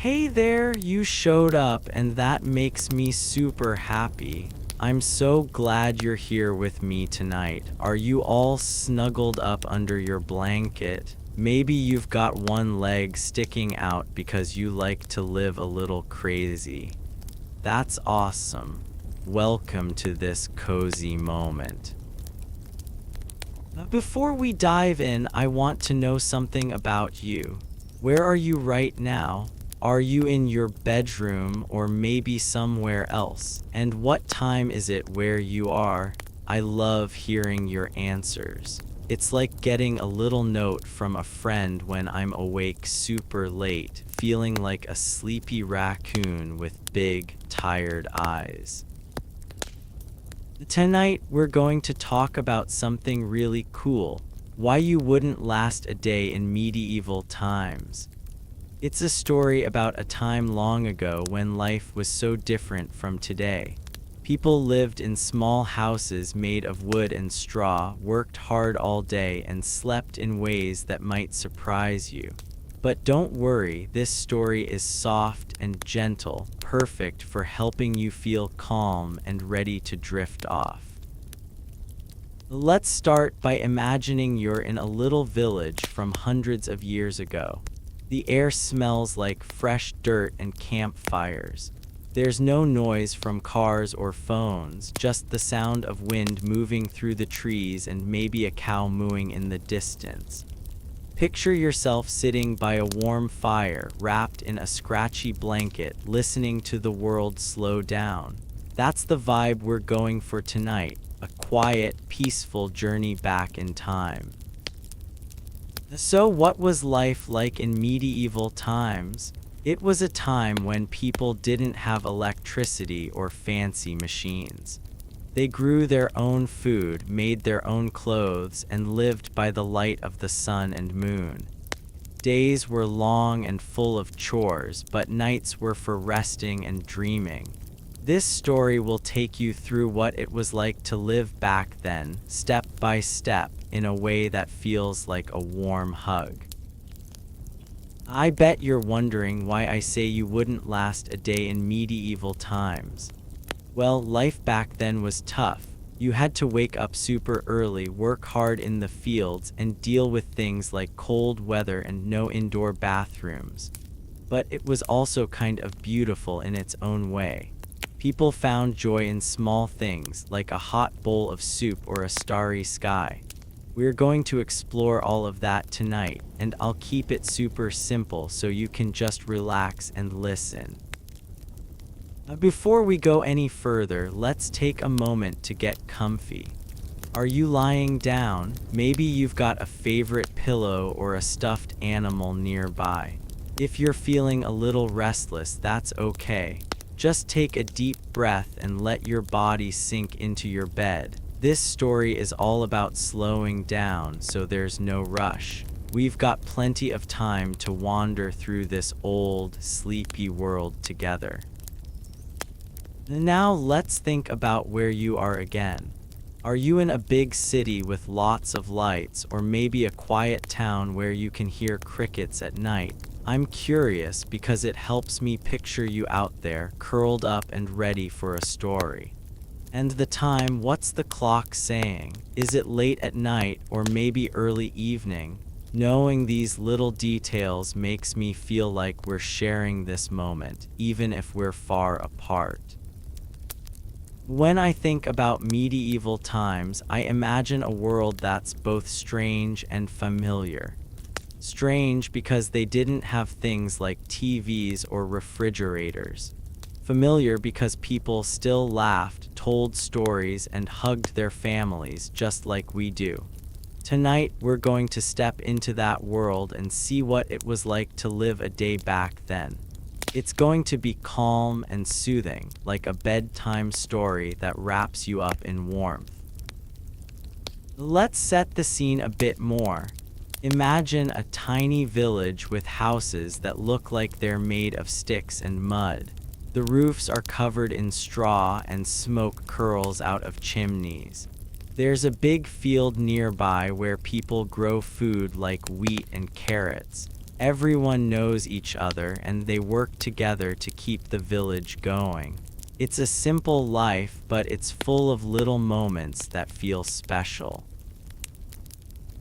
Hey there, you showed up, and that makes me super happy. I'm so glad you're here with me tonight. Are you all snuggled up under your blanket? Maybe you've got one leg sticking out because you like to live a little crazy. That's awesome. Welcome to this cozy moment. Before we dive in, I want to know something about you. Where are you right now? Are you in your bedroom or maybe somewhere else? And what time is it where you are? I love hearing your answers. It's like getting a little note from a friend when I'm awake super late, feeling like a sleepy raccoon with big, tired eyes. Tonight, we're going to talk about something really cool: why you wouldn't last a day in medieval times. It's a story about a time long ago when life was so different from today. People lived in small houses made of wood and straw, worked hard all day, and slept in ways that might surprise you. But don't worry, this story is soft and gentle, perfect for helping you feel calm and ready to drift off. Let's start by imagining you're in a little village from hundreds of years ago. The air smells like fresh dirt and campfires. There's no noise from cars or phones, just the sound of wind moving through the trees and maybe a cow mooing in the distance. Picture yourself sitting by a warm fire, wrapped in a scratchy blanket, listening to the world slow down. That's the vibe we're going for tonight, a quiet, peaceful journey back in time. So what was life like in medieval times? It was a time when people didn't have electricity or fancy machines. They grew their own food, made their own clothes, and lived by the light of the sun and moon. Days were long and full of chores, but nights were for resting and dreaming. This story will take you through what it was like to live back then, step by step, in a way that feels like a warm hug. I bet you're wondering why I say you wouldn't last a day in medieval times. Well, life back then was tough. You had to wake up super early, work hard in the fields, and deal with things like cold weather and no indoor bathrooms. But it was also kind of beautiful in its own way. People found joy in small things, like a hot bowl of soup or a starry sky. We're going to explore all of that tonight, and I'll keep it super simple so you can just relax and listen. Before we go any further, let's take a moment to get comfy. Are you lying down? Maybe you've got a favorite pillow or a stuffed animal nearby. If you're feeling a little restless, that's okay. Just take a deep breath and let your body sink into your bed. This story is all about slowing down, so there's no rush. We've got plenty of time to wander through this old, sleepy world together. Now let's think about where you are again. Are you in a big city with lots of lights, or maybe a quiet town where you can hear crickets at night? I'm curious because it helps me picture you out there, curled up and ready for a story. And the time, what's the clock saying? Is it late at night or maybe early evening? Knowing these little details makes me feel like we're sharing this moment, even if we're far apart. When I think about medieval times, I imagine a world that's both strange and familiar. Strange because they didn't have things like TVs or refrigerators. Familiar because people still laughed, told stories, and hugged their families just like we do. Tonight, we're going to step into that world and see what it was like to live a day back then. It's going to be calm and soothing, like a bedtime story that wraps you up in warmth. Let's set the scene a bit more. Imagine a tiny village with houses that look like they're made of sticks and mud. The roofs are covered in straw and smoke curls out of chimneys. There's a big field nearby where people grow food like wheat and carrots. Everyone knows each other and they work together to keep the village going. It's a simple life, but it's full of little moments that feel special.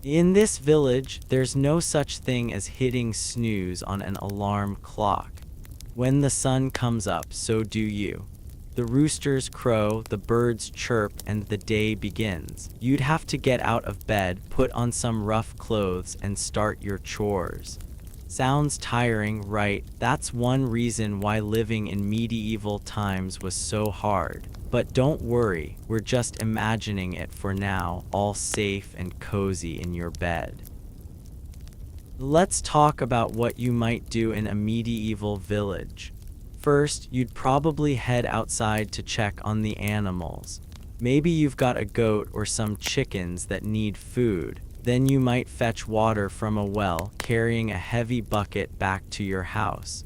In this village, there's no such thing as hitting snooze on an alarm clock. When the sun comes up, so do you. The roosters crow, the birds chirp, and the day begins. You'd have to get out of bed, put on some rough clothes, and start your chores. Sounds tiring, right? That's one reason why living in medieval times was so hard. But don't worry, we're just imagining it for now, all safe and cozy in your bed. Let's talk about what you might do in a medieval village. First, you'd probably head outside to check on the animals. Maybe you've got a goat or some chickens that need food. Then you might fetch water from a well, carrying a heavy bucket back to your house.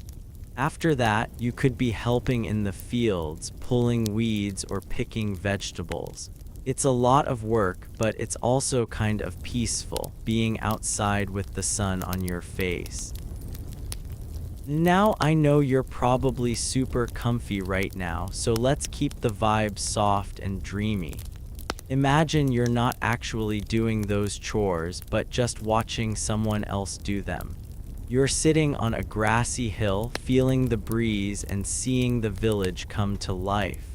After that, you could be helping in the fields, pulling weeds or picking vegetables. It's a lot of work, but it's also kind of peaceful, being outside with the sun on your face. Now I know you're probably super comfy right now, so let's keep the vibe soft and dreamy. Imagine you're not actually doing those chores, but just watching someone else do them. You're sitting on a grassy hill, feeling the breeze and seeing the village come to life.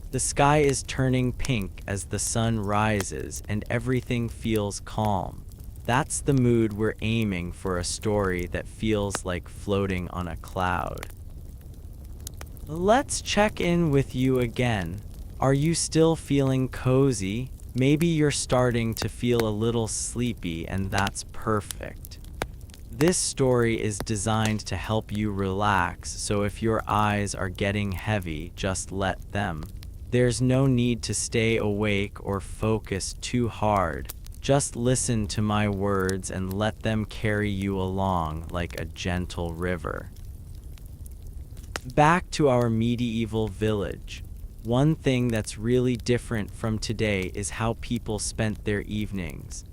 The sky is turning pink as the sun rises and everything feels calm. That's the mood we're aiming for, a story that feels like floating on a cloud. Let's check in with you again. Are you still feeling cozy? Maybe you're starting to feel a little sleepy, and that's perfect. This story is designed to help you relax, so if your eyes are getting heavy, just let them. There's no need to stay awake or focus too hard. Just listen to my words and let them carry you along like a gentle river. Back to our medieval village. One thing that's really different from today is how people spent their evenings.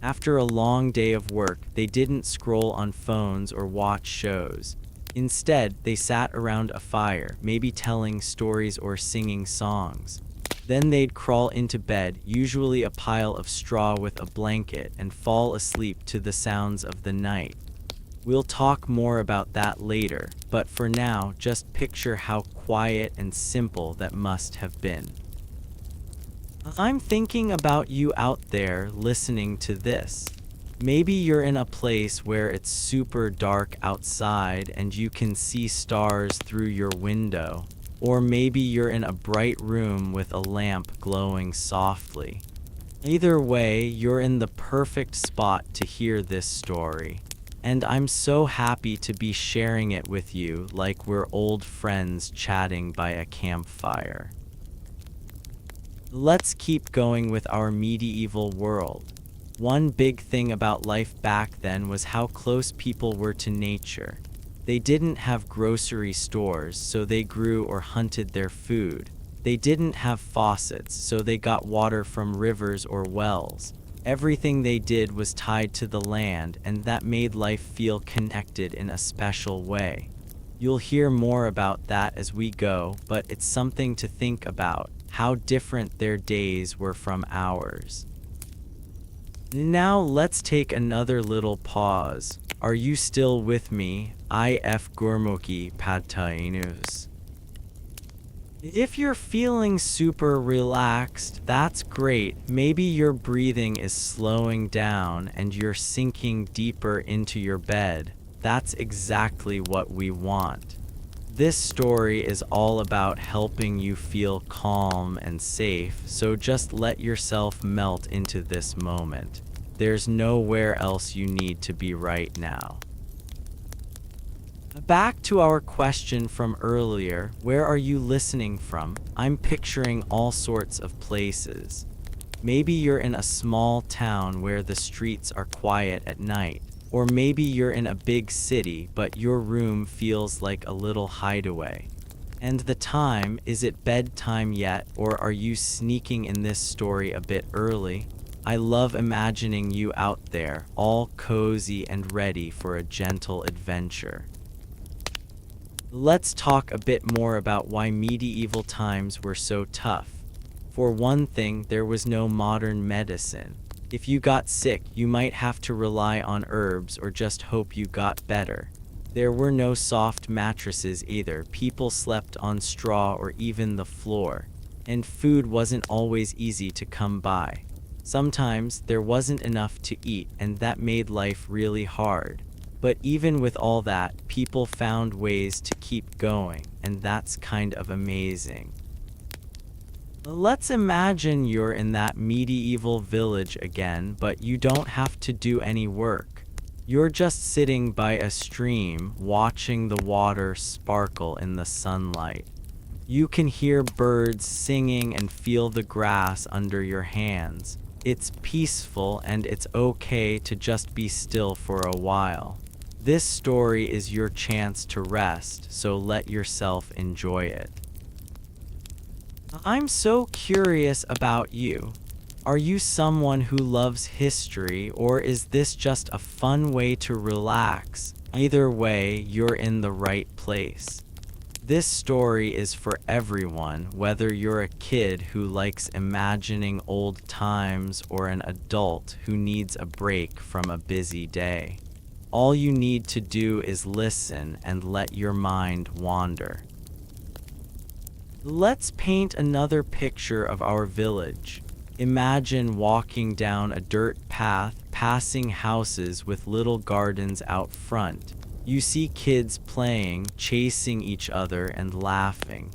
After a long day of work, they didn't scroll on phones or watch shows. Instead, they sat around a fire, maybe telling stories or singing songs. Then they'd crawl into bed, usually a pile of straw with a blanket, and fall asleep to the sounds of the night. We'll talk more about that later, but for now, just picture how quiet and simple that must have been. I'm thinking about you out there listening to this. Maybe you're in a place where it's super dark outside and you can see stars through your window. Or maybe you're in a bright room with a lamp glowing softly. Either way, you're in the perfect spot to hear this story. And I'm so happy to be sharing it with you like we're old friends chatting by a campfire. Let's keep going with our medieval world. One big thing about life back then was how close people were to nature. They didn't have grocery stores, so they grew or hunted their food. They didn't have faucets, so they got water from rivers or wells. Everything they did was tied to the land, and that made life feel connected in a special way. You'll hear more about that as we go, but it's something to think about, how different their days were from ours. Now let's take another little pause. Are you still with me? If Gurmukhi Padtainus. If you're feeling super relaxed, that's great. Maybe your breathing is slowing down and you're sinking deeper into your bed. That's exactly what we want. This story is all about helping you feel calm and safe, so just let yourself melt into this moment. There's nowhere else you need to be right now. Back to our question from earlier, where are you listening from? I'm picturing all sorts of places. Maybe you're in a small town where the streets are quiet at night. Or maybe you're in a big city, but your room feels like a little hideaway. And the time, is it bedtime yet, or are you sneaking in this story a bit early? I love imagining you out there, all cozy and ready for a gentle adventure. Let's talk a bit more about why medieval times were so tough. For one thing, there was no modern medicine. If you got sick, you might have to rely on herbs or just hope you got better. There were no soft mattresses either. People slept on straw or even the floor. And food wasn't always easy to come by. Sometimes there wasn't enough to eat, and that made life really hard. But even with all that, people found ways to keep going, and that's kind of amazing. Let's imagine you're in that medieval village again, but you don't have to do any work. You're just sitting by a stream, watching the water sparkle in the sunlight. You can hear birds singing and feel the grass under your hands. It's peaceful, and it's okay to just be still for a while. This story is your chance to rest, so let yourself enjoy it. I'm so curious about you. Are you someone who loves history, or is this just a fun way to relax? Either way, you're in the right place. This story is for everyone, whether you're a kid who likes imagining old times or an adult who needs a break from a busy day. All you need to do is listen and let your mind wander. Let's paint another picture of our village. Imagine walking down a dirt path, passing houses with little gardens out front. You see kids playing, chasing each other, and laughing.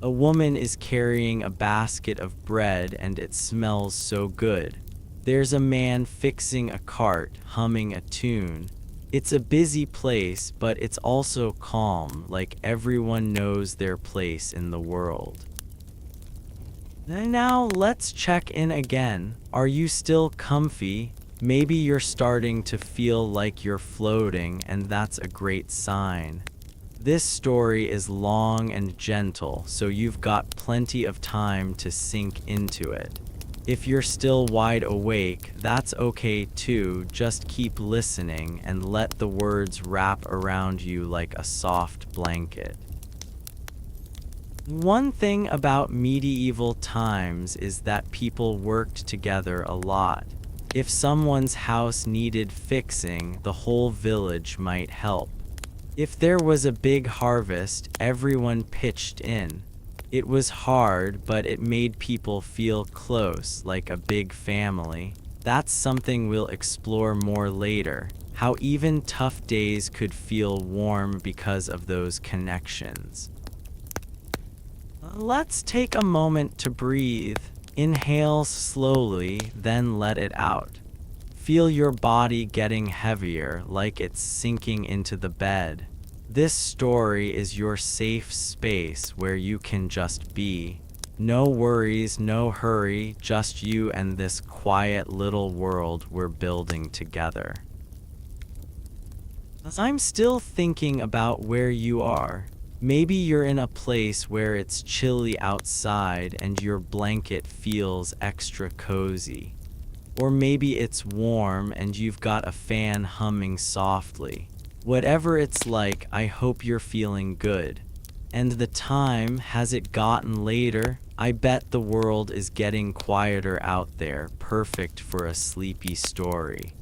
A woman is carrying a basket of bread, and it smells so good. There's a man fixing a cart, humming a tune. It's a busy place, but it's also calm, like everyone knows their place in the world. Now let's check in again. Are you still comfy? Maybe you're starting to feel like you're floating, and that's a great sign. This story is long and gentle, so you've got plenty of time to sink into it. If you're still wide awake, that's okay too. Just keep listening and let the words wrap around you like a soft blanket. One thing about medieval times is that people worked together a lot. If someone's house needed fixing, the whole village might help. If there was a big harvest, everyone pitched in. It was hard, but it made people feel close, like a big family. That's something we'll explore more later, how even tough days could feel warm because of those connections. Let's take a moment to breathe. Inhale slowly, then let it out. Feel your body getting heavier, like it's sinking into the bed. This story is your safe space where you can just be. No worries, no hurry, just you and this quiet little world we're building together. I'm still thinking about where you are. Maybe you're in a place where it's chilly outside and your blanket feels extra cozy. Or maybe it's warm and you've got a fan humming softly. Whatever it's like, I hope you're feeling good. And the time, has it gotten later? I bet the world is getting quieter out there, perfect for a sleepy story.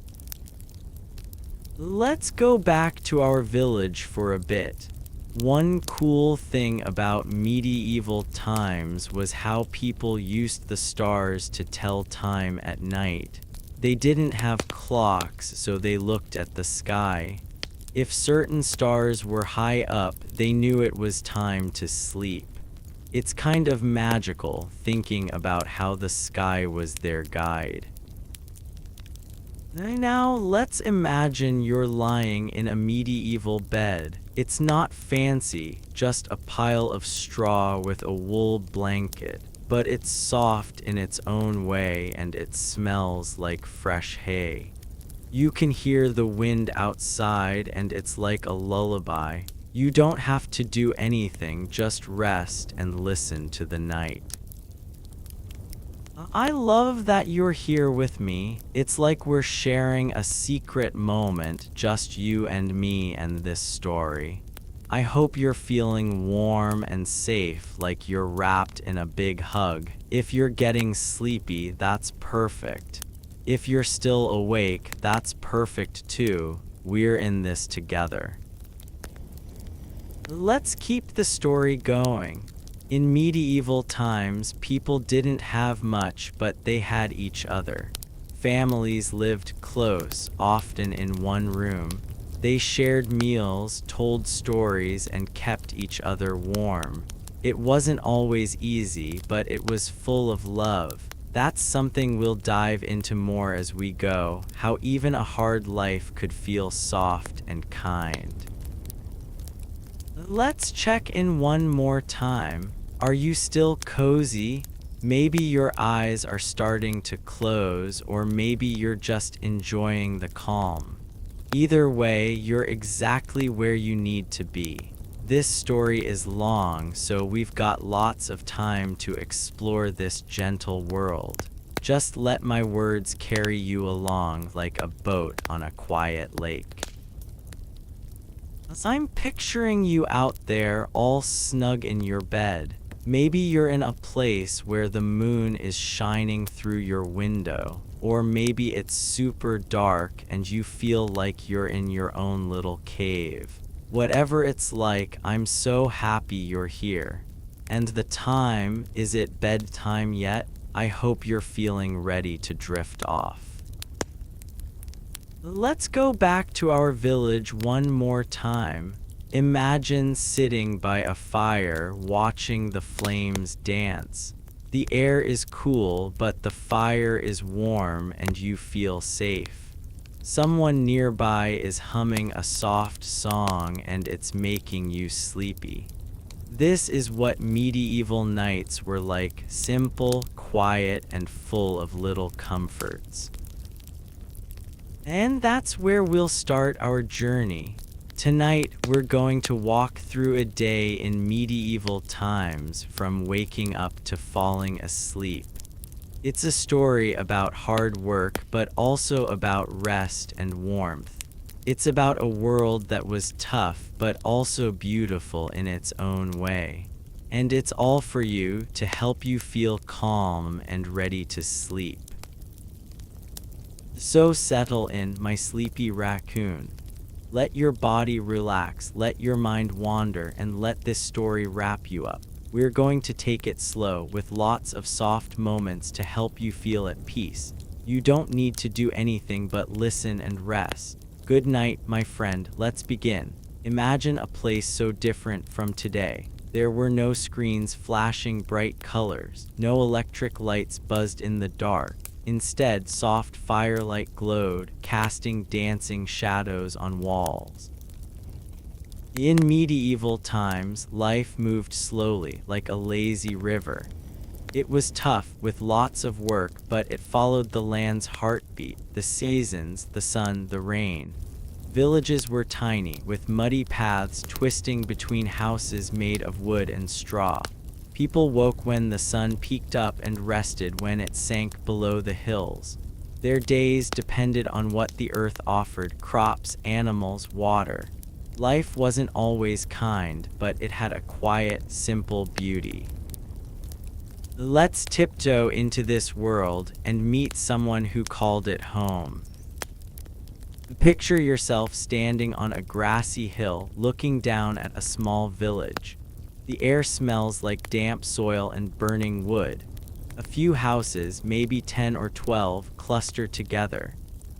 Let's go back to our village for a bit. One cool thing about medieval times was how people used the stars to tell time at night. They didn't have clocks, so they looked at the sky. If certain stars were high up, they knew it was time to sleep. It's kind of magical thinking about how the sky was their guide. Now let's imagine you're lying in a medieval bed. It's not fancy, just a pile of straw with a wool blanket, but it's soft in its own way and it smells like fresh hay. You can hear the wind outside and it's like a lullaby. You don't have to do anything, just rest and listen to the night. I love that you're here with me. It's like we're sharing a secret moment, just you and me and this story. I hope you're feeling warm and safe, like you're wrapped in a big hug. If you're getting sleepy, that's perfect. If you're still awake, that's perfect too. We're in this together. Let's keep the story going. In medieval times, people didn't have much, but they had each other. Families lived close, often in one room. They shared meals, told stories, and kept each other warm. It wasn't always easy, but it was full of love. That's something we'll dive into more as we go, how even a hard life could feel soft and kind. Let's check in one more time. Are you still cozy? Maybe your eyes are starting to close, or maybe you're just enjoying the calm. Either way, you're exactly where you need to be. This story is long, so we've got lots of time to explore this gentle world. Just let my words carry you along like a boat on a quiet lake. I'm picturing you out there all snug in your bed. Maybe you're in a place where the moon is shining through your window, or maybe it's super dark and you feel like you're in your own little cave. Whatever it's like, I'm so happy you're here. And the time, is it bedtime yet? I hope you're feeling ready to drift off. Let's go back to our village one more time. Imagine sitting by a fire watching the flames dance. The air is cool, but the fire is warm and you feel safe. Someone nearby is humming a soft song and it's making you sleepy. This is what medieval nights were like, simple, quiet, and full of little comforts. And that's where we'll start our journey. Tonight, we're going to walk through a day in medieval times, from waking up to falling asleep. It's a story about hard work, but also about rest and warmth. It's about a world that was tough, but also beautiful in its own way. And it's all for you, to help you feel calm and ready to sleep. So settle in, my sleepy raccoon. Let your body relax, let your mind wander, and let this story wrap you up. We're going to take it slow, with lots of soft moments to help you feel at peace. You don't need to do anything but listen and rest. Good night, my friend. Let's begin. Imagine a place so different from today. There were no screens flashing bright colors, no electric lights buzzed in the dark. Instead, soft firelight glowed, casting dancing shadows on walls. In medieval times, life moved slowly, like a lazy river. It was tough, with lots of work, but it followed the land's heartbeat, the seasons, the sun, the rain. Villages were tiny, with muddy paths twisting between houses made of wood and straw. People woke when the sun peeked up and rested when it sank below the hills. Their days depended on what the earth offered: crops, animals, water. Life wasn't always kind, but it had a quiet, simple beauty. Let's tiptoe into this world and meet someone who called it home. Picture yourself standing on a grassy hill, looking down at a small village. The air smells like damp soil and burning wood. A few houses, maybe 10 or 12, cluster together.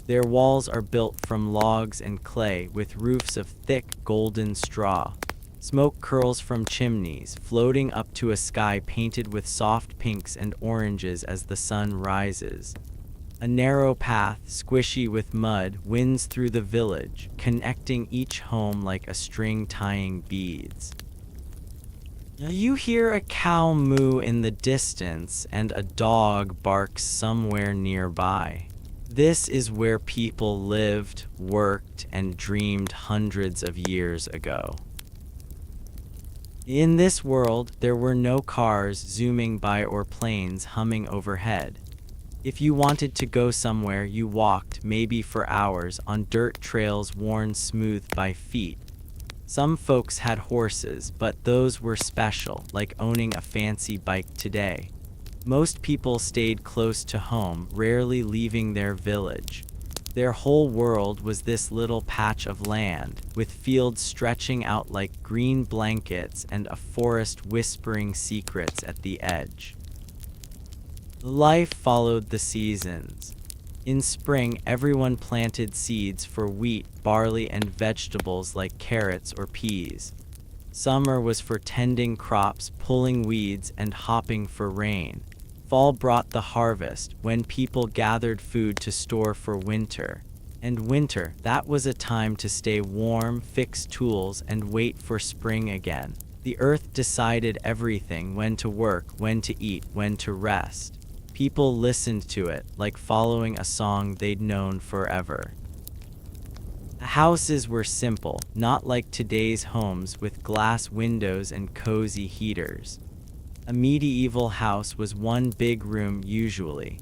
Their walls are built from logs and clay, with roofs of thick, golden straw. Smoke curls from chimneys, floating up to a sky painted with soft pinks and oranges as the sun rises. A narrow path, squishy with mud, winds through the village, connecting each home like a string tying beads. You hear a cow moo in the distance, and a dog barks somewhere nearby. This is where people lived, worked, and dreamed hundreds of years ago. In this world, there were no cars zooming by or planes humming overhead. If you wanted to go somewhere, you walked, maybe for hours, on dirt trails worn smooth by feet. Some folks had horses, but those were special, like owning a fancy bike today. Most people stayed close to home, rarely leaving their village. Their whole world was this little patch of land, with fields stretching out like green blankets and a forest whispering secrets at the edge. Life followed the seasons. In spring, everyone planted seeds for wheat, barley, and vegetables like carrots or peas. Summer was for tending crops, pulling weeds, and hopping for rain. Fall brought the harvest, when people gathered food to store for winter. And winter, that was a time to stay warm, fix tools, and wait for spring again. The earth decided everything: when to work, when to eat, when to rest. People listened to it, like following a song they'd known forever. Houses were simple, not like today's homes with glass windows and cozy heaters. A medieval house was one big room usually.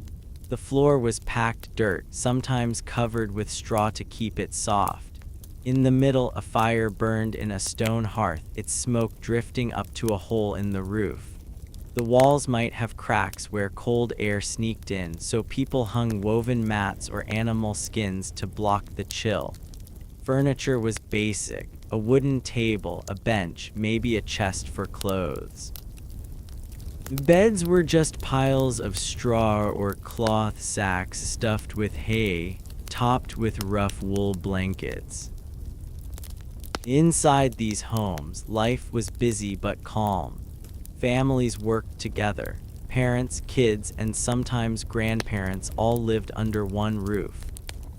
The floor was packed dirt, sometimes covered with straw to keep it soft. In the middle, a fire burned in a stone hearth, its smoke drifting up to a hole in the roof. The walls might have cracks where cold air sneaked in, so people hung woven mats or animal skins to block the chill. Furniture was basic: a wooden table, a bench, maybe a chest for clothes. Beds were just piles of straw or cloth sacks stuffed with hay, topped with rough wool blankets. Inside these homes, life was busy but calm. Families worked together. Parents, kids, and sometimes grandparents all lived under one roof.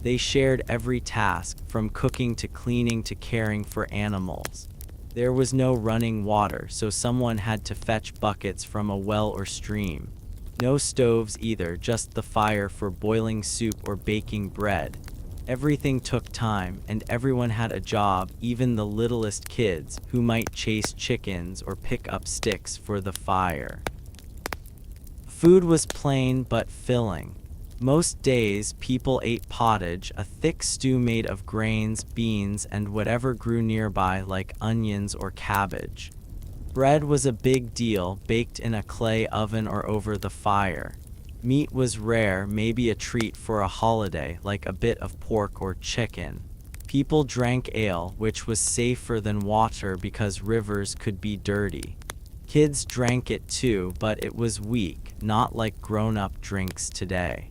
They shared every task, from cooking to cleaning to caring for animals. There was no running water, so someone had to fetch buckets from a well or stream. No stoves either, just the fire for boiling soup or baking bread. Everything took time, and everyone had a job, even the littlest kids, who might chase chickens or pick up sticks for the fire. Food was plain but filling. Most days, people ate pottage, a thick stew made of grains, beans, and whatever grew nearby, like onions or cabbage. Bread was a big deal, baked in a clay oven or over the fire. Meat was rare, maybe a treat for a holiday, like a bit of pork or chicken. People drank ale, which was safer than water because rivers could be dirty. Kids drank it too, but it was weak, not like grown-up drinks today.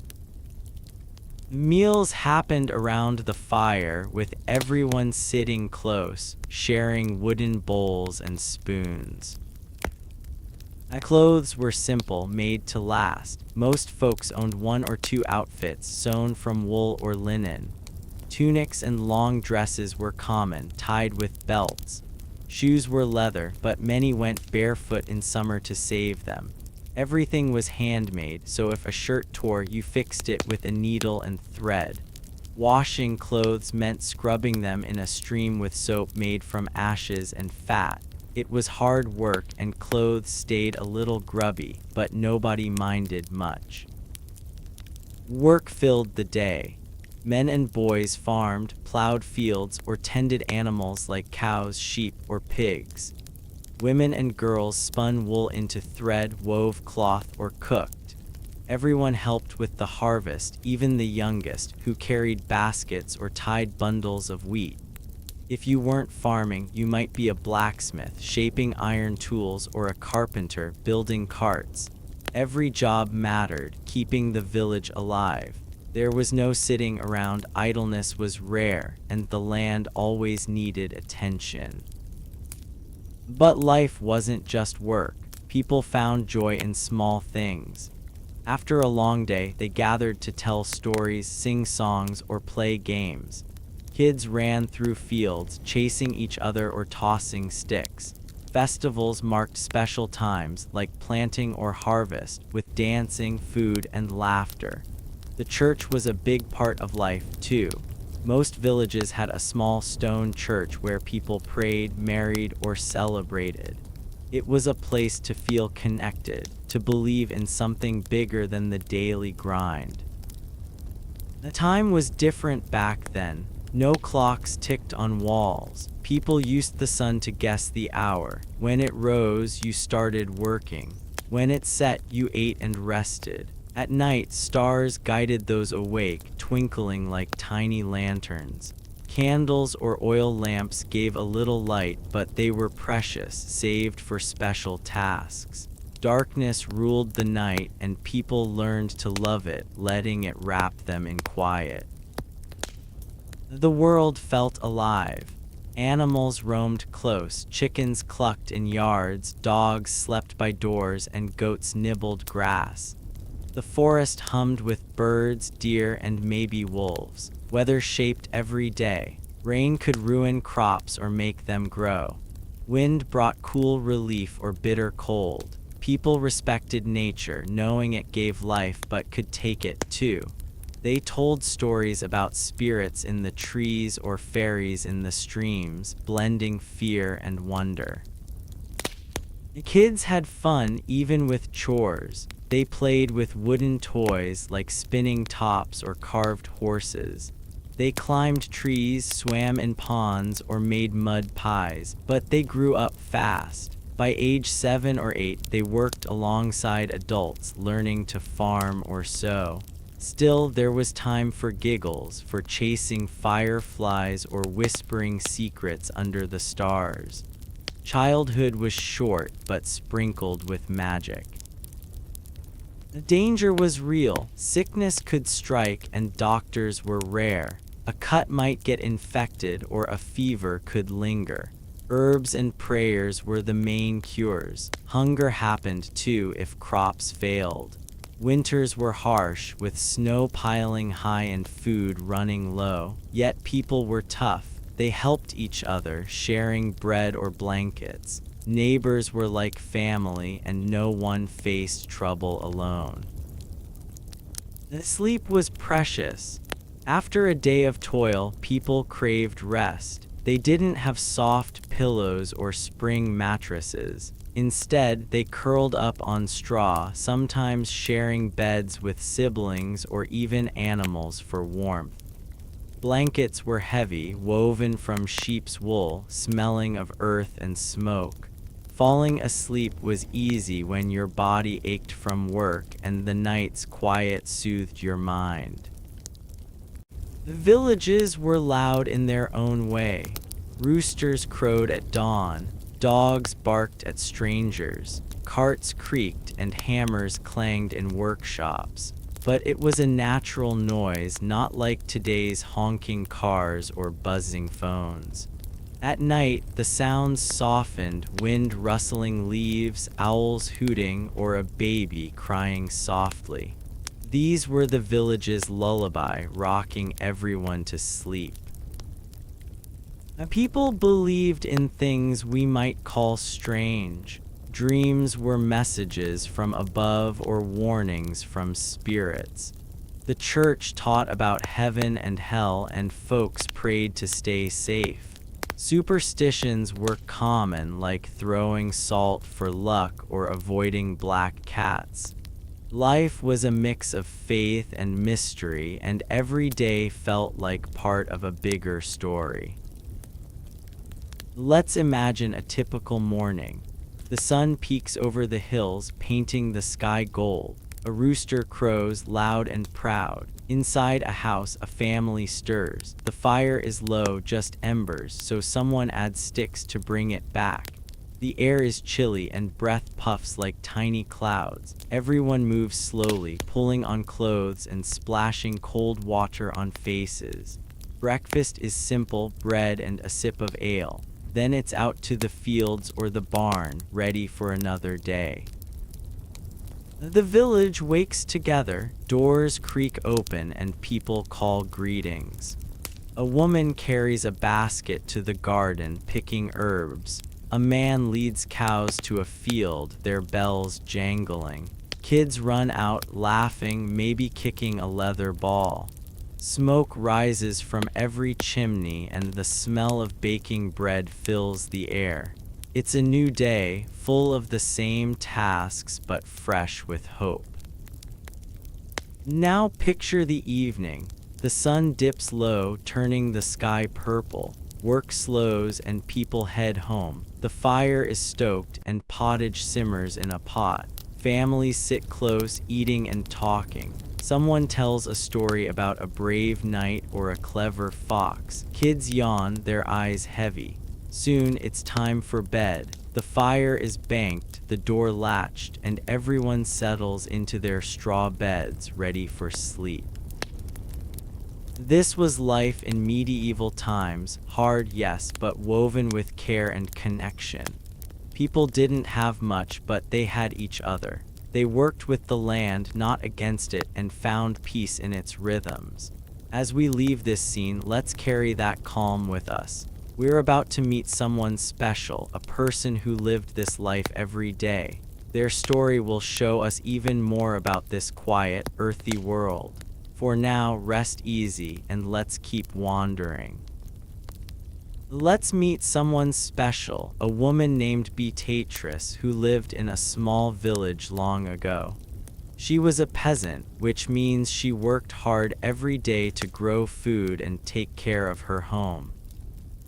Meals happened around the fire, with everyone sitting close, sharing wooden bowls and spoons. Clothes were simple, made to last. Most folks owned one or two outfits sewn from wool or linen. Tunics and long dresses were common, tied with belts. Shoes were leather, but many went barefoot in summer to save them. Everything was handmade, so if a shirt tore, you fixed it with a needle and thread. Washing clothes meant scrubbing them in a stream with soap made from ashes and fat. It was hard work, and clothes stayed a little grubby, but nobody minded much. Work filled the day. Men and boys farmed, plowed fields, or tended animals like cows, sheep, or pigs. Women and girls spun wool into thread, wove cloth, or cooked. Everyone helped with the harvest, even the youngest, who carried baskets or tied bundles of wheat. If you weren't farming, you might be a blacksmith, shaping iron tools, or a carpenter, building carts. Every job mattered, keeping the village alive. There was no sitting around, idleness was rare, and the land always needed attention. But life wasn't just work. People found joy in small things. After a long day, they gathered to tell stories, sing songs, or play games. Kids ran through fields, chasing each other or tossing sticks. Festivals marked special times, like planting or harvest, with dancing, food, and laughter. The church was a big part of life, too. Most villages had a small stone church where people prayed, married, or celebrated. It was a place to feel connected, to believe in something bigger than the daily grind. The time was different back then. No clocks ticked on walls. People used the sun to guess the hour. When it rose, you started working. When it set, you ate and rested. At night, stars guided those awake, twinkling like tiny lanterns. Candles or oil lamps gave a little light, but they were precious, saved for special tasks. Darkness ruled the night, and people learned to love it, letting it wrap them in quiet. The world felt alive. Animals roamed close, chickens clucked in yards, dogs slept by doors, and goats nibbled grass. The forest hummed with birds, deer, and maybe wolves. Weather shaped every day. Rain could ruin crops or make them grow. Wind brought cool relief or bitter cold. People respected nature, knowing it gave life but could take it too. They told stories about spirits in the trees or fairies in the streams, blending fear and wonder. Kids had fun even with chores. They played with wooden toys like spinning tops or carved horses. They climbed trees, swam in ponds, or made mud pies, but they grew up fast. By age 7 or 8, they worked alongside adults, learning to farm or sew. Still, there was time for giggles, for chasing fireflies or whispering secrets under the stars. Childhood was short, but sprinkled with magic. The danger was real. Sickness could strike, and doctors were rare. A cut might get infected, or a fever could linger. Herbs and prayers were the main cures. Hunger happened too if crops failed. Winters were harsh, with snow piling high and food running low. Yet people were tough. They helped each other, sharing bread or blankets. Neighbors were like family, and no one faced trouble alone. The sleep was precious. After a day of toil, people craved rest. They didn't have soft pillows or spring mattresses. Instead, they curled up on straw, sometimes sharing beds with siblings or even animals for warmth. Blankets were heavy, woven from sheep's wool, smelling of earth and smoke. Falling asleep was easy when your body ached from work and the night's quiet soothed your mind. The villages were loud in their own way. Roosters crowed at dawn. Dogs barked at strangers, carts creaked, and hammers clanged in workshops. But it was a natural noise, not like today's honking cars or buzzing phones. At night, the sounds softened, wind rustling leaves, owls hooting, or a baby crying softly. These were the village's lullaby, rocking everyone to sleep. People believed in things we might call strange. Dreams were messages from above or warnings from spirits. The church taught about heaven and hell, and folks prayed to stay safe. Superstitions were common, like throwing salt for luck or avoiding black cats. Life was a mix of faith and mystery, and every day felt like part of a bigger story. Let's imagine a typical morning. The sun peeks over the hills, painting the sky gold. A rooster crows loud and proud. Inside a house, a family stirs. The fire is low, just embers, so someone adds sticks to bring it back. The air is chilly and breath puffs like tiny clouds. Everyone moves slowly, pulling on clothes and splashing cold water on faces. Breakfast is simple, bread and a sip of ale. Then it's out to the fields or the barn, ready for another day. The village wakes together, doors creak open, and people call greetings. A woman carries a basket to the garden, picking herbs. A man leads cows to a field, their bells jangling. Kids run out, laughing, maybe kicking a leather ball. Smoke rises from every chimney, and the smell of baking bread fills the air. It's a new day, full of the same tasks but fresh with hope. Now picture the evening. The sun dips low, turning the sky purple. Work slows and people head home. The fire is stoked and pottage simmers in a pot. Families sit close, eating and talking. Someone tells a story about a brave knight or a clever fox. Kids yawn, their eyes heavy. Soon it's time for bed. The fire is banked, the door latched, and everyone settles into their straw beds, ready for sleep. This was life in medieval times, hard, yes, but woven with care and connection. People didn't have much, but they had each other. They worked with the land, not against it, and found peace in its rhythms. As we leave this scene, let's carry that calm with us. We're about to meet someone special, a person who lived this life every day. Their story will show us even more about this quiet, earthy world. For now, rest easy and let's keep wandering. Let's meet someone special, a woman named Beatrice who lived in a small village long ago. She was a peasant, which means she worked hard every day to grow food and take care of her home.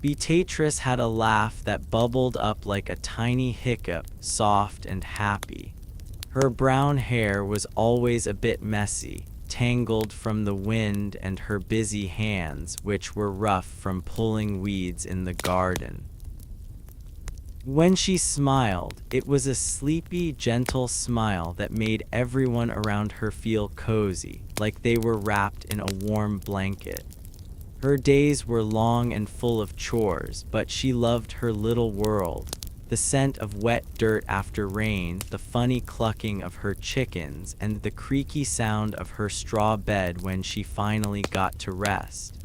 Beatrice had a laugh that bubbled up like a tiny hiccup, soft and happy. Her brown hair was always a bit messy, tangled from the wind, and her busy hands, which were rough from pulling weeds in the garden. When she smiled, it was a sleepy, gentle smile that made everyone around her feel cozy, like they were wrapped in a warm blanket. Her days were long and full of chores, but she loved her little world. The scent of wet dirt after rain, the funny clucking of her chickens, and the creaky sound of her straw bed when she finally got to rest.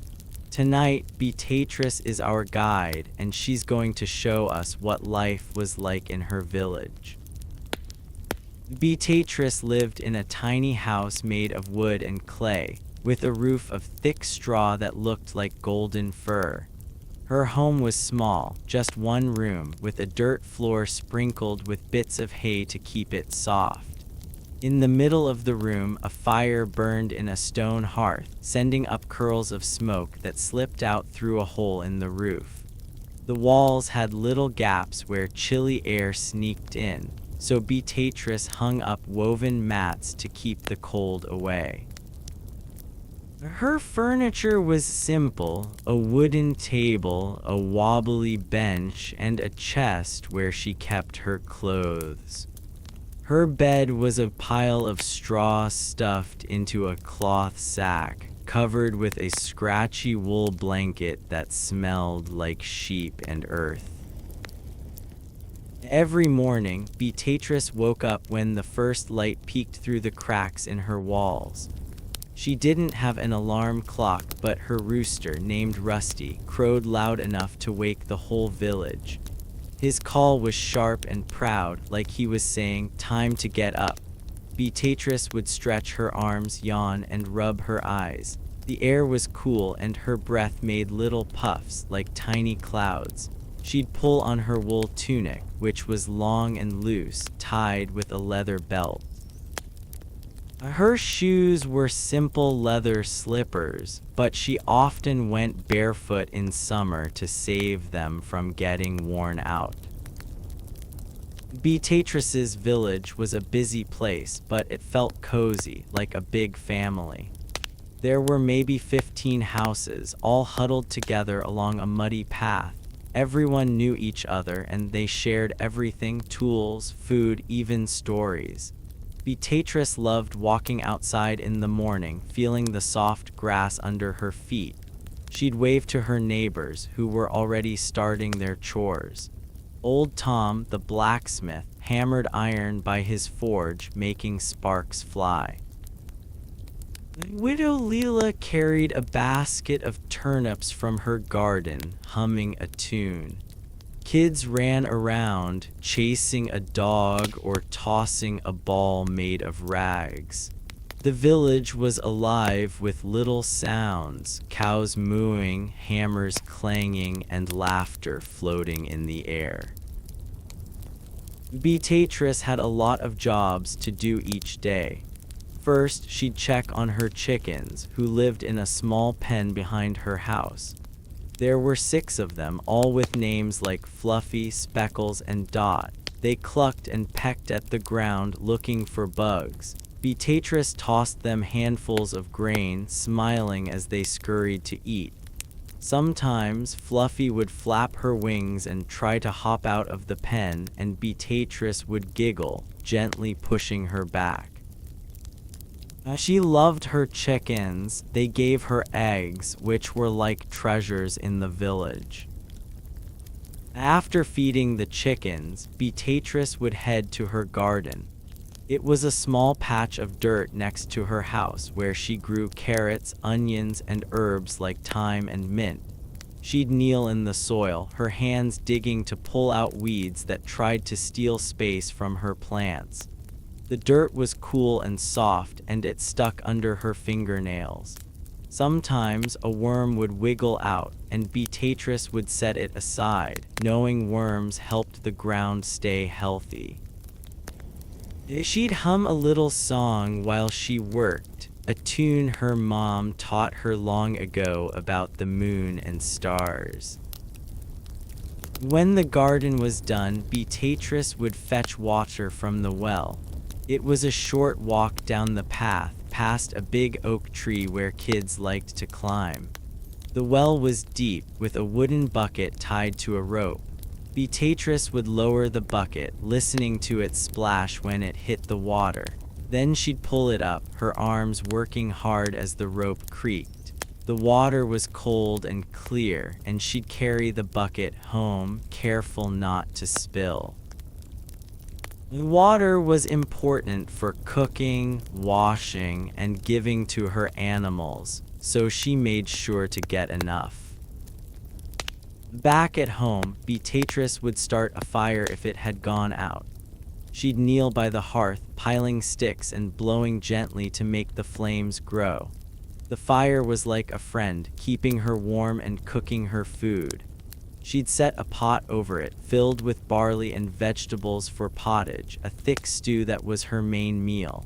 Tonight, Beatrice is our guide, and she's going to show us what life was like in her village. Beatrice lived in a tiny house made of wood and clay, with a roof of thick straw that looked like golden fur. Her home was small, just one room, with a dirt floor sprinkled with bits of hay to keep it soft. In the middle of the room, a fire burned in a stone hearth, sending up curls of smoke that slipped out through a hole in the roof. The walls had little gaps where chilly air sneaked in, so Beatrice hung up woven mats to keep the cold away. Her furniture was simple, a wooden table, a wobbly bench, and a chest where she kept her clothes. Her bed was a pile of straw stuffed into a cloth sack, covered with a scratchy wool blanket that smelled like sheep and earth. Every morning, Beatrice woke up when the first light peeked through the cracks in her walls. She didn't have an alarm clock, but her rooster, named Rusty, crowed loud enough to wake the whole village. His call was sharp and proud, like he was saying, "Time to get up." Beatrice would stretch her arms, yawn, and rub her eyes. The air was cool, and her breath made little puffs, like tiny clouds. She'd pull on her wool tunic, which was long and loose, tied with a leather belt. Her shoes were simple leather slippers, but she often went barefoot in summer to save them from getting worn out. Beatrice's village was a busy place, but it felt cozy, like a big family. There were maybe 15 houses, all huddled together along a muddy path. Everyone knew each other, and they shared everything: tools, food, even stories. Beatrice loved walking outside in the morning, feeling the soft grass under her feet. She'd wave to her neighbors, who were already starting their chores. Old Tom, the blacksmith, hammered iron by his forge, making sparks fly. Widow Leela carried a basket of turnips from her garden, humming a tune. Kids ran around, chasing a dog or tossing a ball made of rags. The village was alive with little sounds: cows mooing, hammers clanging, and laughter floating in the air. Beatrice had a lot of jobs to do each day. First, she'd check on her chickens, who lived in a small pen behind her house. There were 6 of them, all with names like Fluffy, Speckles, and Dot. They clucked and pecked at the ground looking for bugs. Beatrice tossed them handfuls of grain, smiling as they scurried to eat. Sometimes Fluffy would flap her wings and try to hop out of the pen, and Beatrice would giggle, gently pushing her back. She loved her chickens. They gave her eggs, which were like treasures in the village. After feeding the chickens, Beatrice would head to her garden. It was a small patch of dirt next to her house where she grew carrots, onions, and herbs like thyme and mint. She'd kneel in the soil, her hands digging to pull out weeds that tried to steal space from her plants. The dirt was cool and soft, and it stuck under her fingernails. Sometimes a worm would wiggle out, and Beatrice would set it aside, knowing worms helped the ground stay healthy. She'd hum a little song while she worked, a tune her mom taught her long ago about the moon and stars. When the garden was done, Beatrice would fetch water from the well. It was a short walk down the path, past a big oak tree where kids liked to climb. The well was deep, with a wooden bucket tied to a rope. Beatrice would lower the bucket, listening to it splash when it hit the water. Then she'd pull it up, her arms working hard as the rope creaked. The water was cold and clear, and she'd carry the bucket home, careful not to spill. Water was important for cooking, washing, and giving to her animals, so she made sure to get enough. Back at home, Beatrice would start a fire if it had gone out. She'd kneel by the hearth, piling sticks and blowing gently to make the flames grow. The fire was like a friend, keeping her warm and cooking her food. She'd set a pot over it, filled with barley and vegetables for pottage, a thick stew that was her main meal.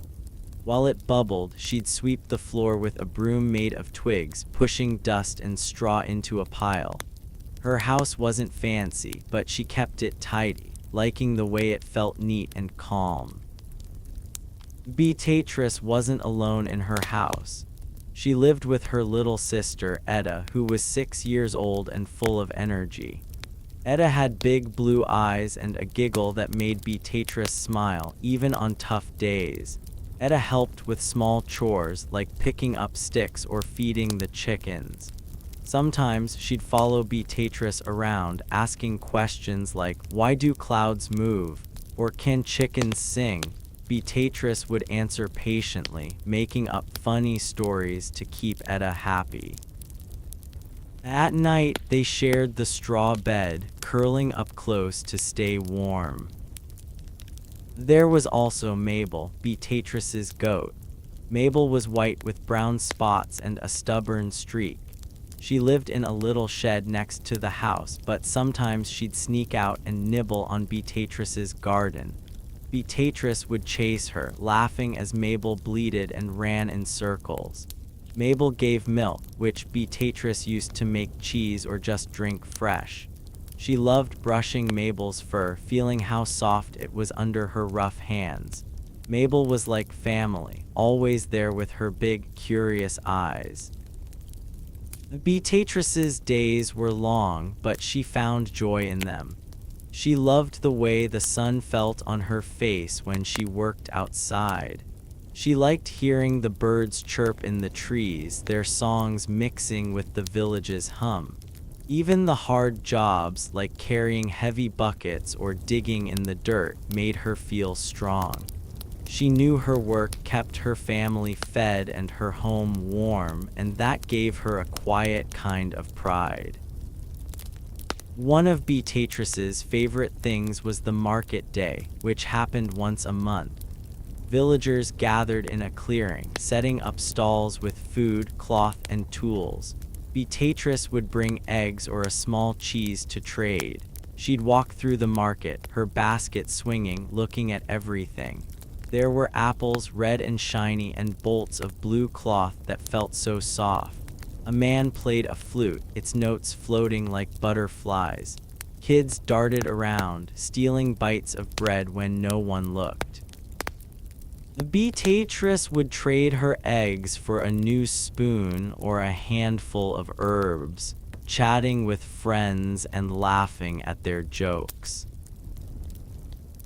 While it bubbled, she'd sweep the floor with a broom made of twigs, pushing dust and straw into a pile. Her house wasn't fancy, but she kept it tidy, liking the way it felt neat and calm. Beatrice wasn't alone in her house. She lived with her little sister, Etta, who was 6 years old and full of energy. Etta had big blue eyes and a giggle that made Beatrice smile, even on tough days. Etta helped with small chores, like picking up sticks or feeding the chickens. Sometimes she'd follow Beatrice around, asking questions like, "Why do clouds move?" or "Can chickens sing?" Beatrice would answer patiently, making up funny stories to keep Etta happy. At night, they shared the straw bed, curling up close to stay warm. There was also Mabel, Beatrice's goat. Mabel was white with brown spots and a stubborn streak. She lived in a little shed next to the house, but sometimes she'd sneak out and nibble on Beatrice's garden. Beatrice would chase her, laughing as Mabel bleated and ran in circles. Mabel gave milk, which Beatrice used to make cheese or just drink fresh. She loved brushing Mabel's fur, feeling how soft it was under her rough hands. Mabel was like family, always there with her big, curious eyes. Beatrice's days were long, but she found joy in them. She loved the way the sun felt on her face when she worked outside. She liked hearing the birds chirp in the trees, their songs mixing with the village's hum. Even the hard jobs, like carrying heavy buckets or digging in the dirt, made her feel strong. She knew her work kept her family fed and her home warm, and that gave her a quiet kind of pride. One of Beatrice's favorite things was the market day, which happened once a month. Villagers gathered in a clearing, setting up stalls with food, cloth, and tools. Beatrice would bring eggs or a small cheese to trade. She'd walk through the market, her basket swinging, looking at everything. There were apples, red and shiny, and bolts of blue cloth that felt so soft. A man played a flute, its notes floating like butterflies. Kids darted around, stealing bites of bread when no one looked. The Beatrice would trade her eggs for a new spoon or a handful of herbs, chatting with friends and laughing at their jokes.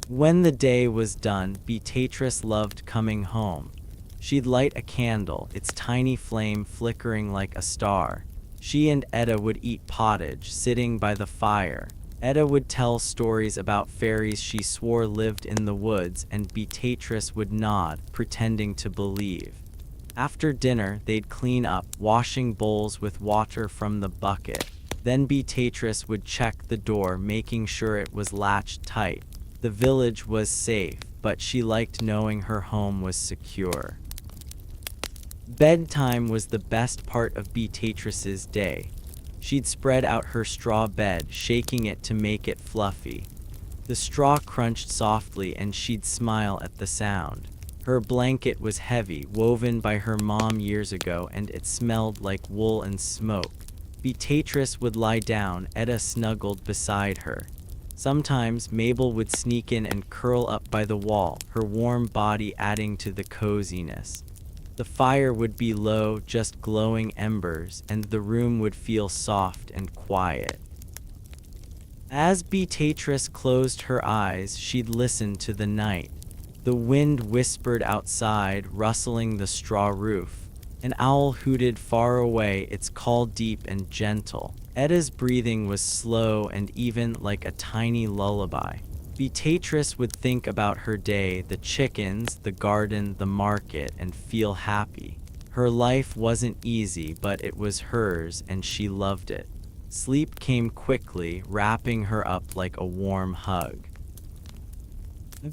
When the day was done, Beatrice loved coming home. She'd light a candle, its tiny flame flickering like a star. She and Etta would eat pottage, sitting by the fire. Etta would tell stories about fairies she swore lived in the woods, and Beatrice would nod, pretending to believe. After dinner, they'd clean up, washing bowls with water from the bucket. Then Beatrice would check the door, making sure it was latched tight. The village was safe, but she liked knowing her home was secure. Bedtime was the best part of Beatrice's day. She'd spread out her straw bed, shaking it to make it fluffy. The straw crunched softly and she'd smile at the sound. Her blanket was heavy, woven by her mom years ago, and it smelled like wool and smoke. Beatrice would lie down, Etta snuggled beside her. Sometimes Mabel would sneak in and curl up by the wall, her warm body adding to the coziness. The fire would be low, just glowing embers, and the room would feel soft and quiet. As Beatrice closed her eyes, she'd listen to the night. The wind whispered outside, rustling the straw roof. An owl hooted far away, its call deep and gentle. Etta's breathing was slow and even, like a tiny lullaby. Beatrice would think about her day, the chickens, the garden, the market, and feel happy. Her life wasn't easy, but it was hers, and she loved it. Sleep came quickly, wrapping her up like a warm hug.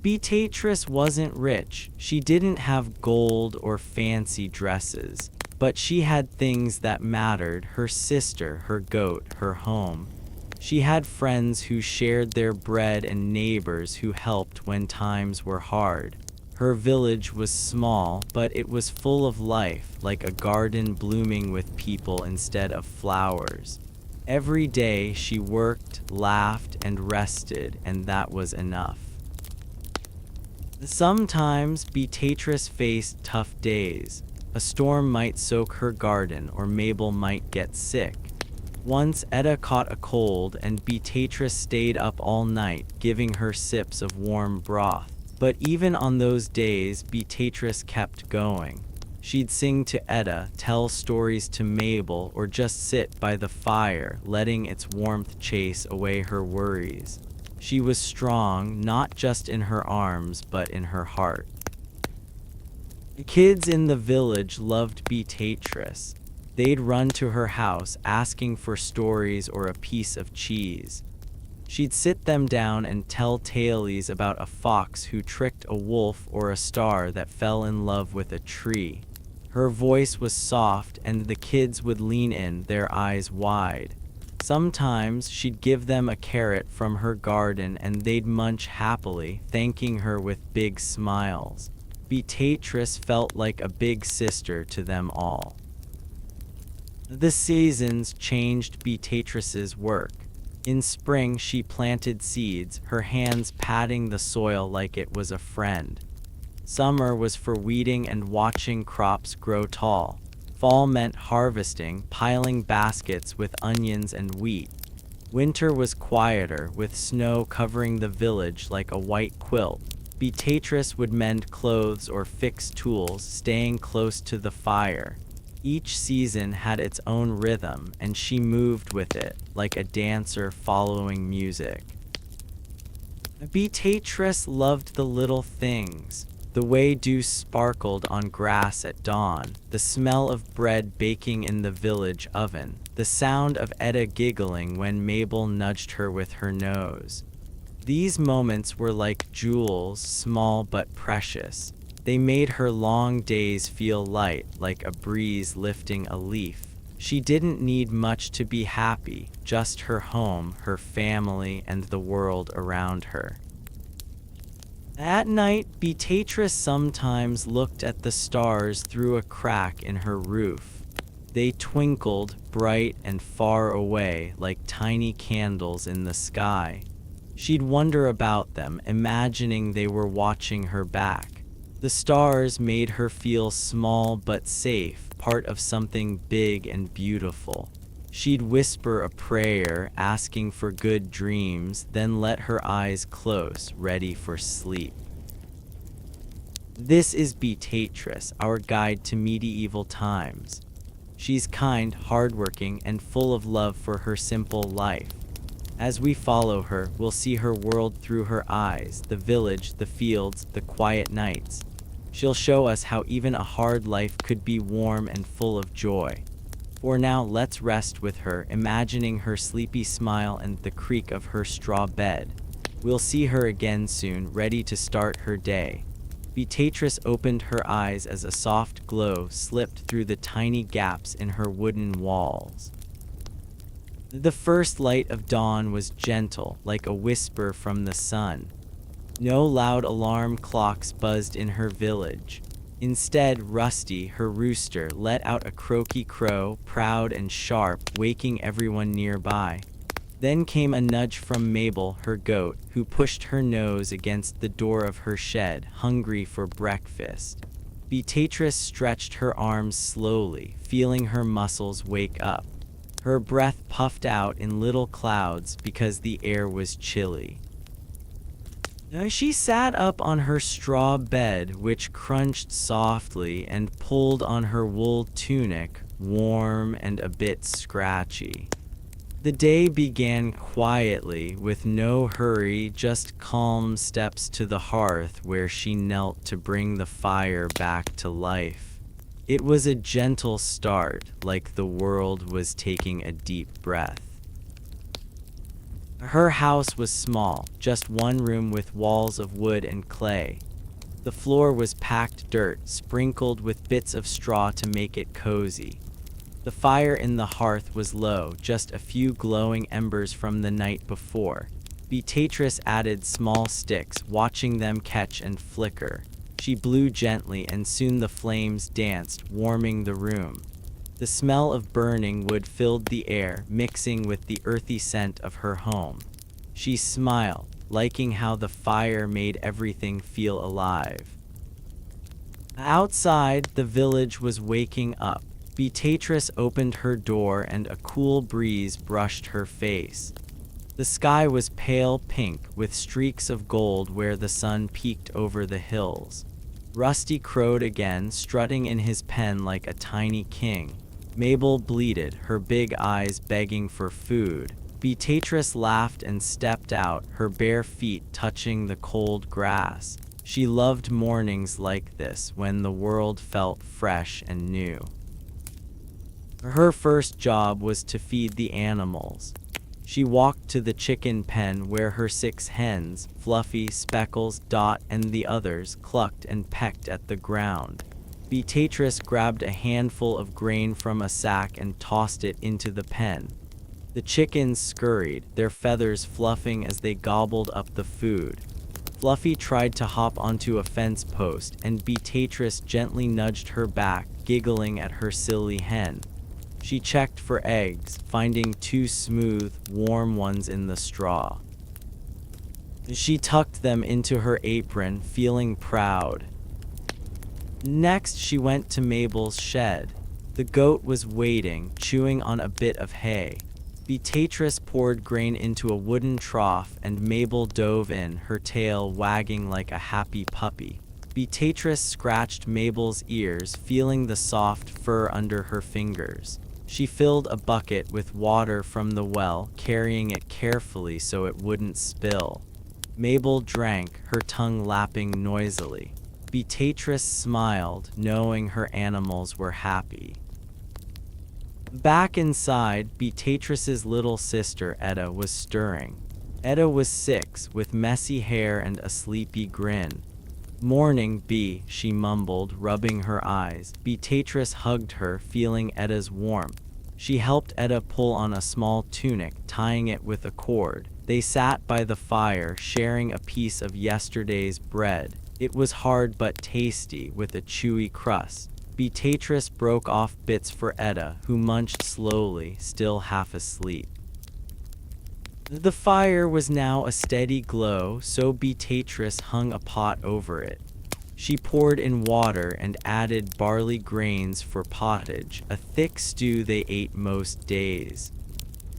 Beatrice wasn't rich. She didn't have gold or fancy dresses, but she had things that mattered: her sister, her goat, her home. She had friends who shared their bread and neighbors who helped when times were hard. Her village was small, but it was full of life, like a garden blooming with people instead of flowers. Every day she worked, laughed, and rested, and that was enough. Sometimes Beatrice faced tough days. A storm might soak her garden, or Mabel might get sick. Once Etta caught a cold, and Beatrice stayed up all night, giving her sips of warm broth. But even on those days, Beatrice kept going. She'd sing to Etta, tell stories to Mabel, or just sit by the fire, letting its warmth chase away her worries. She was strong, not just in her arms, but in her heart. The kids in the village loved Beatrice. They'd run to her house, asking for stories or a piece of cheese. She'd sit them down and tell tales about a fox who tricked a wolf or a star that fell in love with a tree. Her voice was soft, and the kids would lean in, their eyes wide. Sometimes she'd give them a carrot from her garden and they'd munch happily, thanking her with big smiles. Beatrice felt like a big sister to them all. The seasons changed Beatrice's work. In spring she planted seeds, her hands patting the soil like it was a friend. Summer was for weeding and watching crops grow tall. Fall meant harvesting, piling baskets with onions and wheat. Winter was quieter, with snow covering the village like a white quilt. Beatrice would mend clothes or fix tools, staying close to the fire. Each season had its own rhythm, and she moved with it, like a dancer following music. Beatrice loved the little things. The way dew sparkled on grass at dawn, the smell of bread baking in the village oven, the sound of Etta giggling when Mabel nudged her with her nose. These moments were like jewels, small but precious. They made her long days feel light, like a breeze lifting a leaf. She didn't need much to be happy, just her home, her family, and the world around her. At night, Beatrice sometimes looked at the stars through a crack in her roof. They twinkled, bright and far away, like tiny candles in the sky. She'd wonder about them, imagining they were watching her back. The stars made her feel small but safe, part of something big and beautiful. She'd whisper a prayer, asking for good dreams, then let her eyes close, ready for sleep. This is Beatrice, our guide to medieval times. She's kind, hardworking, and full of love for her simple life. As we follow her, we'll see her world through her eyes, the village, the fields, the quiet nights. She'll show us how even a hard life could be warm and full of joy. For now, let's rest with her, imagining her sleepy smile and the creak of her straw bed. We'll see her again soon, ready to start her day. Beatrice opened her eyes as a soft glow slipped through the tiny gaps in her wooden walls. The first light of dawn was gentle, like a whisper from the sun. No loud alarm clocks buzzed in her village. Instead, Rusty, her rooster, let out a croaky crow, proud and sharp, waking everyone nearby. Then came a nudge from Mabel, her goat, who pushed her nose against the door of her shed, hungry for breakfast. Beatrice stretched her arms slowly, feeling her muscles wake up. Her breath puffed out in little clouds because the air was chilly. She sat up on her straw bed, which crunched softly, and pulled on her wool tunic, warm and a bit scratchy. The day began quietly, with no hurry, just calm steps to the hearth where she knelt to bring the fire back to life. It was a gentle start, like the world was taking a deep breath. Her house was small, just one room with walls of wood and clay. The floor was packed dirt, sprinkled with bits of straw to make it cozy. The fire in the hearth was low, just a few glowing embers from the night before. Beatrice added small sticks, watching them catch and flicker. She blew gently, and soon the flames danced, warming the room. The smell of burning wood filled the air, mixing with the earthy scent of her home. She smiled, liking how the fire made everything feel alive. Outside, the village was waking up. Beatrice opened her door and a cool breeze brushed her face. The sky was pale pink, with streaks of gold where the sun peeked over the hills. Rusty crowed again, strutting in his pen like a tiny king. Mabel bleated, her big eyes begging for food. Beatrice laughed and stepped out, her bare feet touching the cold grass. She loved mornings like this, when the world felt fresh and new. Her first job was to feed the animals. She walked to the chicken pen where her 6 hens, Fluffy, Speckles, Dot, and the others, clucked and pecked at the ground. Beatrice grabbed a handful of grain from a sack and tossed it into the pen. The chickens scurried, their feathers fluffing as they gobbled up the food. Fluffy tried to hop onto a fence post, and Beatrice gently nudged her back, giggling at her silly hen. She checked for eggs, finding 2 smooth, warm ones in the straw. She tucked them into her apron, feeling proud. Next, she went to Mabel's shed. The goat was waiting, chewing on a bit of hay. Beatrice poured grain into a wooden trough, and Mabel dove in, her tail wagging like a happy puppy. Beatrice scratched Mabel's ears, feeling the soft fur under her fingers. She filled a bucket with water from the well, carrying it carefully so it wouldn't spill. Mabel drank, her tongue lapping noisily. Beatrice smiled, knowing her animals were happy. Back inside, Beatrice's little sister Etta was stirring. Etta was 6, with messy hair and a sleepy grin. "Morning, Bea," she mumbled, rubbing her eyes. Beatrice hugged her, feeling Etta's warmth. She helped Etta pull on a small tunic, tying it with a cord. They sat by the fire, sharing a piece of yesterday's bread. It was hard but tasty, with a chewy crust. Beatrice broke off bits for Etta, who munched slowly, still half asleep. The fire was now a steady glow, so Beatrice hung a pot over it. She poured in water and added barley grains for pottage, a thick stew they ate most days.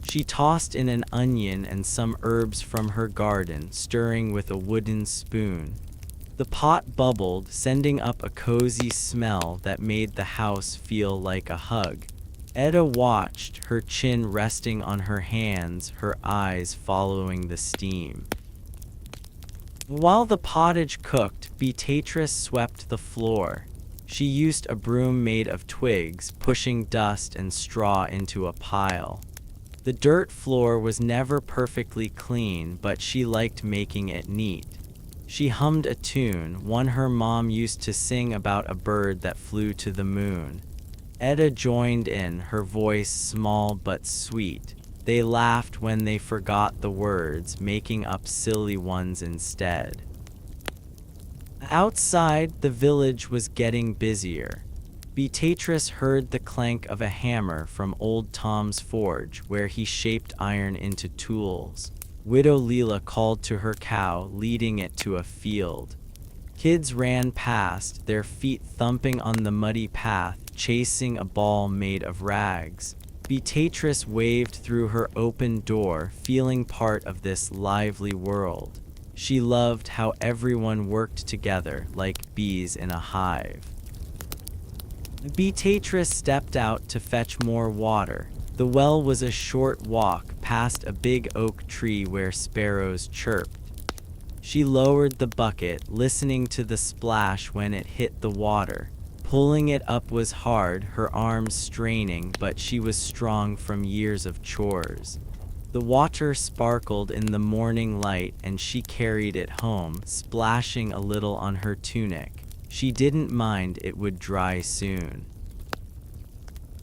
She tossed in an onion and some herbs from her garden, stirring with a wooden spoon. The pot bubbled, sending up a cozy smell that made the house feel like a hug. Etta watched, her chin resting on her hands, her eyes following the steam. While the pottage cooked, Beatrice swept the floor. She used a broom made of twigs, pushing dust and straw into a pile. The dirt floor was never perfectly clean, but she liked making it neat. She hummed a tune, one her mom used to sing about a bird that flew to the moon. Etta joined in, her voice small but sweet. They laughed when they forgot the words, making up silly ones instead. Outside, the village was getting busier. Beatrice heard the clank of a hammer from old Tom's forge, where he shaped iron into tools. Widow Leela called to her cow, leading it to a field. Kids ran past, their feet thumping on the muddy path, chasing a ball made of rags. Beatrice waved through her open door, feeling part of this lively world. She loved how everyone worked together like bees in a hive. Beatrice stepped out to fetch more water. The well was a short walk past a big oak tree where sparrows chirped. She lowered the bucket, listening to the splash when it hit the water. Pulling it up was hard, her arms straining, but she was strong from years of chores. The water sparkled in the morning light and she carried it home, splashing a little on her tunic. She didn't mind, it would dry soon.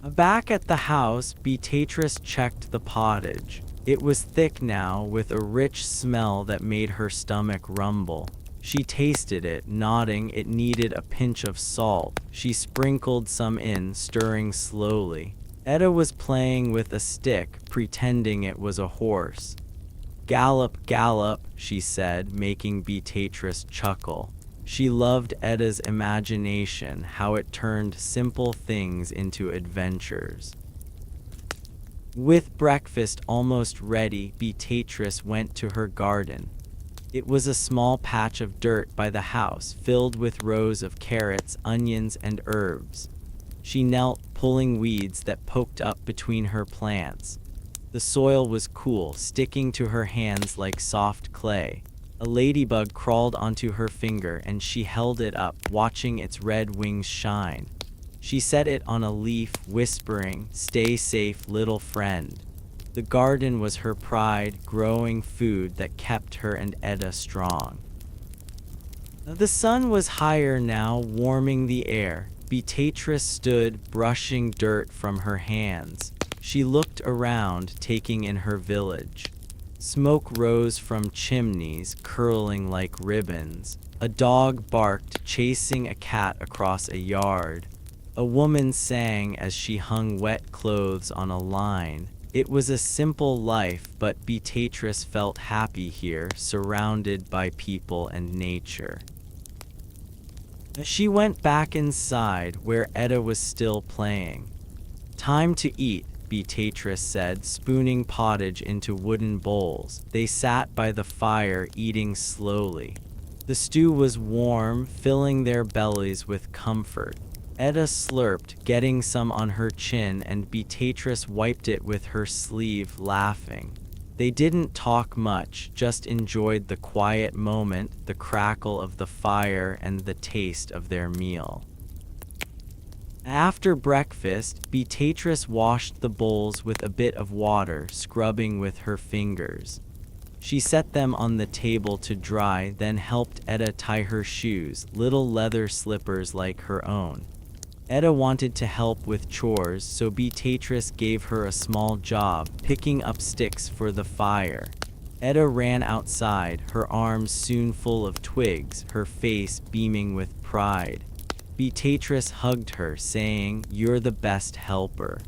Back at the house, Beatrice checked the pottage. It was thick now, with a rich smell that made her stomach rumble. She tasted it, nodding it needed a pinch of salt. She sprinkled some in, stirring slowly. Etta was playing with a stick, pretending it was a horse. "Gallop, gallop," she said, making Beatrice chuckle. She loved Etta's imagination, how it turned simple things into adventures. With breakfast almost ready, Beatrice went to her garden. It was a small patch of dirt by the house, filled with rows of carrots, onions, and herbs. She knelt, pulling weeds that poked up between her plants. The soil was cool, sticking to her hands like soft clay. A ladybug crawled onto her finger and she held it up, watching its red wings shine. She set it on a leaf, whispering, "Stay safe, little friend." The garden was her pride, growing food that kept her and Etta strong. The sun was higher now, warming the air. Beatrice stood, brushing dirt from her hands. She looked around, taking in her village. Smoke rose from chimneys, curling like ribbons. A dog barked, chasing a cat across a yard. A woman sang as she hung wet clothes on a line. It was a simple life, but Beatrice felt happy here, surrounded by people and nature. She went back inside, where Etta was still playing. "Time to eat," Beatrice said, spooning pottage into wooden bowls. They sat by the fire, eating slowly. The stew was warm, filling their bellies with comfort. Etta slurped, getting some on her chin, and Beatrice wiped it with her sleeve, laughing. They didn't talk much, just enjoyed the quiet moment, the crackle of the fire, and the taste of their meal. After breakfast, Beatrice washed the bowls with a bit of water, scrubbing with her fingers. She set them on the table to dry, then helped Etta tie her shoes, little leather slippers like her own. Etta wanted to help with chores, so Beatrice gave her a small job, picking up sticks for the fire. Etta ran outside, her arms soon full of twigs, her face beaming with pride. Beatrice hugged her, saying, "You're the best helper."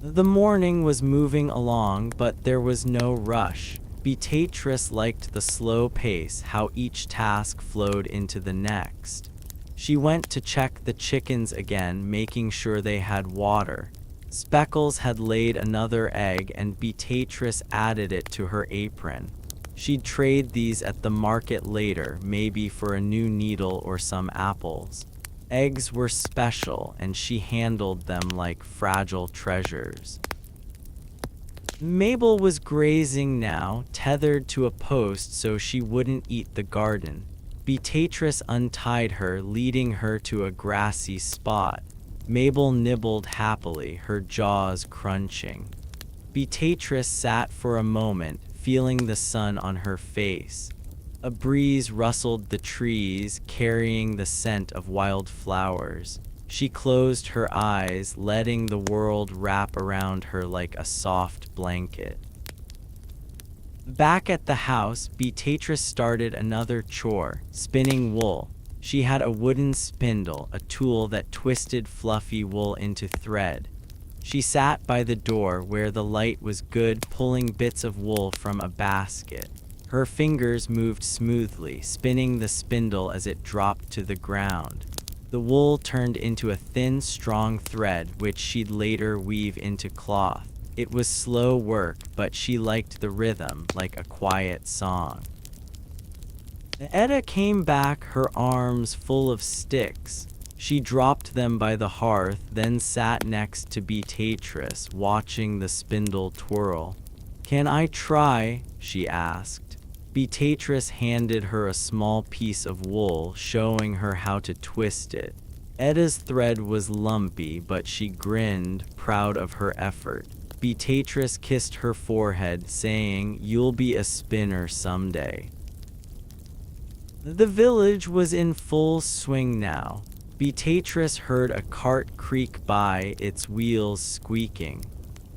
The morning was moving along, but there was no rush. Beatrice liked the slow pace, how each task flowed into the next. She went to check the chickens again, making sure they had water. Speckles had laid another egg, and Beatrice added it to her apron. She'd trade these at the market later, maybe for a new needle or some apples. Eggs were special, and she handled them like fragile treasures. Mabel was grazing now, tethered to a post so she wouldn't eat the garden. Beatrice untied her, leading her to a grassy spot. Mabel nibbled happily, her jaws crunching. Beatrice sat for a moment, feeling the sun on her face. A breeze rustled the trees, carrying the scent of wildflowers. She closed her eyes, letting the world wrap around her like a soft blanket. Back at the house, Beatrice started another chore, spinning wool. She had a wooden spindle, a tool that twisted fluffy wool into thread. She sat by the door where the light was good, pulling bits of wool from a basket. Her fingers moved smoothly, spinning the spindle as it dropped to the ground. The wool turned into a thin, strong thread, which she'd later weave into cloth. It was slow work, but she liked the rhythm, like a quiet song. Etta came back, her arms full of sticks. She dropped them by the hearth, then sat next to Beatrice, watching the spindle twirl. "Can I try?" she asked. Beatrice handed her a small piece of wool, showing her how to twist it. Etta's thread was lumpy, but she grinned, proud of her effort. Beatrice kissed her forehead, saying, "You'll be a spinner someday." The village was in full swing now. Beatrice heard a cart creak by, its wheels squeaking.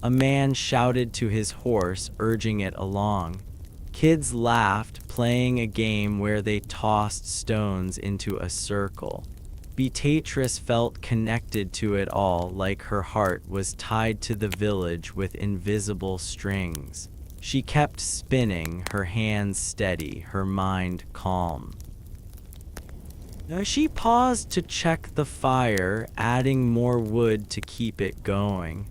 A man shouted to his horse, urging it along. Kids laughed, playing a game where they tossed stones into a circle. Beatrice felt connected to it all, like her heart was tied to the village with invisible strings. She kept spinning, her hands steady, her mind calm. She paused to check the fire, adding more wood to keep it going.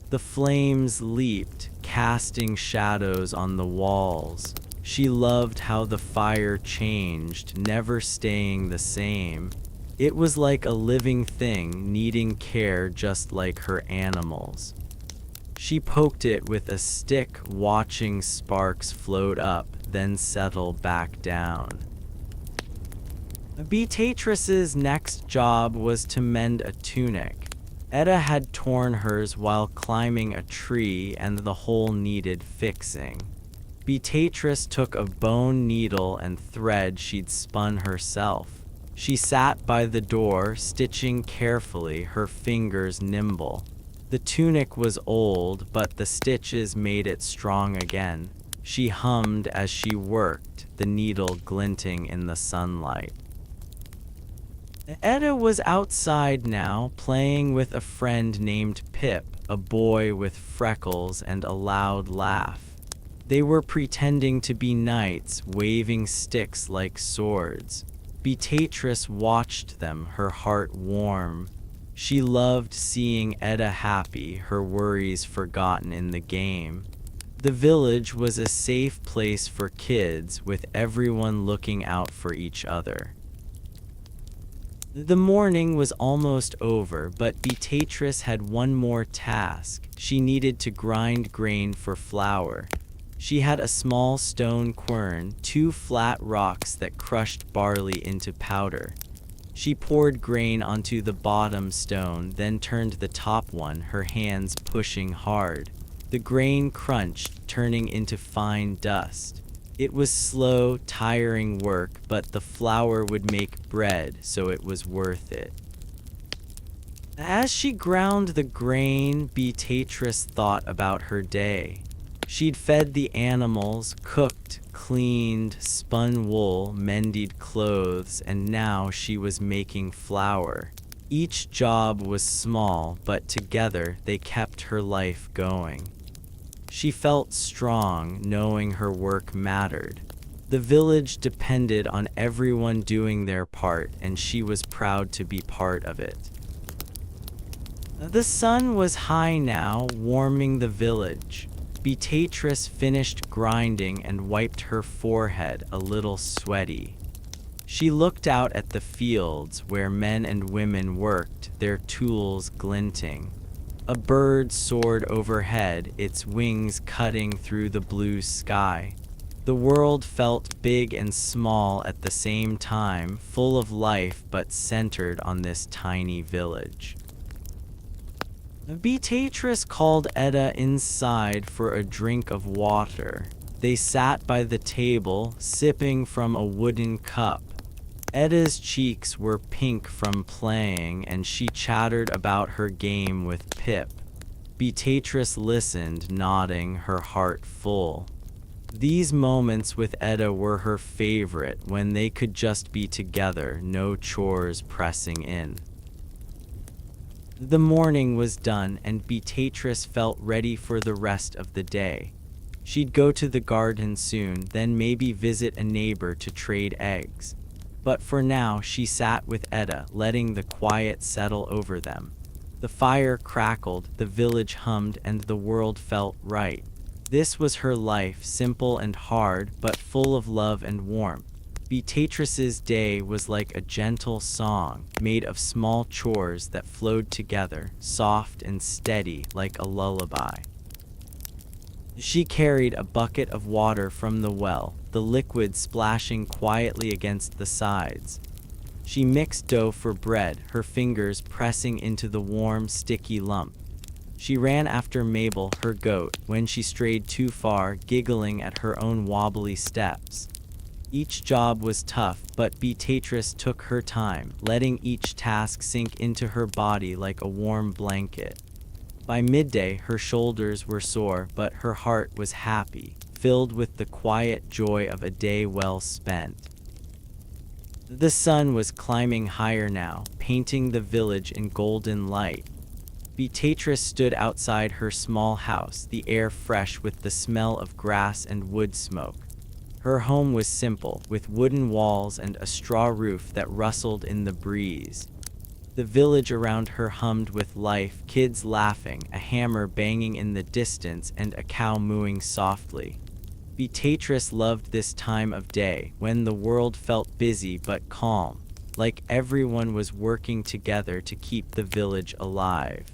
The flames leaped, casting shadows on the walls. She loved how the fire changed, never staying the same. It was like a living thing, needing care just like her animals. She poked it with a stick, watching sparks float up, then settle back down. Beatrice's next job was to mend a tunic. Etta had torn hers while climbing a tree, and the hole needed fixing. Beatrice took a bone needle and thread she'd spun herself. She sat by the door, stitching carefully, her fingers nimble. The tunic was old, but the stitches made it strong again. She hummed as she worked, the needle glinting in the sunlight. Etta was outside now, playing with a friend named Pip, a boy with freckles and a loud laugh. They were pretending to be knights, waving sticks like swords. Beatrice watched them, her heart warm. She loved seeing Etta happy, her worries forgotten in the game. The village was a safe place for kids, with everyone looking out for each other. The morning was almost over, but Beatrice had one more task. She needed to grind grain for flour. She had a small stone quern, 2 flat rocks that crushed barley into powder. She poured grain onto the bottom stone, then turned the top one, her hands pushing hard. The grain crunched, turning into fine dust. It was slow, tiring work, but the flour would make bread, so it was worth it. As she ground the grain, Beatrice thought about her day. She'd fed the animals, cooked, cleaned, spun wool, mended clothes, and now she was making flour. Each job was small, but together they kept her life going. She felt strong, knowing her work mattered. The village depended on everyone doing their part, and she was proud to be part of it. The sun was high now, warming the village. Beatrice finished grinding and wiped her forehead, a little sweaty. She looked out at the fields where men and women worked, their tools glinting. A bird soared overhead, its wings cutting through the blue sky. The world felt big and small at the same time, full of life but centered on this tiny village. Beatrice called Edda inside for a drink of water. They sat by the table, sipping from a wooden cup. Edda's cheeks were pink from playing, and she chattered about her game with Pip. Beatrice listened, nodding, her heart full. These moments with Edda were her favorite, when they could just be together, no chores pressing in. The morning was done, and Beatrice felt ready for the rest of the day. She'd go to the garden soon, then maybe visit a neighbor to trade eggs. But for now, she sat with Edda, letting the quiet settle over them. The fire crackled, the village hummed, and the world felt right. This was her life, simple and hard, but full of love and warmth. Beatrice's day was like a gentle song, made of small chores that flowed together, soft and steady like a lullaby. She carried a bucket of water from the well, the liquid splashing quietly against the sides. She mixed dough for bread, her fingers pressing into the warm, sticky lump. She ran after Mabel, her goat, when she strayed too far, giggling at her own wobbly steps. Each job was tough, but Beatrice took her time, letting each task sink into her body like a warm blanket. By midday, her shoulders were sore, but her heart was happy, filled with the quiet joy of a day well spent. The sun was climbing higher now, painting the village in golden light. Beatrice stood outside her small house, the air fresh with the smell of grass and wood smoke. Her home was simple, with wooden walls and a straw roof that rustled in the breeze. The village around her hummed with life, kids laughing, a hammer banging in the distance, and a cow mooing softly. Beatrice loved this time of day, when the world felt busy but calm, like everyone was working together to keep the village alive.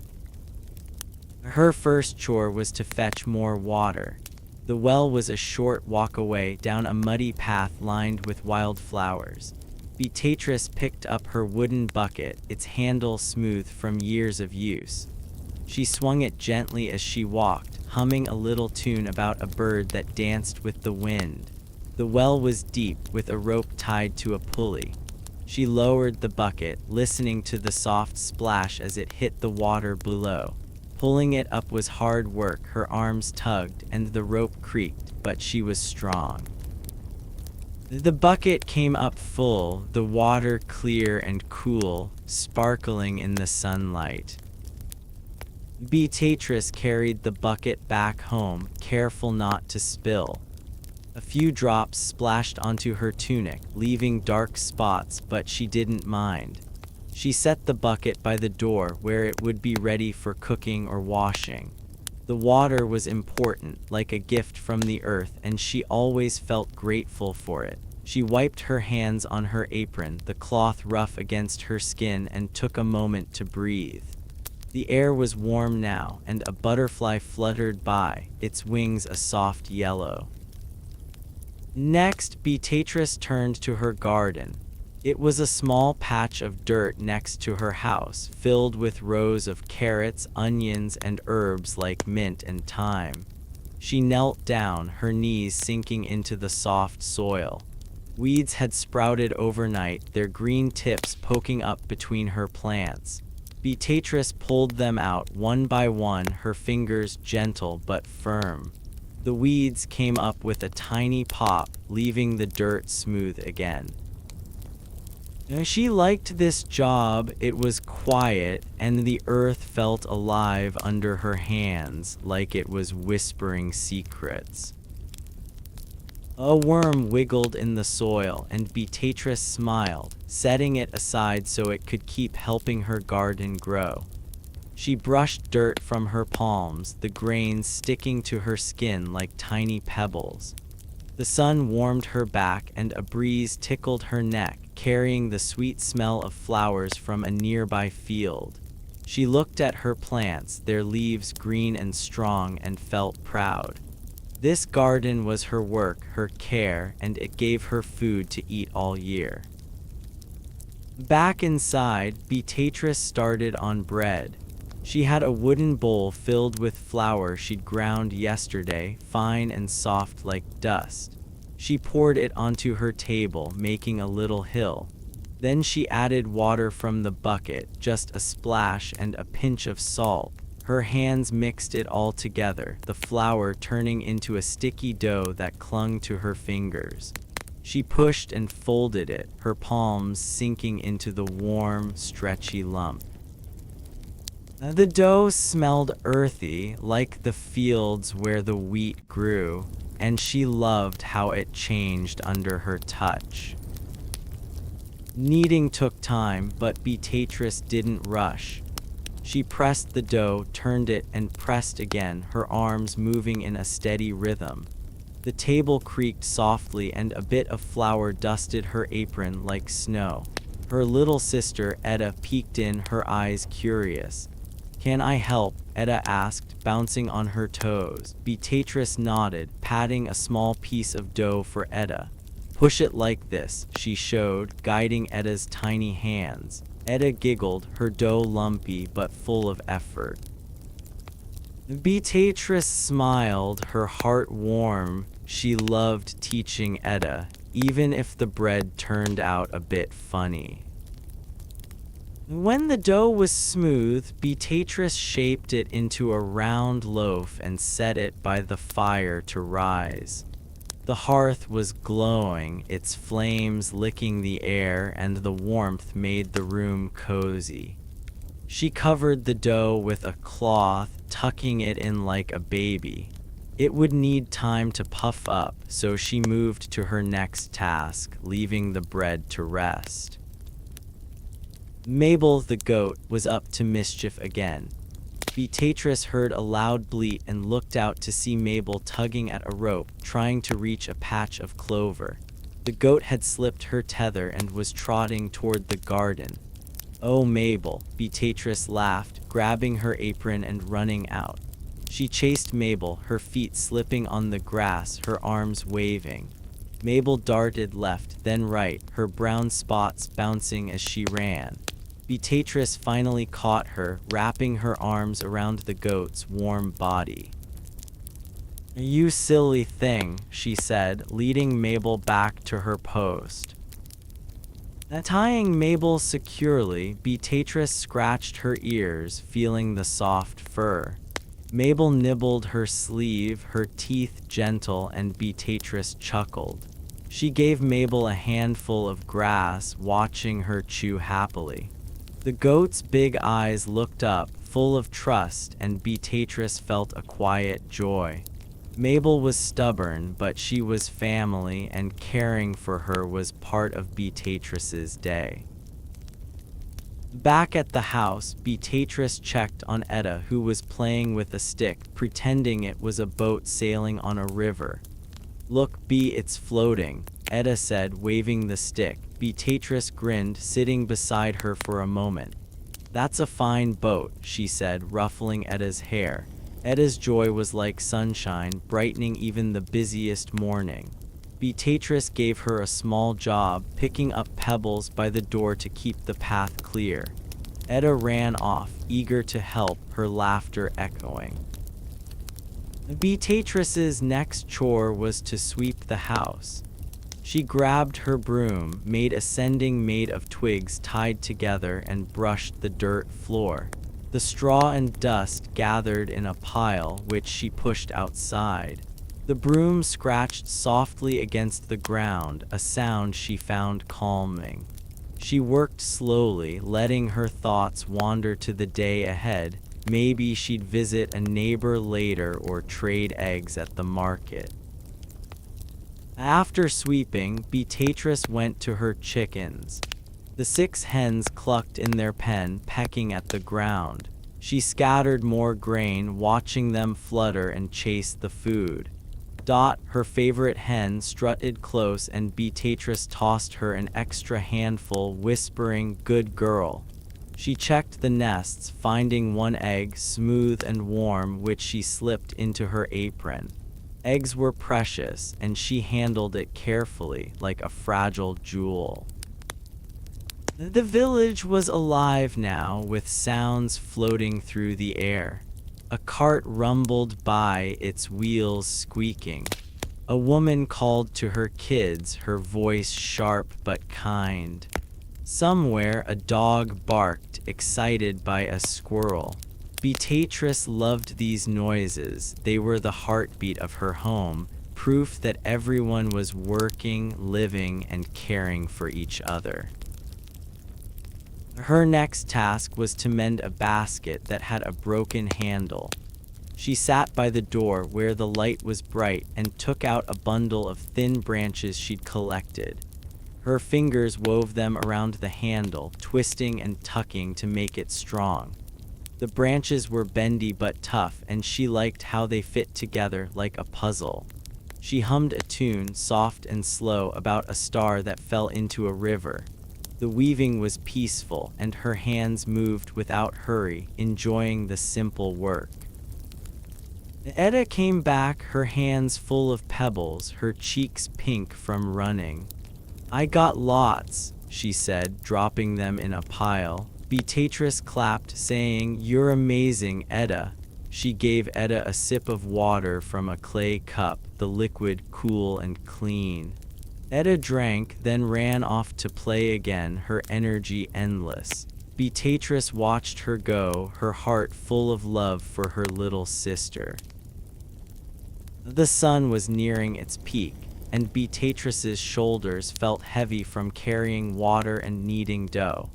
Her first chore was to fetch more water. The well was a short walk away, down a muddy path lined with wildflowers. Beatrice picked up her wooden bucket, its handle smooth from years of use. She swung it gently as she walked, humming a little tune about a bird that danced with the wind. The well was deep, with a rope tied to a pulley. She lowered the bucket, listening to the soft splash as it hit the water below. Pulling it up was hard work, her arms tugged, and the rope creaked, but she was strong. The bucket came up full, the water clear and cool, sparkling in the sunlight. Beatrice carried the bucket back home, careful not to spill. A few drops splashed onto her tunic, leaving dark spots, but she didn't mind. She set the bucket by the door where it would be ready for cooking or washing. The water was important, like a gift from the earth, and she always felt grateful for it. She wiped her hands on her apron, the cloth rough against her skin, and took a moment to breathe. The air was warm now, and a butterfly fluttered by, its wings a soft yellow. Next, Beatrice turned to her garden. It was a small patch of dirt next to her house, filled with rows of carrots, onions, and herbs like mint and thyme. She knelt down, her knees sinking into the soft soil. Weeds had sprouted overnight, their green tips poking up between her plants. Beatrice pulled them out one by one, her fingers gentle but firm. The weeds came up with a tiny pop, leaving the dirt smooth again. She liked this job. It was quiet, and the earth felt alive under her hands, like it was whispering secrets. A worm wiggled in the soil, and Beatrice smiled, setting it aside so it could keep helping her garden grow. She brushed dirt from her palms, the grains sticking to her skin like tiny pebbles. The sun warmed her back, and a breeze tickled her neck, carrying the sweet smell of flowers from a nearby field. She looked at her plants, their leaves green and strong, and felt proud. This garden was her work, her care, and it gave her food to eat all year. Back inside, Beatrice started on bread. She had a wooden bowl filled with flour she'd ground yesterday, fine and soft like dust. She poured it onto her table, making a little hill. Then she added water from the bucket, just a splash and a pinch of salt. Her hands mixed it all together, the flour turning into a sticky dough that clung to her fingers. She pushed and folded it, her palms sinking into the warm, stretchy lump. The dough smelled earthy, like the fields where the wheat grew, and she loved how it changed under her touch. Kneading took time, but Beatrice didn't rush. She pressed the dough, turned it, and pressed again, her arms moving in a steady rhythm. The table creaked softly, and a bit of flour dusted her apron like snow. Her little sister, Etta, peeked in, her eyes curious. "Can I help?" Etta asked, bouncing on her toes. Beatrice nodded, patting a small piece of dough for Etta. "Push it like this," she showed, guiding Etta's tiny hands. Etta giggled, her dough lumpy but full of effort. Beatrice smiled, her heart warm. She loved teaching Etta, even if the bread turned out a bit funny. When the dough was smooth, Beatrice shaped it into a round loaf and set it by the fire to rise. The hearth was glowing, its flames licking the air, and the warmth made the room cozy. She covered the dough with a cloth, tucking it in like a baby. It would need time to puff up, so she moved to her next task, leaving the bread to rest. Mabel the goat was up to mischief again. Beatrice heard a loud bleat and looked out to see Mabel tugging at a rope, trying to reach a patch of clover. The goat had slipped her tether and was trotting toward the garden. "Oh, Mabel," Beatrice laughed, grabbing her apron and running out. She chased Mabel, her feet slipping on the grass, her arms waving. Mabel darted left, then right, her brown spots bouncing as she ran. Beatrice finally caught her, wrapping her arms around the goat's warm body. "You silly thing," she said, leading Mabel back to her post. Tying Mabel securely, Beatrice scratched her ears, feeling the soft fur. Mabel nibbled her sleeve, her teeth gentle, and Beatrice chuckled. She gave Mabel a handful of grass, watching her chew happily. The goat's big eyes looked up, full of trust, and Beatrice felt a quiet joy. Mabel was stubborn, but she was family, and caring for her was part of Beatrice's day. Back at the house, Beatrice checked on Etta, who was playing with a stick, pretending it was a boat sailing on a river. "Look, Bea, it's floating," Etta said, waving the stick. Beatrice grinned, sitting beside her for a moment. "That's a fine boat," she said, ruffling Etta's hair. Etta's joy was like sunshine, brightening even the busiest morning. Beatrice gave her a small job, picking up pebbles by the door to keep the path clear. Etta ran off, eager to help, her laughter echoing. Beatrice's next chore was to sweep the house. She grabbed her broom, made a sending made of twigs tied together, and brushed the dirt floor. The straw and dust gathered in a pile, which she pushed outside. The broom scratched softly against the ground, a sound she found calming. She worked slowly, letting her thoughts wander to the day ahead. Maybe she'd visit a neighbor later or trade eggs at the market. After sweeping, Beatrice went to her chickens. The 6 hens clucked in their pen, pecking at the ground. She scattered more grain, watching them flutter and chase the food. Dot, her favorite hen, strutted close, and Beatrice tossed her an extra handful, whispering, "Good girl." She checked the nests, finding one egg, smooth and warm, which she slipped into her apron. Eggs were precious, and she handled it carefully, like a fragile jewel. The village was alive now, with sounds floating through the air. A cart rumbled by, its wheels squeaking. A woman called to her kids, her voice sharp but kind. Somewhere a dog barked, excited by a squirrel. Beatrice loved these noises. They were the heartbeat of her home, proof that everyone was working, living, and caring for each other. Her next task was to mend a basket that had a broken handle. She sat by the door where the light was bright and took out a bundle of thin branches she'd collected. Her fingers wove them around the handle, twisting and tucking to make it strong. The branches were bendy but tough, and she liked how they fit together like a puzzle. She hummed a tune, soft and slow, about a star that fell into a river. The weaving was peaceful, and her hands moved without hurry, enjoying the simple work. Etta came back, her hands full of pebbles, her cheeks pink from running. "I got lots," she said, dropping them in a pile. Beatrice clapped, saying, "You're amazing, Etta." She gave Etta a sip of water from a clay cup, the liquid cool and clean. Etta drank, then ran off to play again, her energy endless. Beatrice watched her go, her heart full of love for her little sister. The sun was nearing its peak, and Beatrice's shoulders felt heavy from carrying water and kneading dough.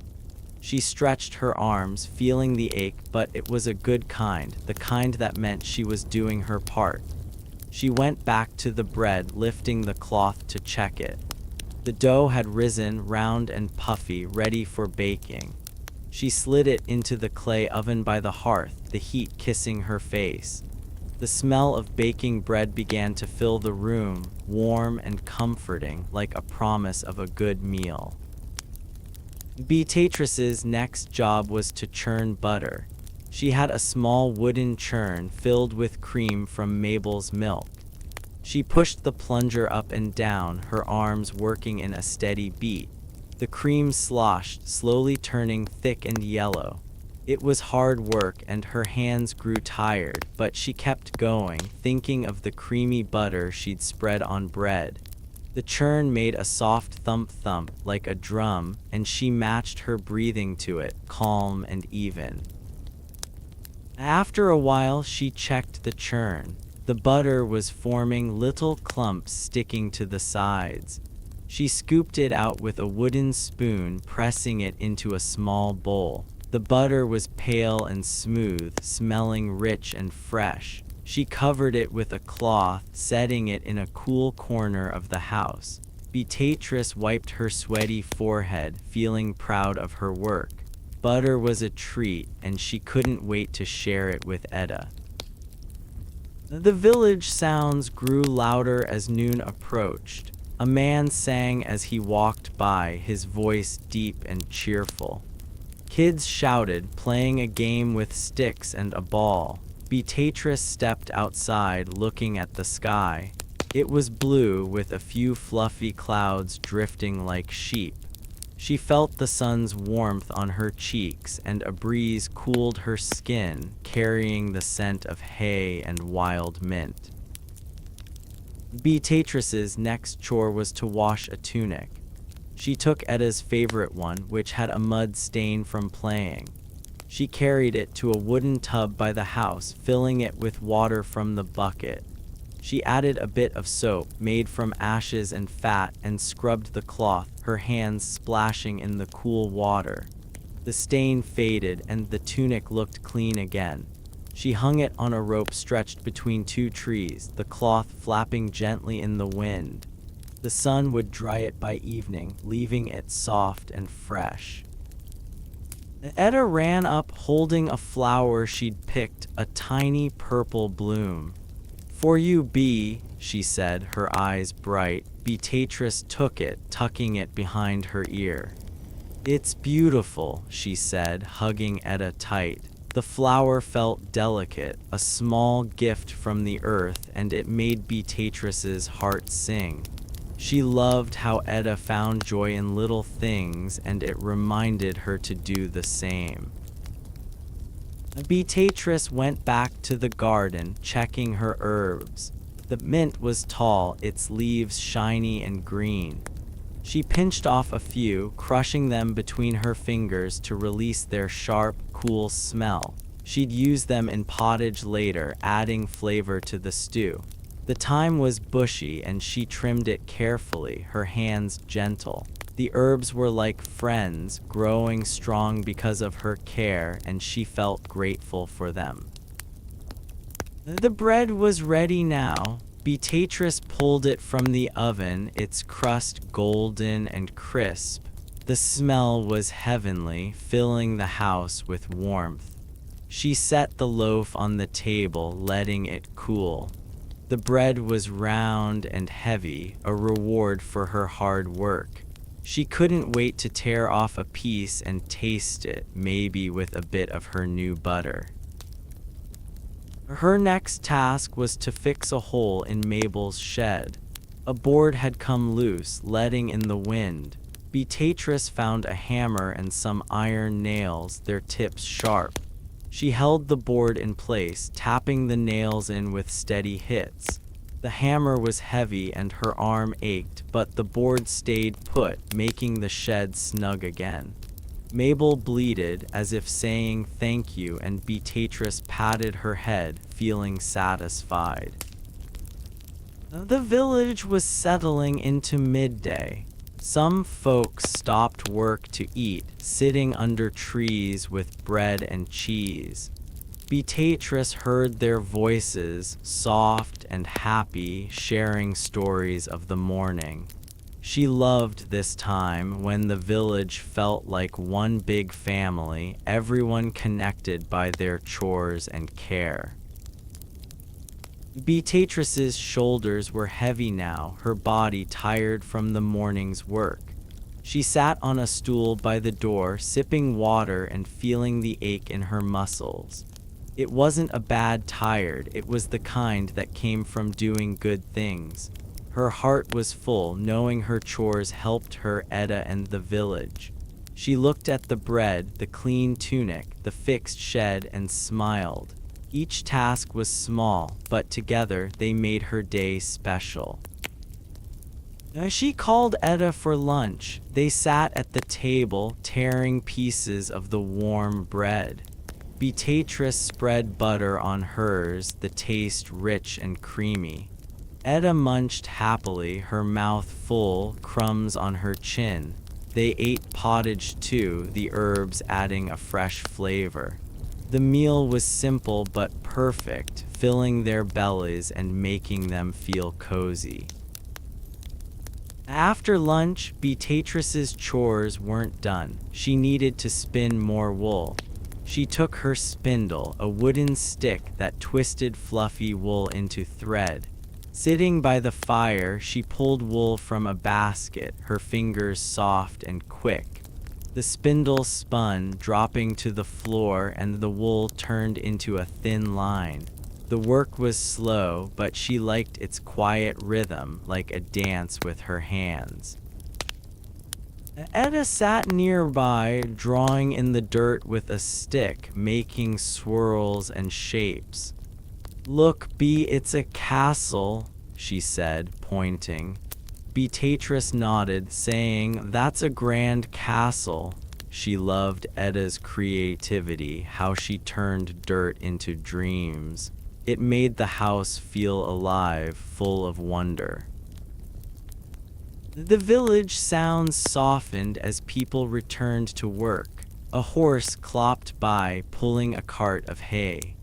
She stretched her arms, feeling the ache, but it was a good kind, the kind that meant she was doing her part. She went back to the bread, lifting the cloth to check it. The dough had risen, round and puffy, ready for baking. She slid it into the clay oven by the hearth, the heat kissing her face. The smell of baking bread began to fill the room, warm and comforting, like a promise of a good meal. Beatrice's next job was to churn butter. She had a small wooden churn filled with cream from Mabel's milk. She pushed the plunger up and down, her arms working in a steady beat. The cream sloshed, slowly turning thick and yellow. It was hard work, and her hands grew tired, but she kept going, thinking of the creamy butter she'd spread on bread. The churn made a soft thump-thump like a drum, and she matched her breathing to it, calm and even. After a while, she checked the churn. The butter was forming little clumps sticking to the sides. She scooped it out with a wooden spoon, pressing it into a small bowl. The butter was pale and smooth, smelling rich and fresh. She covered it with a cloth, setting it in a cool corner of the house. Beatrice wiped her sweaty forehead, feeling proud of her work. Butter was a treat, and she couldn't wait to share it with Etta. The village sounds grew louder as noon approached. A man sang as he walked by, his voice deep and cheerful. Kids shouted, playing a game with sticks and a ball. Beatrice stepped outside, looking at the sky. It was blue, with a few fluffy clouds drifting like sheep. She felt the sun's warmth on her cheeks, and a breeze cooled her skin, carrying the scent of hay and wild mint. Beatrice's next chore was to wash a tunic. She took Etta's favorite one, which had a mud stain from playing. She carried it to a wooden tub by the house, filling it with water from the bucket. She added a bit of soap made from ashes and fat and scrubbed the cloth, her hands splashing in the cool water. The stain faded and the tunic looked clean again. She hung it on a rope stretched between two trees, the cloth flapping gently in the wind. The sun would dry it by evening, leaving it soft and fresh. Etta ran up holding a flower she'd picked, a tiny purple bloom. "For you, Bee," she said, her eyes bright. Beatrice took it, tucking it behind her ear. "It's beautiful," she said, hugging Etta tight. The flower felt delicate, a small gift from the earth, and it made Beatrice's heart sing. She loved how Etta found joy in little things, and it reminded her to do the same. Beatrice went back to the garden, checking her herbs. The mint was tall, its leaves shiny and green. She pinched off a few, crushing them between her fingers to release their sharp, cool smell. She'd use them in pottage later, adding flavor to the stew. The thyme was bushy and she trimmed it carefully, her hands gentle. The herbs were like friends, growing strong because of her care, and she felt grateful for them. The bread was ready now. Beatrice pulled it from the oven, its crust golden and crisp. The smell was heavenly, filling the house with warmth. She set the loaf on the table, letting it cool. The bread was round and heavy, a reward for her hard work. She couldn't wait to tear off a piece and taste it, maybe with a bit of her new butter. Her next task was to fix a hole in Mabel's shed. A board had come loose, letting in the wind. Beatrice found a hammer and some iron nails, their tips sharp. She held the board in place, tapping the nails in with steady hits. The hammer was heavy and her arm ached, but the board stayed put, making the shed snug again. Mabel bleated, as if saying thank you, and Beatrice patted her head, feeling satisfied. The village was settling into midday. Some folks stopped work to eat, sitting under trees with bread and cheese. Beatrice heard their voices, soft and happy, sharing stories of the morning. She loved this time when the village felt like one big family, everyone connected by their chores and care. Beatrice's shoulders were heavy now, her body tired from the morning's work. She sat on a stool by the door, sipping water and feeling the ache in her muscles. It wasn't a bad tired, it was the kind that came from doing good things. Her heart was full, knowing her chores helped her, Etta, and the village. She looked at the bread, the clean tunic, the fixed shed, and smiled. Each task was small, but together they made her day special. She called Etta for lunch. They sat at the table, tearing pieces of the warm bread. Beatrice spread butter on hers, the taste rich and creamy. Etta munched happily, her mouth full, crumbs on her chin. They ate pottage too, the herbs adding a fresh flavor. The meal was simple but perfect, filling their bellies and making them feel cozy. After lunch, Beatrice's chores weren't done. She needed to spin more wool. She took her spindle, a wooden stick that twisted fluffy wool into thread. Sitting by the fire, she pulled wool from a basket, her fingers soft and quick. The spindle spun, dropping to the floor, and the wool turned into a thin line. The work was slow, but she liked its quiet rhythm, like a dance with her hands. Etta sat nearby, drawing in the dirt with a stick, making swirls and shapes. "Look, Bee, it's a castle," she said, pointing. Beatrice nodded, saying, "That's a grand castle." She loved Edda's creativity, how she turned dirt into dreams. It made the house feel alive, full of wonder. The village sounds softened as people returned to work. A horse clopped by, pulling a cart of hay.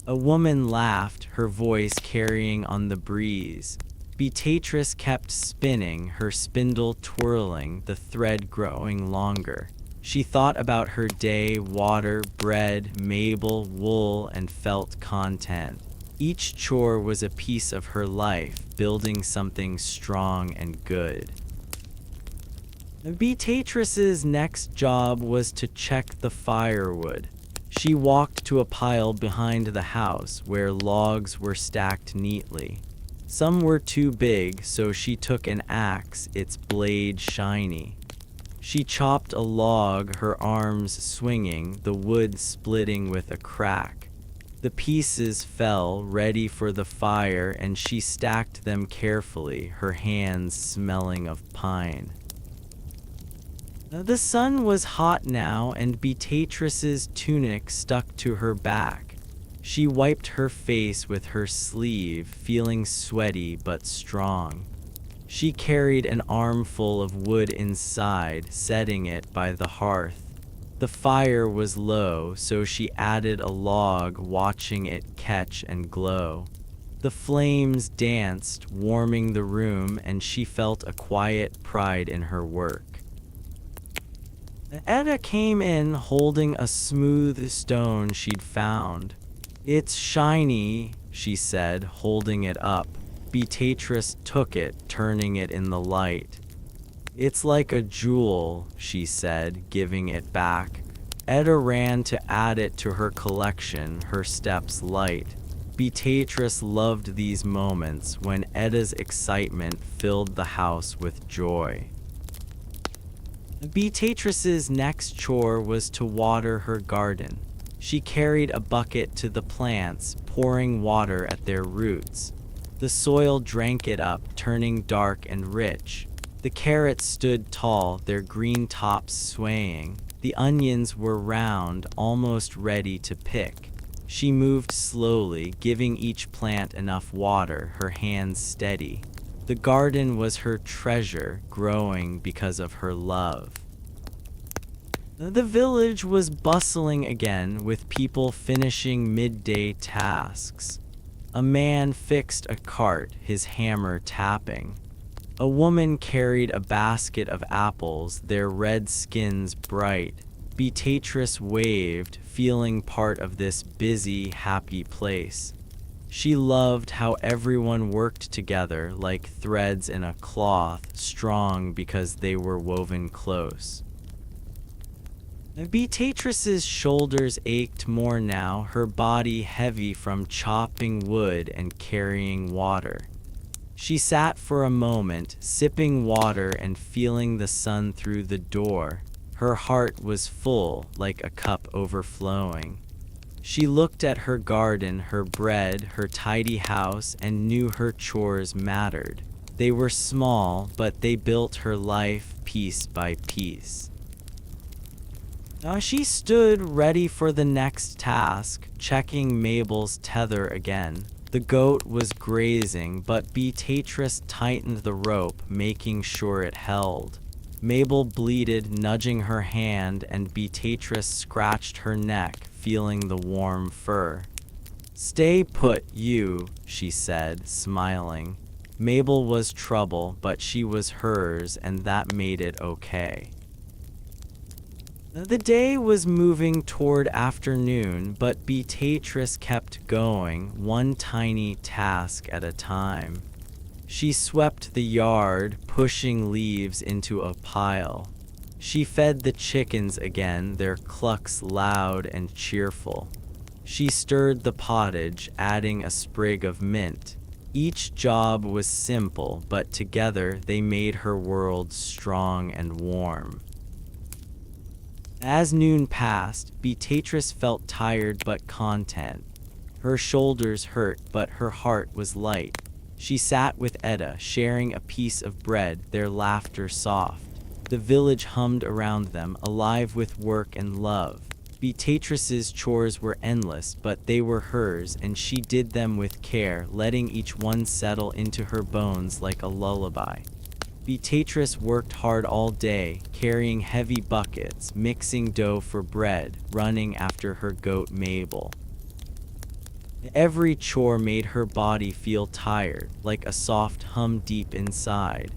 A woman laughed, her voice carrying on the breeze. Beatrice kept spinning, her spindle twirling, the thread growing longer. She thought about her day, water, bread, Mabel, wool, and felt content. Each chore was a piece of her life, building something strong and good. Beatrice's next job was to check the firewood. She walked to a pile behind the house where logs were stacked neatly. Some were too big, so she took an axe, its blade shiny. She chopped a log, her arms swinging, the wood splitting with a crack. The pieces fell, ready for the fire, and she stacked them carefully, her hands smelling of pine. The sun was hot now, and Beatrice's tunic stuck to her back. She wiped her face with her sleeve, feeling sweaty but strong. She carried an armful of wood inside, setting it by the hearth. The fire was low, so she added a log, watching it catch and glow. The flames danced, warming the room, and she felt a quiet pride in her work. Edda came in holding a smooth stone she'd found. "It's shiny," she said, holding it up. Beatrice took it, turning it in the light. "It's like a jewel," she said, giving it back. Edda ran to add it to her collection, her steps light. Beatrice loved these moments when Edda's excitement filled the house with joy. Beatrice's next chore was to water her garden. She carried a bucket to the plants, pouring water at their roots. The soil drank it up, turning dark and rich. The carrots stood tall, their green tops swaying. The onions were round, almost ready to pick. She moved slowly, giving each plant enough water, her hands steady. The garden was her treasure, growing because of her love. The village was bustling again, with people finishing midday tasks. A man fixed a cart, his hammer tapping. A woman carried a basket of apples, their red skins bright. Beatrice waved, feeling part of this busy, happy place. She loved how everyone worked together like threads in a cloth, strong because they were woven close. Beatrice's shoulders ached more now, her body heavy from chopping wood and carrying water. She sat for a moment, sipping water and feeling the sun through the door. Her heart was full, like a cup overflowing. She looked at her garden, her bread, her tidy house, and knew her chores mattered. They were small, but they built her life piece by piece. She stood ready for the next task, checking Mabel's tether again. The goat was grazing, but Beatrice tightened the rope, making sure it held. Mabel bleated, nudging her hand, and Beatrice scratched her neck, feeling the warm fur. "Stay put, you," she said, smiling. Mabel was trouble, but she was hers, and that made it okay. The day was moving toward afternoon, but Beatrice kept going, one tiny task at a time. She swept the yard, pushing leaves into a pile. She fed the chickens again, their clucks loud and cheerful. She stirred the pottage, adding a sprig of mint. Each job was simple, but together they made her world strong and warm. As noon passed, Beatrice felt tired but content. Her shoulders hurt, but her heart was light. She sat with Etta, sharing a piece of bread, their laughter soft. The village hummed around them, alive with work and love. Beatrice's chores were endless, but they were hers, and she did them with care, letting each one settle into her bones like a lullaby. Beatrice worked hard all day, carrying heavy buckets, mixing dough for bread, running after her goat Mabel. Every chore made her body feel tired, like a soft hum deep inside.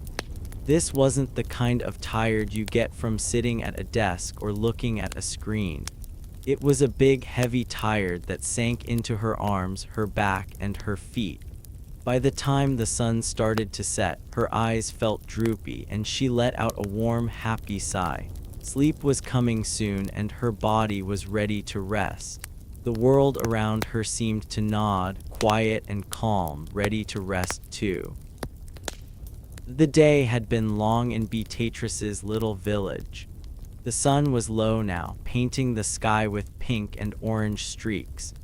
This wasn't the kind of tired you get from sitting at a desk or looking at a screen. It was a big, heavy tired that sank into her arms, her back, and her feet. By the time the sun started to set, her eyes felt droopy, and she let out a warm, happy sigh. Sleep was coming soon, and her body was ready to rest. The world around her seemed to nod, quiet and calm, ready to rest too. The day had been long in Beatrice's little village. The sun was low now, painting the sky with pink and orange streaks.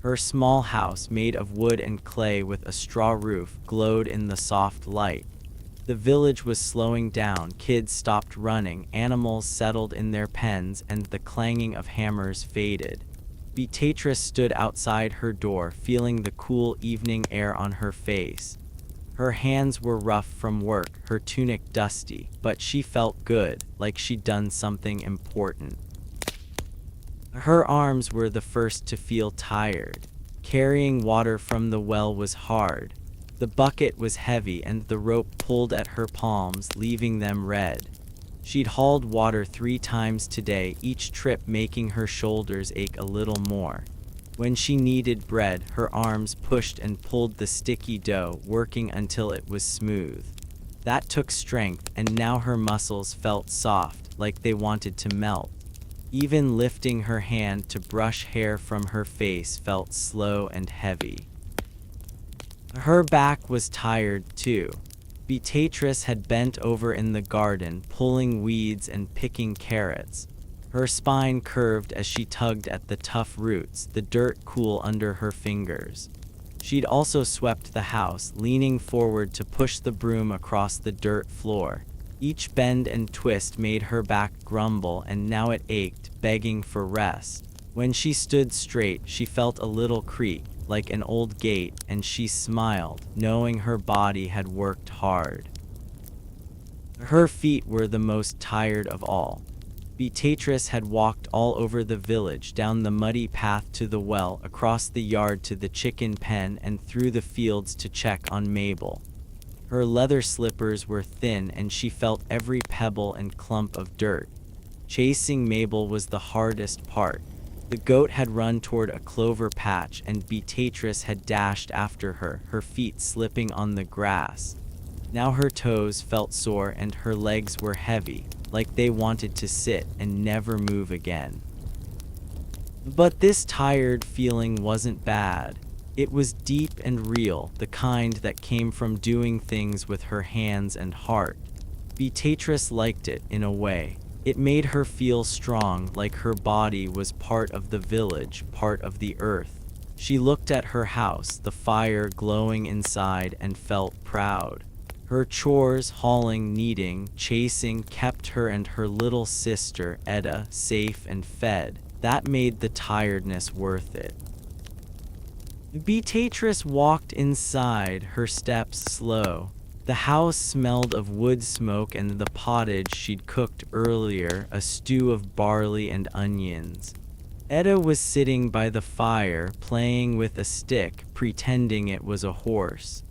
Her small house, made of wood and clay with a straw roof, glowed in the soft light. The village was slowing down, kids stopped running, animals settled in their pens, and the clanging of hammers faded. Beatrice stood outside her door, feeling the cool evening air on her face. Her hands were rough from work, her tunic dusty, but she felt good, like she'd done something important. Her arms were the first to feel tired. Carrying water from the well was hard. The bucket was heavy and the rope pulled at her palms, leaving them red. She'd hauled water 3 times today, each trip making her shoulders ache a little more. When she kneaded bread, her arms pushed and pulled the sticky dough, working until it was smooth. That took strength, and now her muscles felt soft, like they wanted to melt. Even lifting her hand to brush hair from her face felt slow and heavy. Her back was tired too. Beatrice had bent over in the garden, pulling weeds and picking carrots. Her spine curved as she tugged at the tough roots, the dirt cool under her fingers. She'd also swept the house, leaning forward to push the broom across the dirt floor. Each bend and twist made her back grumble, and now it ached, begging for rest. When she stood straight, she felt a little creak, like an old gate, and she smiled, knowing her body had worked hard. Her feet were the most tired of all. Beatrice had walked all over the village, down the muddy path to the well, across the yard to the chicken pen, and through the fields to check on Mabel. Her leather slippers were thin, and she felt every pebble and clump of dirt. Chasing Mabel was the hardest part. The goat had run toward a clover patch, and Beatrice had dashed after her, her feet slipping on the grass. Now her toes felt sore and her legs were heavy, like they wanted to sit and never move again. But this tired feeling wasn't bad. It was deep and real, the kind that came from doing things with her hands and heart. Beatrice liked it in a way. It made her feel strong, like her body was part of the village, part of the earth. She looked at her house, the fire glowing inside, and felt proud. Her chores, hauling, kneading, chasing, kept her and her little sister, Etta, safe and fed. That made the tiredness worth it. Beatrice walked inside, her steps slow. The house smelled of wood smoke and the pottage she'd cooked earlier, a stew of barley and onions. Etta was sitting by the fire, playing with a stick, pretending it was a horse.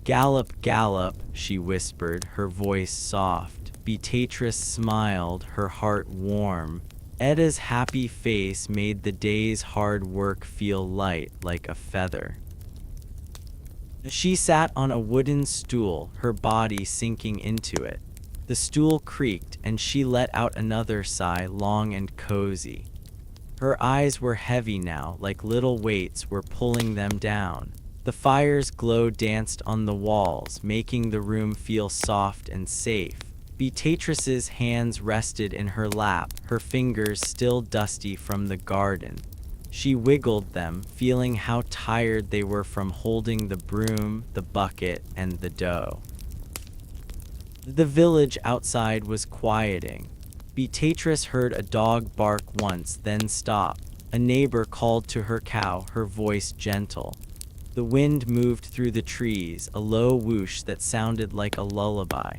"Gallop, gallop," she whispered, her voice soft. Beatrice smiled, her heart warm. Etta's happy face made the day's hard work feel light, like a feather. She sat on a wooden stool, her body sinking into it. The stool creaked, and she let out another sigh, long and cozy. Her eyes were heavy now, like little weights were pulling them down. The fire's glow danced on the walls, making the room feel soft and safe. Beatrice's hands rested in her lap, her fingers still dusty from the garden. She wiggled them, feeling how tired they were from holding the broom, the bucket, and the dough. The village outside was quieting. Beatrice heard a dog bark once, then stop. A neighbor called to her cow, her voice gentle. The wind moved through the trees, a low whoosh that sounded like a lullaby.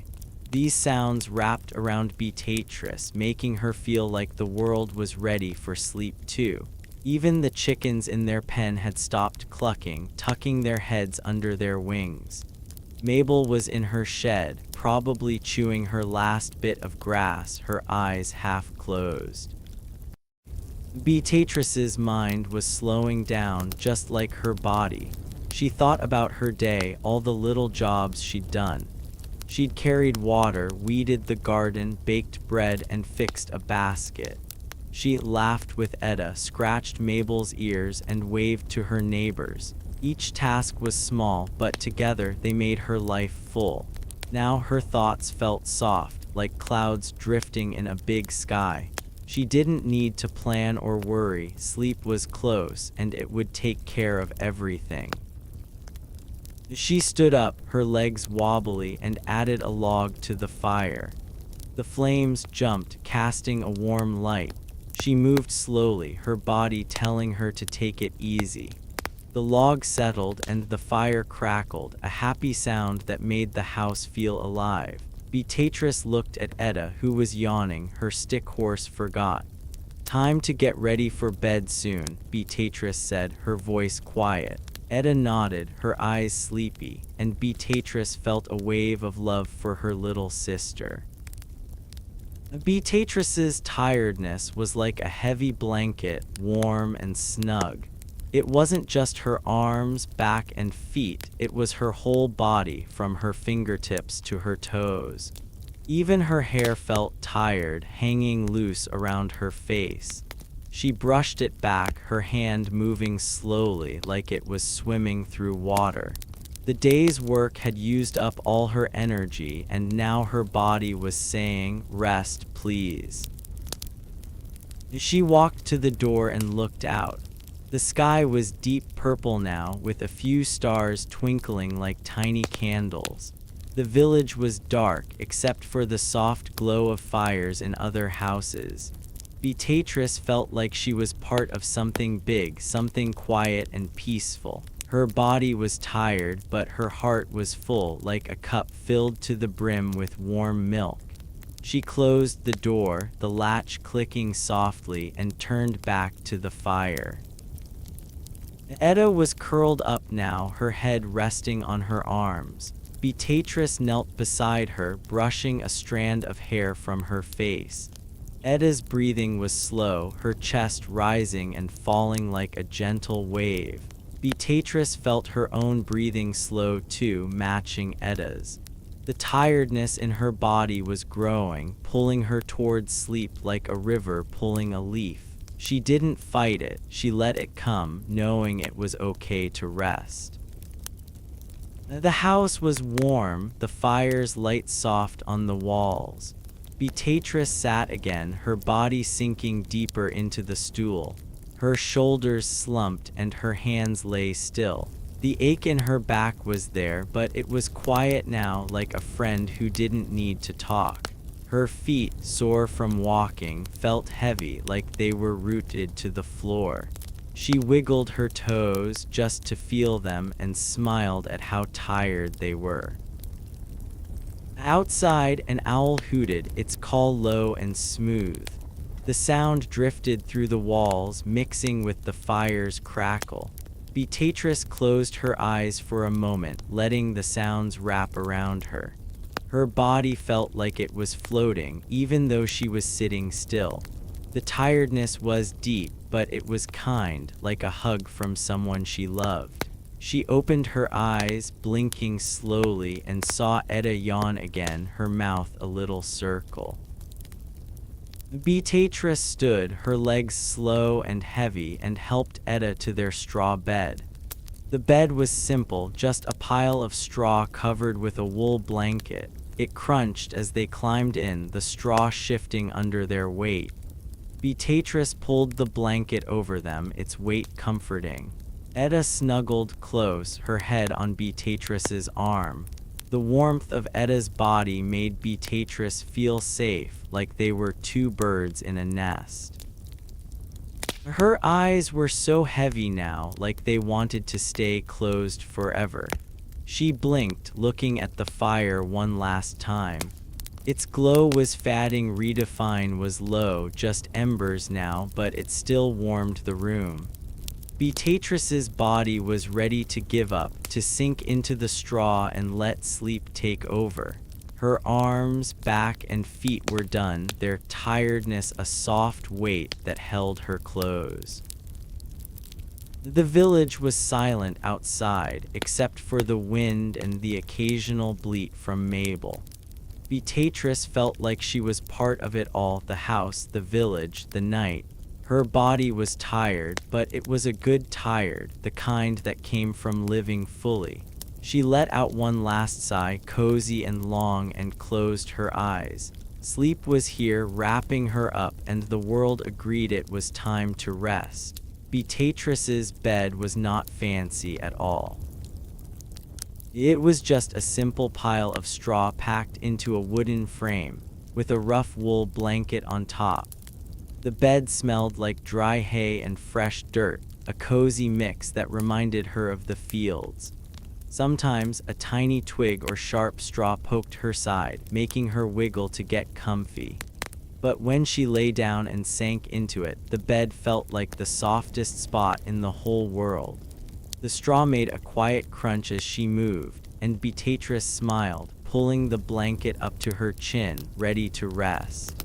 These sounds wrapped around Beatrice, making her feel like the world was ready for sleep too. Even the chickens in their pen had stopped clucking, tucking their heads under their wings. Mabel was in her shed, probably chewing her last bit of grass, her eyes half closed. Beatrice's mind was slowing down, just like her body. She thought about her day, all the little jobs she'd done. She'd carried water, weeded the garden, baked bread, and fixed a basket. She laughed with Etta, scratched Mabel's ears, and waved to her neighbors. Each task was small, but together they made her life full. Now her thoughts felt soft, like clouds drifting in a big sky. She didn't need to plan or worry, sleep was close, and it would take care of everything. She stood up, her legs wobbly, and added a log to the fire. The flames jumped, casting a warm light. She moved slowly, her body telling her to take it easy. The log settled and the fire crackled, a happy sound that made the house feel alive. Beatrice looked at Etta, who was yawning, her stick horse forgot. "Time to get ready for bed soon," Beatrice said, her voice quiet. Etta nodded, her eyes sleepy, and Beatrice felt a wave of love for her little sister. Beatrice's tiredness was like a heavy blanket, warm and snug. It wasn't just her arms, back, and feet, it was her whole body, from her fingertips to her toes. Even her hair felt tired, hanging loose around her face. She brushed it back, her hand moving slowly, like it was swimming through water. The day's work had used up all her energy, and now her body was saying, "Rest, please." She walked to the door and looked out. The sky was deep purple now, with a few stars twinkling like tiny candles. The village was dark, except for the soft glow of fires in other houses. Beatrice felt like she was part of something big, something quiet and peaceful. Her body was tired, but her heart was full, like a cup filled to the brim with warm milk. She closed the door, the latch clicking softly, and turned back to the fire. Etta was curled up now, her head resting on her arms. Beatrice knelt beside her, brushing a strand of hair from her face. Etta's breathing was slow, her chest rising and falling like a gentle wave. Beatrice felt her own breathing slow too, matching Etta's. The tiredness in her body was growing, pulling her towards sleep like a river pulling a leaf. She didn't fight it, she let it come, knowing it was okay to rest. The house was warm, the fire's light soft on the walls. Beatrice sat again, her body sinking deeper into the stool. Her shoulders slumped and her hands lay still. The ache in her back was there, but it was quiet now, like a friend who didn't need to talk. Her feet, sore from walking, felt heavy, like they were rooted to the floor. She wiggled her toes just to feel them and smiled at how tired they were. Outside, an owl hooted, its call low and smooth. The sound drifted through the walls, mixing with the fire's crackle. Beatrice closed her eyes for a moment, letting the sounds wrap around her. Her body felt like it was floating, even though she was sitting still. The tiredness was deep, but it was kind, like a hug from someone she loved. She opened her eyes, blinking slowly, and saw Etta yawn again, her mouth a little circle. Beatrice stood, her legs slow and heavy, and helped Etta to their straw bed. The bed was simple, just a pile of straw covered with a wool blanket. It crunched as they climbed in, the straw shifting under their weight. Beatrice pulled the blanket over them, its weight comforting. Etta snuggled close, her head on Beatrice's arm. The warmth of Etta's body made Beatrice feel safe, like they were two birds in a nest. Her eyes were so heavy now, like they wanted to stay closed forever. She blinked, looking at the fire one last time. Its glow was fading, Redefine was low, just embers now, but it still warmed the room. Beatrice's body was ready to give up, to sink into the straw and let sleep take over. Her arms, back, and feet were done, their tiredness a soft weight that held her close. The village was silent outside, except for the wind and the occasional bleat from Mabel. Beatrice felt like she was part of it all, the house, the village, the night. Her body was tired, but it was a good tired, the kind that came from living fully. She let out one last sigh, cozy and long, and closed her eyes. Sleep was here, wrapping her up, and the world agreed it was time to rest. Beatrice's bed was not fancy at all. It was just a simple pile of straw packed into a wooden frame, with a rough wool blanket on top. The bed smelled like dry hay and fresh dirt, a cozy mix that reminded her of the fields. Sometimes a tiny twig or sharp straw poked her side, making her wiggle to get comfy. But when she lay down and sank into it, the bed felt like the softest spot in the whole world. The straw made a quiet crunch as she moved, and Beatrice smiled, pulling the blanket up to her chin, ready to rest.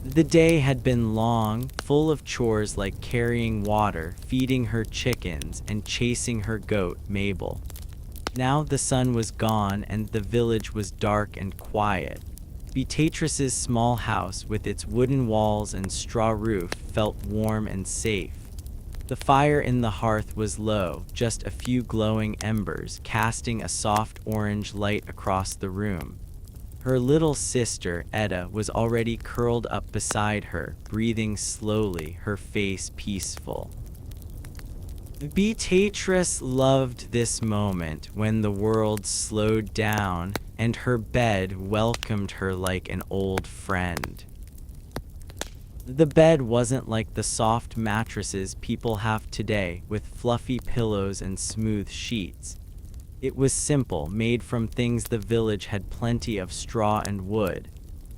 The day had been long, full of chores like carrying water, feeding her chickens, and chasing her goat, Mabel. Now the sun was gone and the village was dark and quiet. Beatrice's small house, with its wooden walls and straw roof, felt warm and safe. The fire in the hearth was low, just a few glowing embers, casting a soft orange light across the room. Her little sister, Etta, was already curled up beside her, breathing slowly, her face peaceful. Beatrice loved this moment when the world slowed down and her bed welcomed her like an old friend. The bed wasn't like the soft mattresses people have today, with fluffy pillows and smooth sheets. It was simple, made from things the village had plenty of: straw and wood.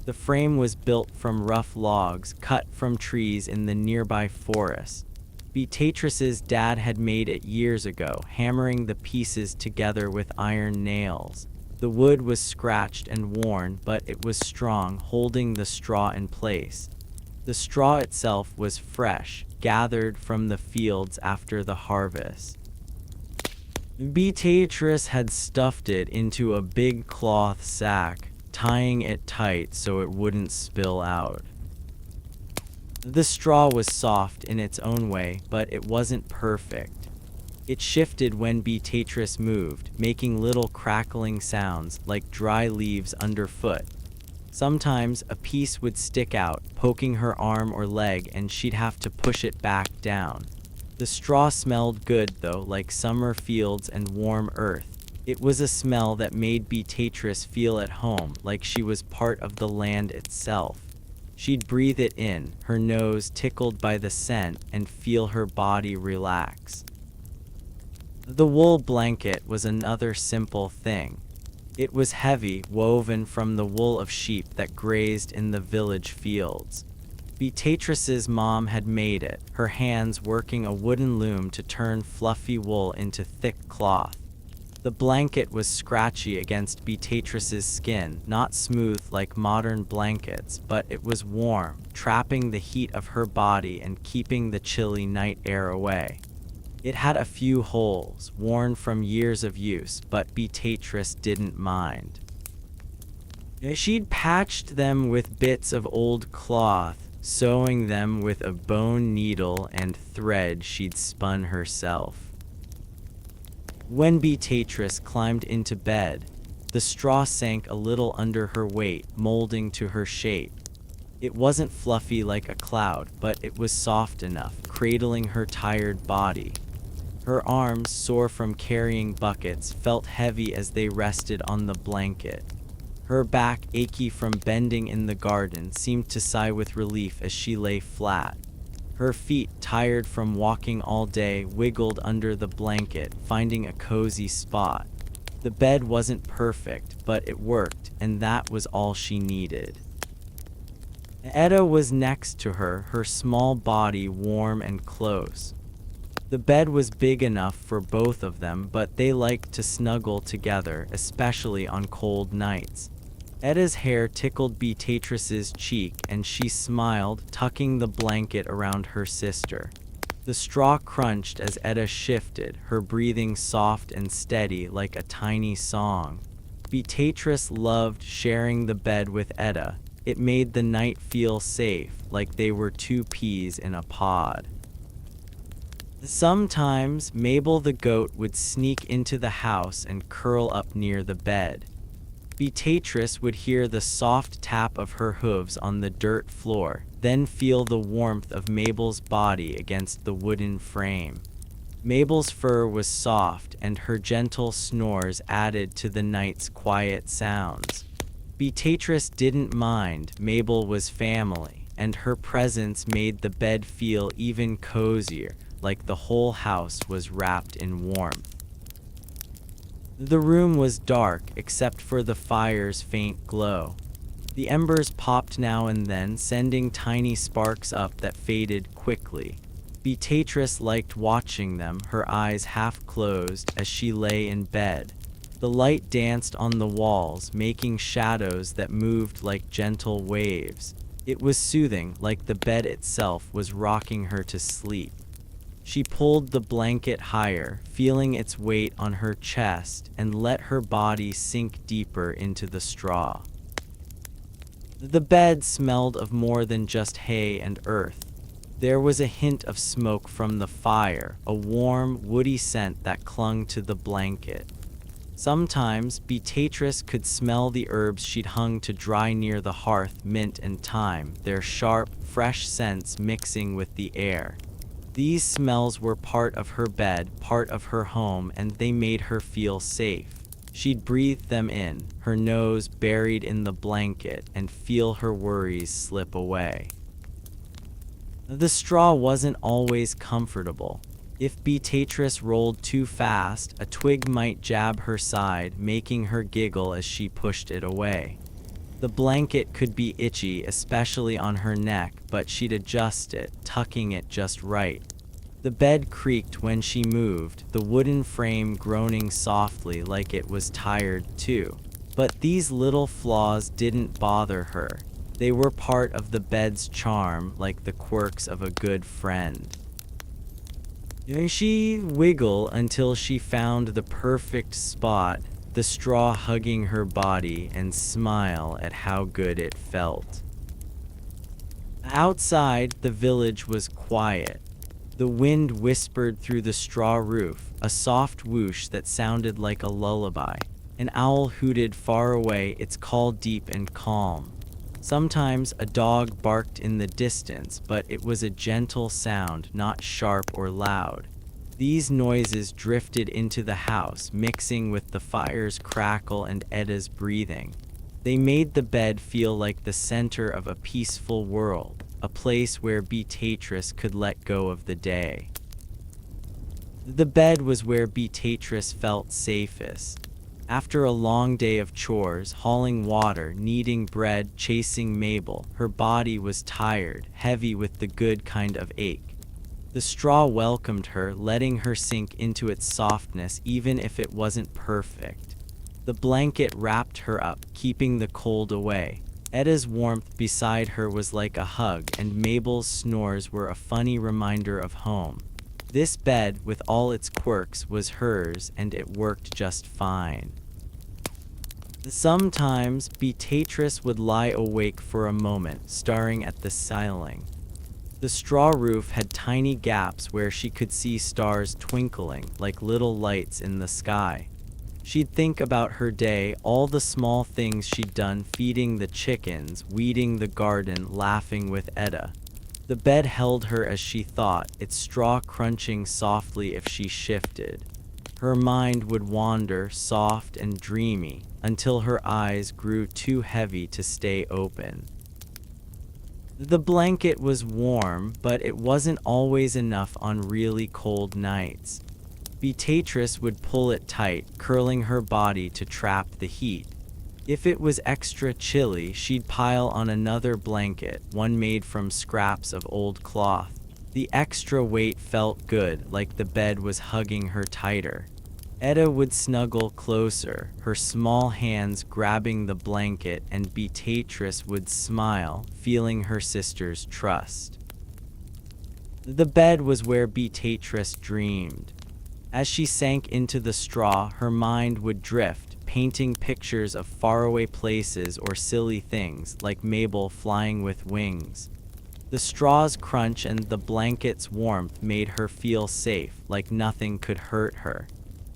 The frame was built from rough logs cut from trees in the nearby forest. Beatrice's dad had made it years ago, hammering the pieces together with iron nails. The wood was scratched and worn, but it was strong, holding the straw in place. The straw itself was fresh, gathered from the fields after the harvest. Beatrice had stuffed it into a big cloth sack, tying it tight so it wouldn't spill out. The straw was soft in its own way, but it wasn't perfect. It shifted when Beatrice moved, making little crackling sounds like dry leaves underfoot. Sometimes a piece would stick out, poking her arm or leg, and she'd have to push it back down. The straw smelled good, though, like summer fields and warm earth. It was a smell that made Beatrice feel at home, like she was part of the land itself. She'd breathe it in, her nose tickled by the scent, and feel her body relax. The wool blanket was another simple thing. It was heavy, woven from the wool of sheep that grazed in the village fields. Beatrice's mom had made it, her hands working a wooden loom to turn fluffy wool into thick cloth. The blanket was scratchy against Beatrice's skin, not smooth like modern blankets, but it was warm, trapping the heat of her body and keeping the chilly night air away. It had a few holes, worn from years of use, but Beatrice didn't mind. She'd patched them with bits of old cloth, sewing them with a bone needle and thread she'd spun herself. When Beatrice climbed into bed, the straw sank a little under her weight, molding to her shape. It wasn't fluffy like a cloud, but it was soft enough, cradling her tired body. Her arms, sore from carrying buckets, felt heavy as they rested on the blanket. Her back, achy from bending in the garden, seemed to sigh with relief as she lay flat. Her feet, tired from walking all day, wiggled under the blanket, finding a cozy spot. The bed wasn't perfect, but it worked, and that was all she needed. Etta was next to her, her small body warm and close. The bed was big enough for both of them, but they liked to snuggle together, especially on cold nights. Etta's hair tickled Beatrice's cheek, and she smiled, tucking the blanket around her sister. The straw crunched as Etta shifted, her breathing soft and steady like a tiny song. Beatrice loved sharing the bed with Etta. It made the night feel safe, like they were two peas in a pod. Sometimes, Mabel the goat would sneak into the house and curl up near the bed. Beatrice would hear the soft tap of her hooves on the dirt floor, then feel the warmth of Mabel's body against the wooden frame. Mabel's fur was soft, and her gentle snores added to the night's quiet sounds. Beatrice didn't mind. Mabel was family, and her presence made the bed feel even cozier, like the whole house was wrapped in warmth. The room was dark, except for the fire's faint glow. The embers popped now and then, sending tiny sparks up that faded quickly. Beatrice liked watching them, her eyes half closed as she lay in bed. The light danced on the walls, making shadows that moved like gentle waves. It was soothing, like the bed itself was rocking her to sleep. She pulled the blanket higher, feeling its weight on her chest, and let her body sink deeper into the straw. The bed smelled of more than just hay and earth. There was a hint of smoke from the fire, a warm, woody scent that clung to the blanket. Sometimes, Beatrice could smell the herbs she'd hung to dry near the hearth, mint and thyme, their sharp, fresh scents mixing with the air. These smells were part of her bed, part of her home, and they made her feel safe. She'd breathe them in, her nose buried in the blanket, and feel her worries slip away. The straw wasn't always comfortable. If Beatrice rolled too fast, a twig might jab her side, making her giggle as she pushed it away. The blanket could be itchy, especially on her neck, but she'd adjust it, tucking it just right. The bed creaked when she moved, the wooden frame groaning softly like it was tired too. But these little flaws didn't bother her. They were part of the bed's charm, like the quirks of a good friend. She'd wiggle until she found the perfect spot, the straw hugging her body, and smile at how good it felt. Outside, the village was quiet. The wind whispered through the straw roof, a soft whoosh that sounded like a lullaby. An owl hooted far away, its call deep and calm. Sometimes a dog barked in the distance, but it was a gentle sound, not sharp or loud. These noises drifted into the house, mixing with the fire's crackle and Etta's breathing. They made the bed feel like the center of a peaceful world, a place where Beatrice could let go of the day. The bed was where Beatrice felt safest. After a long day of chores, hauling water, kneading bread, chasing Mabel, her body was tired, heavy with the good kind of ache. The straw welcomed her, letting her sink into its softness even if it wasn't perfect. The blanket wrapped her up, keeping the cold away. Etta's warmth beside her was like a hug, and Mabel's snores were a funny reminder of home. This bed, with all its quirks, was hers, and it worked just fine. Sometimes, Beatrice would lie awake for a moment, staring at the ceiling. The straw roof had tiny gaps where she could see stars twinkling like little lights in the sky. She'd think about her day, all the small things she'd done, feeding the chickens, weeding the garden, laughing with Etta. The bed held her as she thought, its straw crunching softly if she shifted. Her mind would wander, soft and dreamy, until her eyes grew too heavy to stay open. The blanket was warm, but it wasn't always enough on really cold nights. Beatrice would pull it tight, curling her body to trap the heat. If it was extra chilly, she'd pile on another blanket, one made from scraps of old cloth. The extra weight felt good, like the bed was hugging her tighter. Etta would snuggle closer, her small hands grabbing the blanket, and Beatrice would smile, feeling her sister's trust. The bed was where Beatrice dreamed. As she sank into the straw, her mind would drift, painting pictures of faraway places or silly things, like Mabel flying with wings. The straw's crunch and the blanket's warmth made her feel safe, like nothing could hurt her.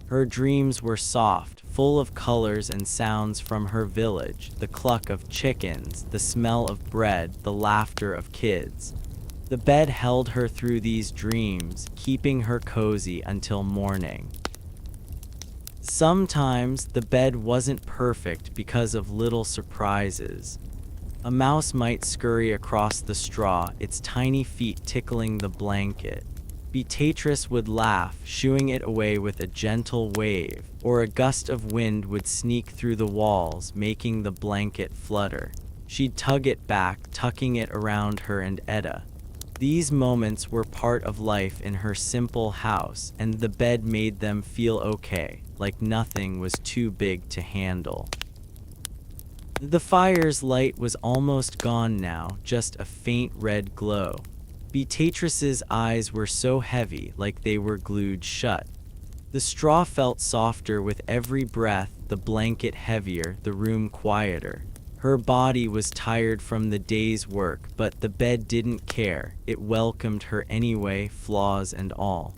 Her dreams were soft, full of colors and sounds from her village, the cluck of chickens, the smell of bread, the laughter of kids. The bed held her through these dreams, keeping her cozy until morning. Sometimes the bed wasn't perfect because of little surprises. A mouse might scurry across the straw, its tiny feet tickling the blanket. Beatrice would laugh, shooing it away with a gentle wave, or a gust of wind would sneak through the walls, making the blanket flutter. She'd tug it back, tucking it around her and Etta. These moments were part of life in her simple house, and the bed made them feel okay, like nothing was too big to handle. The fire's light was almost gone now, just a faint red glow. Beatrice's eyes were so heavy, like they were glued shut. The straw felt softer with every breath, the blanket heavier, the room quieter. Her body was tired from the day's work, but the bed didn't care. It welcomed her anyway, flaws and all.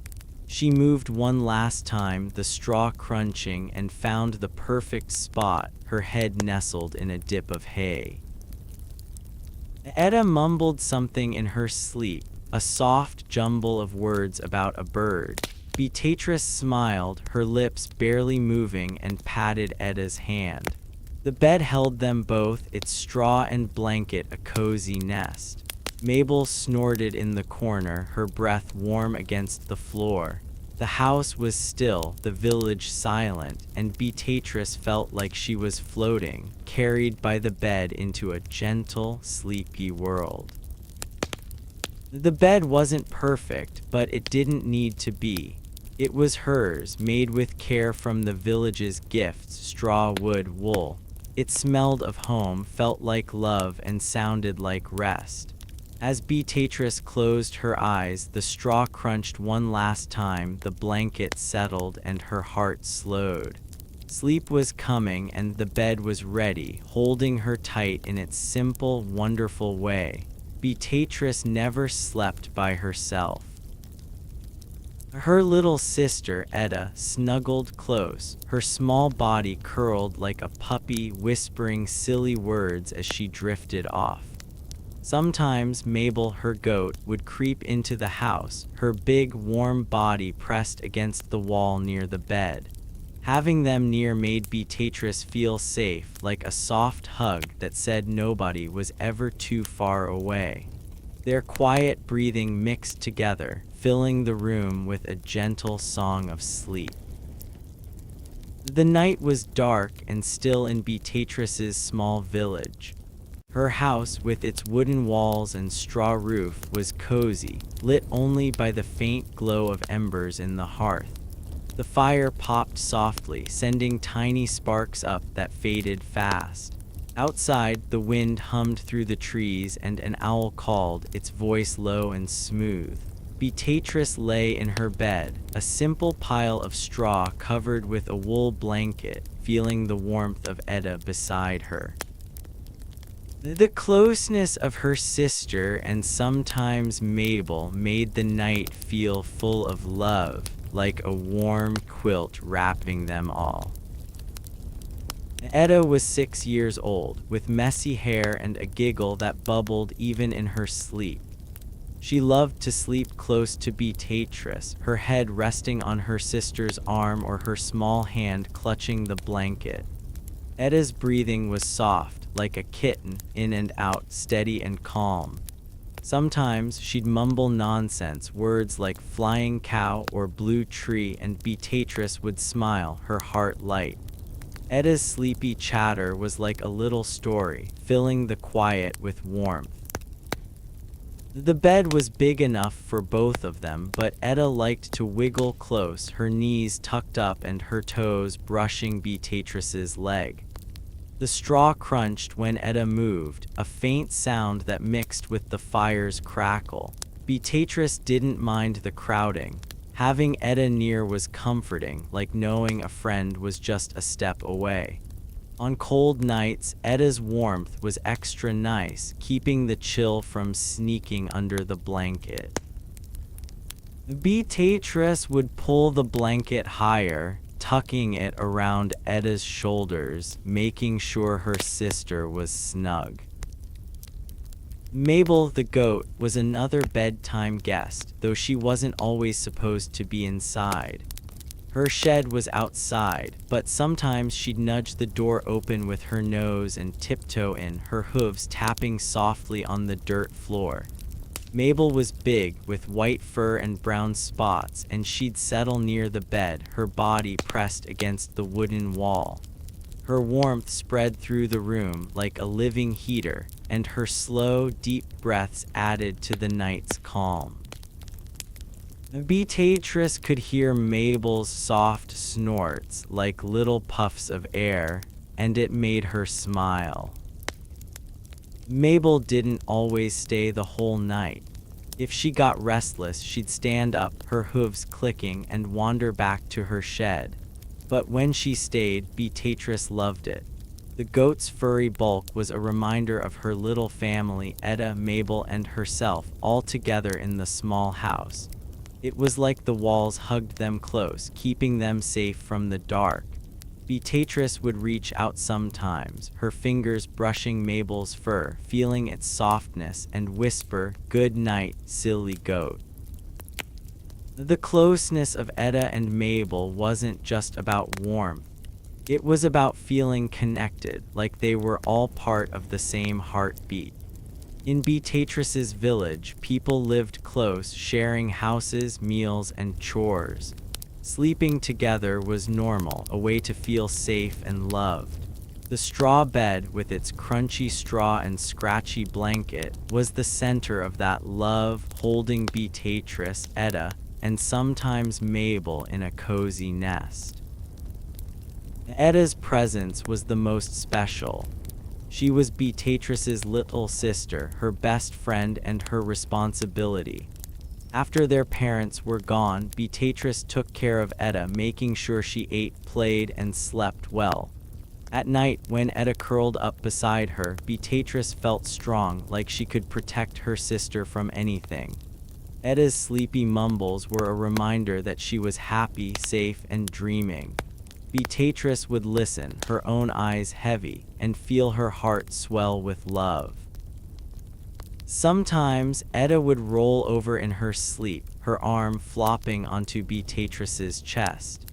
She moved one last time, the straw crunching, and found the perfect spot, her head nestled in a dip of hay. Etta mumbled something in her sleep, a soft jumble of words about a bird. Beatrice smiled, her lips barely moving, and patted Etta's hand. The bed held them both, its straw and blanket a cozy nest. Mabel snorted in the corner, her breath warm against the floor. The house was still, the village silent, and Beatrice felt like she was floating, carried by the bed into a gentle, sleepy world. The bed wasn't perfect, but it didn't need to be. It was hers, made with care from the village's gifts, straw, wood, wool. It smelled of home, felt like love, and sounded like rest. As Beatrice closed her eyes, the straw crunched one last time, the blanket settled, and her heart slowed. Sleep was coming, and the bed was ready, holding her tight in its simple, wonderful way. Beatrice never slept by herself. Her little sister, Etta, snuggled close, her small body curled like a puppy, whispering silly words as she drifted off. Sometimes Mabel, her goat, would creep into the house, her big, warm body pressed against the wall near the bed. Having them near made Beatrice feel safe, like a soft hug that said nobody was ever too far away. Their quiet breathing mixed together, filling the room with a gentle song of sleep. The night was dark and still in Beatrice's small village. Her house, with its wooden walls and straw roof, was cozy, lit only by the faint glow of embers in the hearth. The fire popped softly, sending tiny sparks up that faded fast. Outside, the wind hummed through the trees and an owl called, its voice low and smooth. Beatrice lay in her bed, a simple pile of straw covered with a wool blanket, feeling the warmth of Etta beside her. The closeness of her sister and sometimes Mabel made the night feel full of love, like a warm quilt wrapping them all. Etta was 6 years old, with messy hair and a giggle that bubbled even in her sleep. She loved to sleep close to Beatrice, her head resting on her sister's arm or her small hand clutching the blanket. Etta's breathing was soft, like a kitten, in and out, steady and calm. Sometimes she'd mumble nonsense, words like flying cow or blue tree, and Beatrice would smile, her heart light. Etta's sleepy chatter was like a little story, filling the quiet with warmth. The bed was big enough for both of them, but Etta liked to wiggle close, her knees tucked up and her toes brushing Beatrice's leg. The straw crunched when Etta moved, a faint sound that mixed with the fire's crackle. Beatrice didn't mind the crowding. Having Etta near was comforting, like knowing a friend was just a step away. On cold nights, Etta's warmth was extra nice, keeping the chill from sneaking under the blanket. Beatrice would pull the blanket higher, tucking it around Etta's shoulders, making sure her sister was snug. Mabel the goat was another bedtime guest, though she wasn't always supposed to be inside. Her shed was outside, but sometimes she'd nudge the door open with her nose and tiptoe in, her hooves tapping softly on the dirt floor. Mabel was big, with white fur and brown spots, and she'd settle near the bed, her body pressed against the wooden wall. Her warmth spread through the room like a living heater, and her slow, deep breaths added to the night's calm. Beatrice could hear Mabel's soft snorts like little puffs of air, and it made her smile. Mabel didn't always stay the whole night. If she got restless, she'd stand up, her hooves clicking, and wander back to her shed. But when she stayed, Beatrice loved it. The goat's furry bulk was a reminder of her little family, Etta, Mabel, and herself, all together in the small house. It was like the walls hugged them close, keeping them safe from the dark. Beatrice would reach out sometimes, her fingers brushing Mabel's fur, feeling its softness, and whisper, "Good night, silly goat." The closeness of Etta and Mabel wasn't just about warmth. It was about feeling connected, like they were all part of the same heartbeat. In Beatrice's village, people lived close, sharing houses, meals, and chores. Sleeping together was normal, a way to feel safe and loved. The straw bed, with its crunchy straw and scratchy blanket, was the center of that love, holding Beatrice, Etta, and sometimes Mabel in a cozy nest. Etta's presence was the most special. She was Beatrice's little sister, her best friend, and her responsibility. After their parents were gone, Beatrice took care of Etta, making sure she ate, played, and slept well. At night, when Etta curled up beside her, Beatrice felt strong, like she could protect her sister from anything. Etta's sleepy mumbles were a reminder that she was happy, safe, and dreaming. Beatrice would listen, her own eyes heavy, and feel her heart swell with love. Sometimes, Etta would roll over in her sleep, her arm flopping onto Beatrice's chest.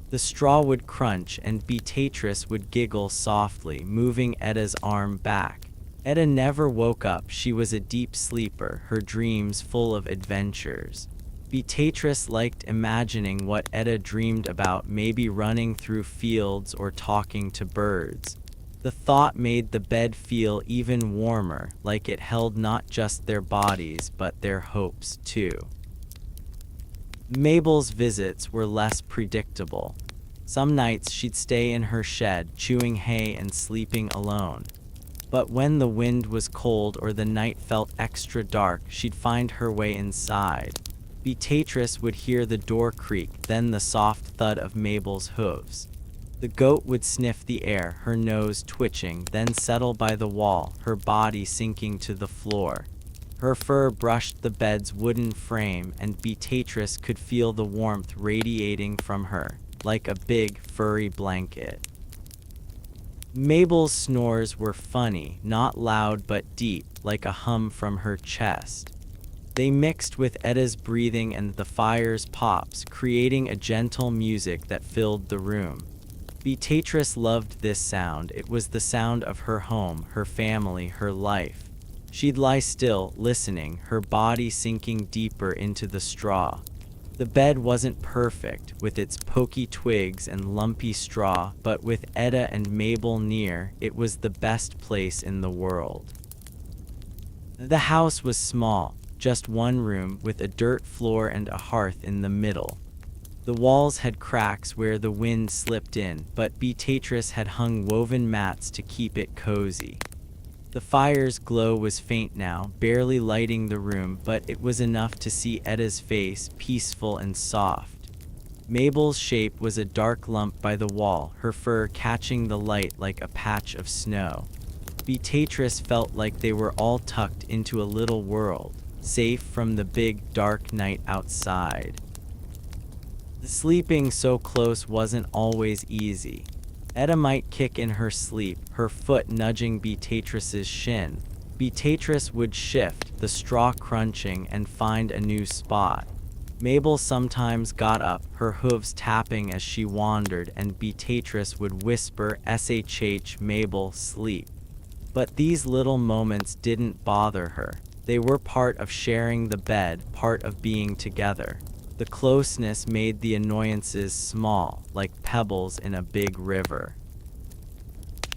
The straw would crunch and Beatrice would giggle softly, moving Etta's arm back. Etta never woke up, she was a deep sleeper, her dreams full of adventures. Beatrice liked imagining what Etta dreamed about, maybe running through fields or talking to birds. The thought made the bed feel even warmer, like it held not just their bodies but their hopes too. Mabel's visits were less predictable. Some nights she'd stay in her shed, chewing hay and sleeping alone. But when the wind was cold or the night felt extra dark, she'd find her way inside. Beatrice would hear the door creak, then the soft thud of Mabel's hooves. The goat would sniff the air, her nose twitching, then settle by the wall, her body sinking to the floor. Her fur brushed the bed's wooden frame, and Beatrice could feel the warmth radiating from her, like a big, furry blanket. Mabel's snores were funny, not loud but deep, like a hum from her chest. They mixed with Etta's breathing and the fire's pops, creating a gentle music that filled the room. Beatrice loved this sound. It was the sound of her home, her family, her life. She'd lie still, listening, her body sinking deeper into the straw. The bed wasn't perfect, with its pokey twigs and lumpy straw, but with Etta and Mabel near, it was the best place in the world. The house was small, just one room with a dirt floor and a hearth in the middle. The walls had cracks where the wind slipped in, but Beatrice had hung woven mats to keep it cozy. The fire's glow was faint now, barely lighting the room, but it was enough to see Etta's face, peaceful and soft. Mabel's shape was a dark lump by the wall, her fur catching the light like a patch of snow. Beatrice felt like they were all tucked into a little world, safe from the big, dark night outside. Sleeping so close wasn't always easy. Etta might kick in her sleep, her foot nudging Beatrice's shin. Beatrice would shift, the straw crunching, and find a new spot. Mabel sometimes got up, her hooves tapping as she wandered, and Beatrice would whisper, "SHH, Mabel, sleep." But these little moments didn't bother her. They were part of sharing the bed, part of being together. The closeness made the annoyances small, like pebbles in a big river.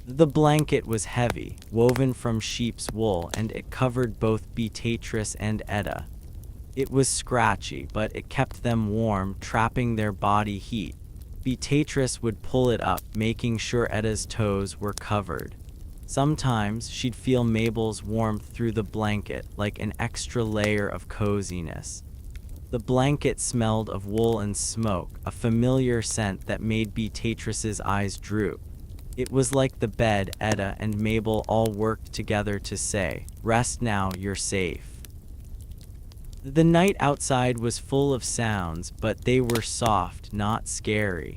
The blanket was heavy, woven from sheep's wool, and it covered both Beatrice and Etta. It was scratchy, but it kept them warm, trapping their body heat. Beatrice would pull it up, making sure Etta's toes were covered. Sometimes she'd feel Mabel's warmth through the blanket, like an extra layer of coziness. The blanket smelled of wool and smoke, a familiar scent that made Beatrice's eyes droop. It was like the bed Etta and Mabel all worked together to say, "Rest now, you're safe." The night outside was full of sounds, but they were soft, not scary.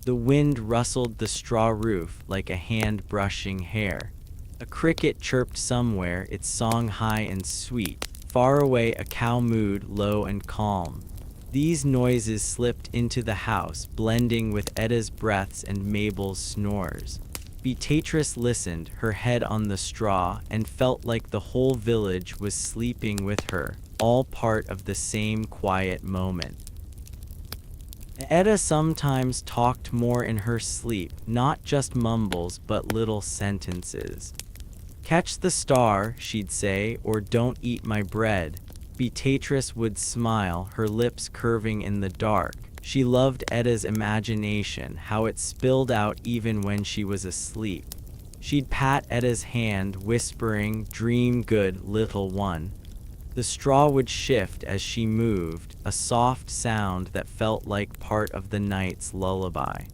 The wind rustled the straw roof like a hand brushing hair. A cricket chirped somewhere, its song high and sweet. Far away a cow mooed, low and calm. These noises slipped into the house, blending with Etta's breaths and Mabel's snores. Beatrice listened, her head on the straw, and felt like the whole village was sleeping with her, all part of the same quiet moment. Etta sometimes talked more in her sleep, not just mumbles but little sentences. "Catch the star," she'd say, or "Don't eat my bread." Beatrice would smile, her lips curving in the dark. She loved Etta's imagination, how it spilled out even when she was asleep. She'd pat Etta's hand, whispering, "Dream good, little one." The straw would shift as she moved, a soft sound that felt like part of the night's lullaby.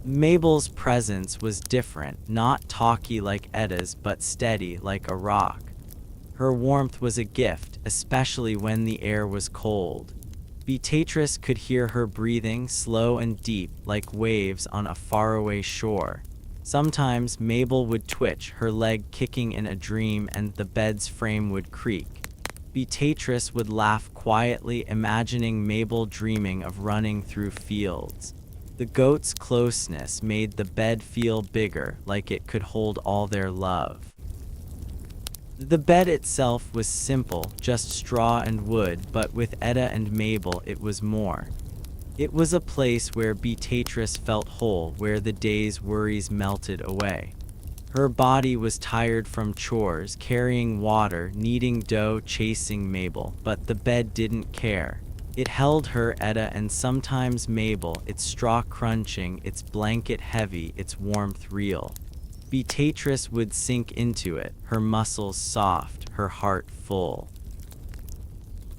Mabel's presence was different, not talky like Etta's, but steady like a rock. Her warmth was a gift, especially when the air was cold. Beatrice could hear her breathing, slow and deep, like waves on a faraway shore. Sometimes Mabel would twitch, her leg kicking in a dream, and the bed's frame would creak. Beatrice would laugh quietly, imagining Mabel dreaming of running through fields. The goats' closeness made the bed feel bigger, like it could hold all their love. The bed itself was simple, just straw and wood, but with Etta and Mabel it was more. It was a place where Beatrice felt whole, where the day's worries melted away. Her body was tired from chores, carrying water, kneading dough, chasing Mabel, but the bed didn't care. It held her, Etta, and sometimes Mabel, its straw crunching, its blanket heavy, its warmth real. Beatrice would sink into it, her muscles soft, her heart full.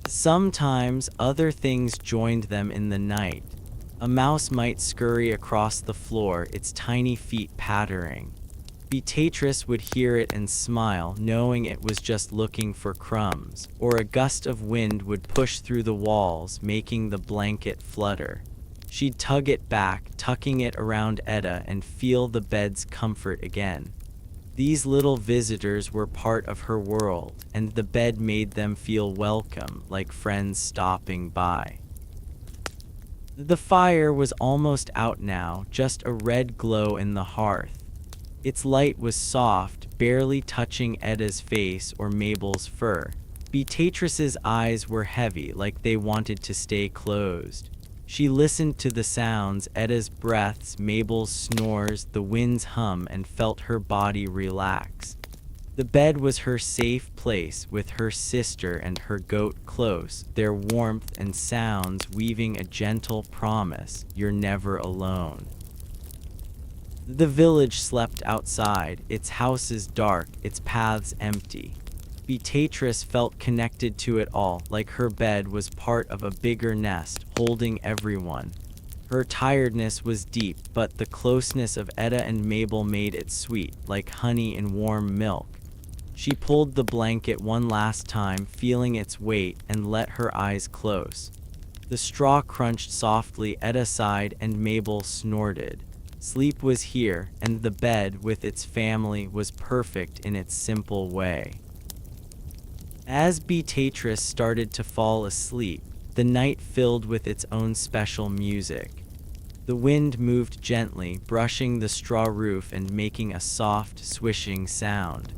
Sometimes other things joined them in the night. A mouse might scurry across the floor, its tiny feet pattering. Beatrice would hear it and smile, knowing it was just looking for crumbs, or a gust of wind would push through the walls, making the blanket flutter. She'd tug it back, tucking it around Etta, and feel the bed's comfort again. These little visitors were part of her world, and the bed made them feel welcome, like friends stopping by. The fire was almost out now, just a red glow in the hearth. Its light was soft, barely touching Etta's face or Mabel's fur. Beatrice's eyes were heavy, like they wanted to stay closed. She listened to the sounds, Etta's breaths, Mabel's snores, the wind's hum, and felt her body relax. The bed was her safe place, with her sister and her goat close, their warmth and sounds weaving a gentle promise, you're never alone. The village slept outside, its houses dark, its paths empty. Beatrice felt connected to it all, like her bed was part of a bigger nest, holding everyone. Her tiredness was deep, but the closeness of Etta and Mabel made it sweet, like honey in warm milk. She pulled the blanket one last time, feeling its weight, and let her eyes close. The straw crunched softly, Etta sighed, and Mabel snorted. Sleep was here, and the bed, with its family, was perfect in its simple way. As Beatrice started to fall asleep, the night filled with its own special music. The wind moved gently, brushing the straw roof and making a soft, swishing sound.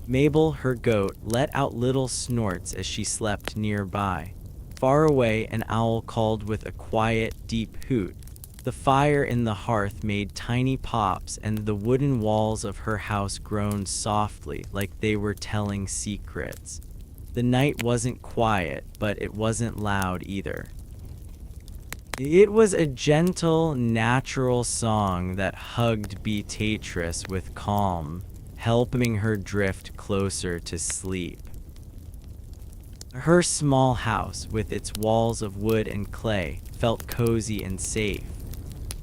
Mabel, her goat, let out little snorts as she slept nearby. Far away, an owl called with a quiet, deep hoot. The fire in the hearth made tiny pops, and the wooden walls of her house groaned softly, like they were telling secrets. The night wasn't quiet, but it wasn't loud either. It was a gentle, natural song that hugged Beatrice with calm, helping her drift closer to sleep. Her small house, with its walls of wood and clay, felt cozy and safe.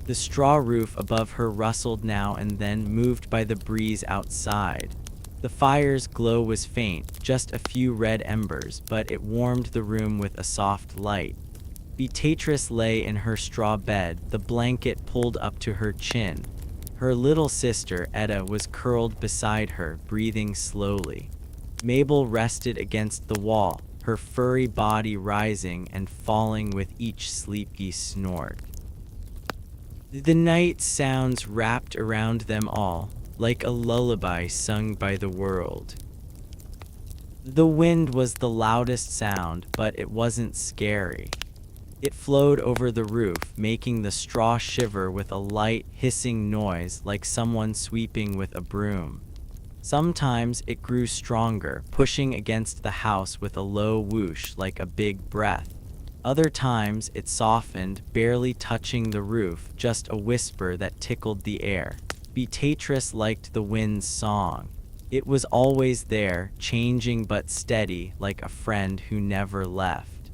The straw roof above her rustled now and then, moved by the breeze outside. The fire's glow was faint, just a few red embers, but it warmed the room with a soft light. Beatrice lay in her straw bed, the blanket pulled up to her chin. Her little sister, Etta, was curled beside her, breathing slowly. Mabel rested against the wall, her furry body rising and falling with each sleepy snort. The night sounds wrapped around them all, like a lullaby sung by the world. The wind was the loudest sound, but it wasn't scary. It flowed over the roof, making the straw shiver with a light, hissing noise like someone sweeping with a broom. Sometimes it grew stronger, pushing against the house with a low whoosh like a big breath. Other times it softened, barely touching the roof, just a whisper that tickled the air. Beatrice liked the wind's song. It was always there, changing but steady, like a friend who never left.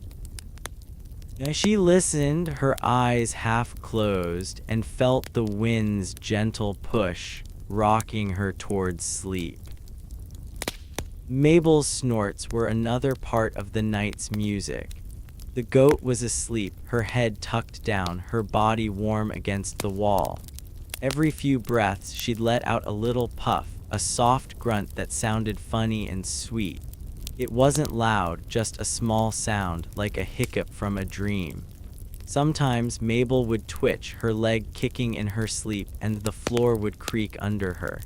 As she listened, her eyes half closed, and felt the wind's gentle push, rocking her towards sleep. Mabel's snorts were another part of the night's music. The goat was asleep, her head tucked down, her body warm against the wall. Every few breaths, she'd let out a little puff, a soft grunt that sounded funny and sweet. It wasn't loud, just a small sound, like a hiccup from a dream. Sometimes Mabel would twitch, her leg kicking in her sleep, and the floor would creak under her.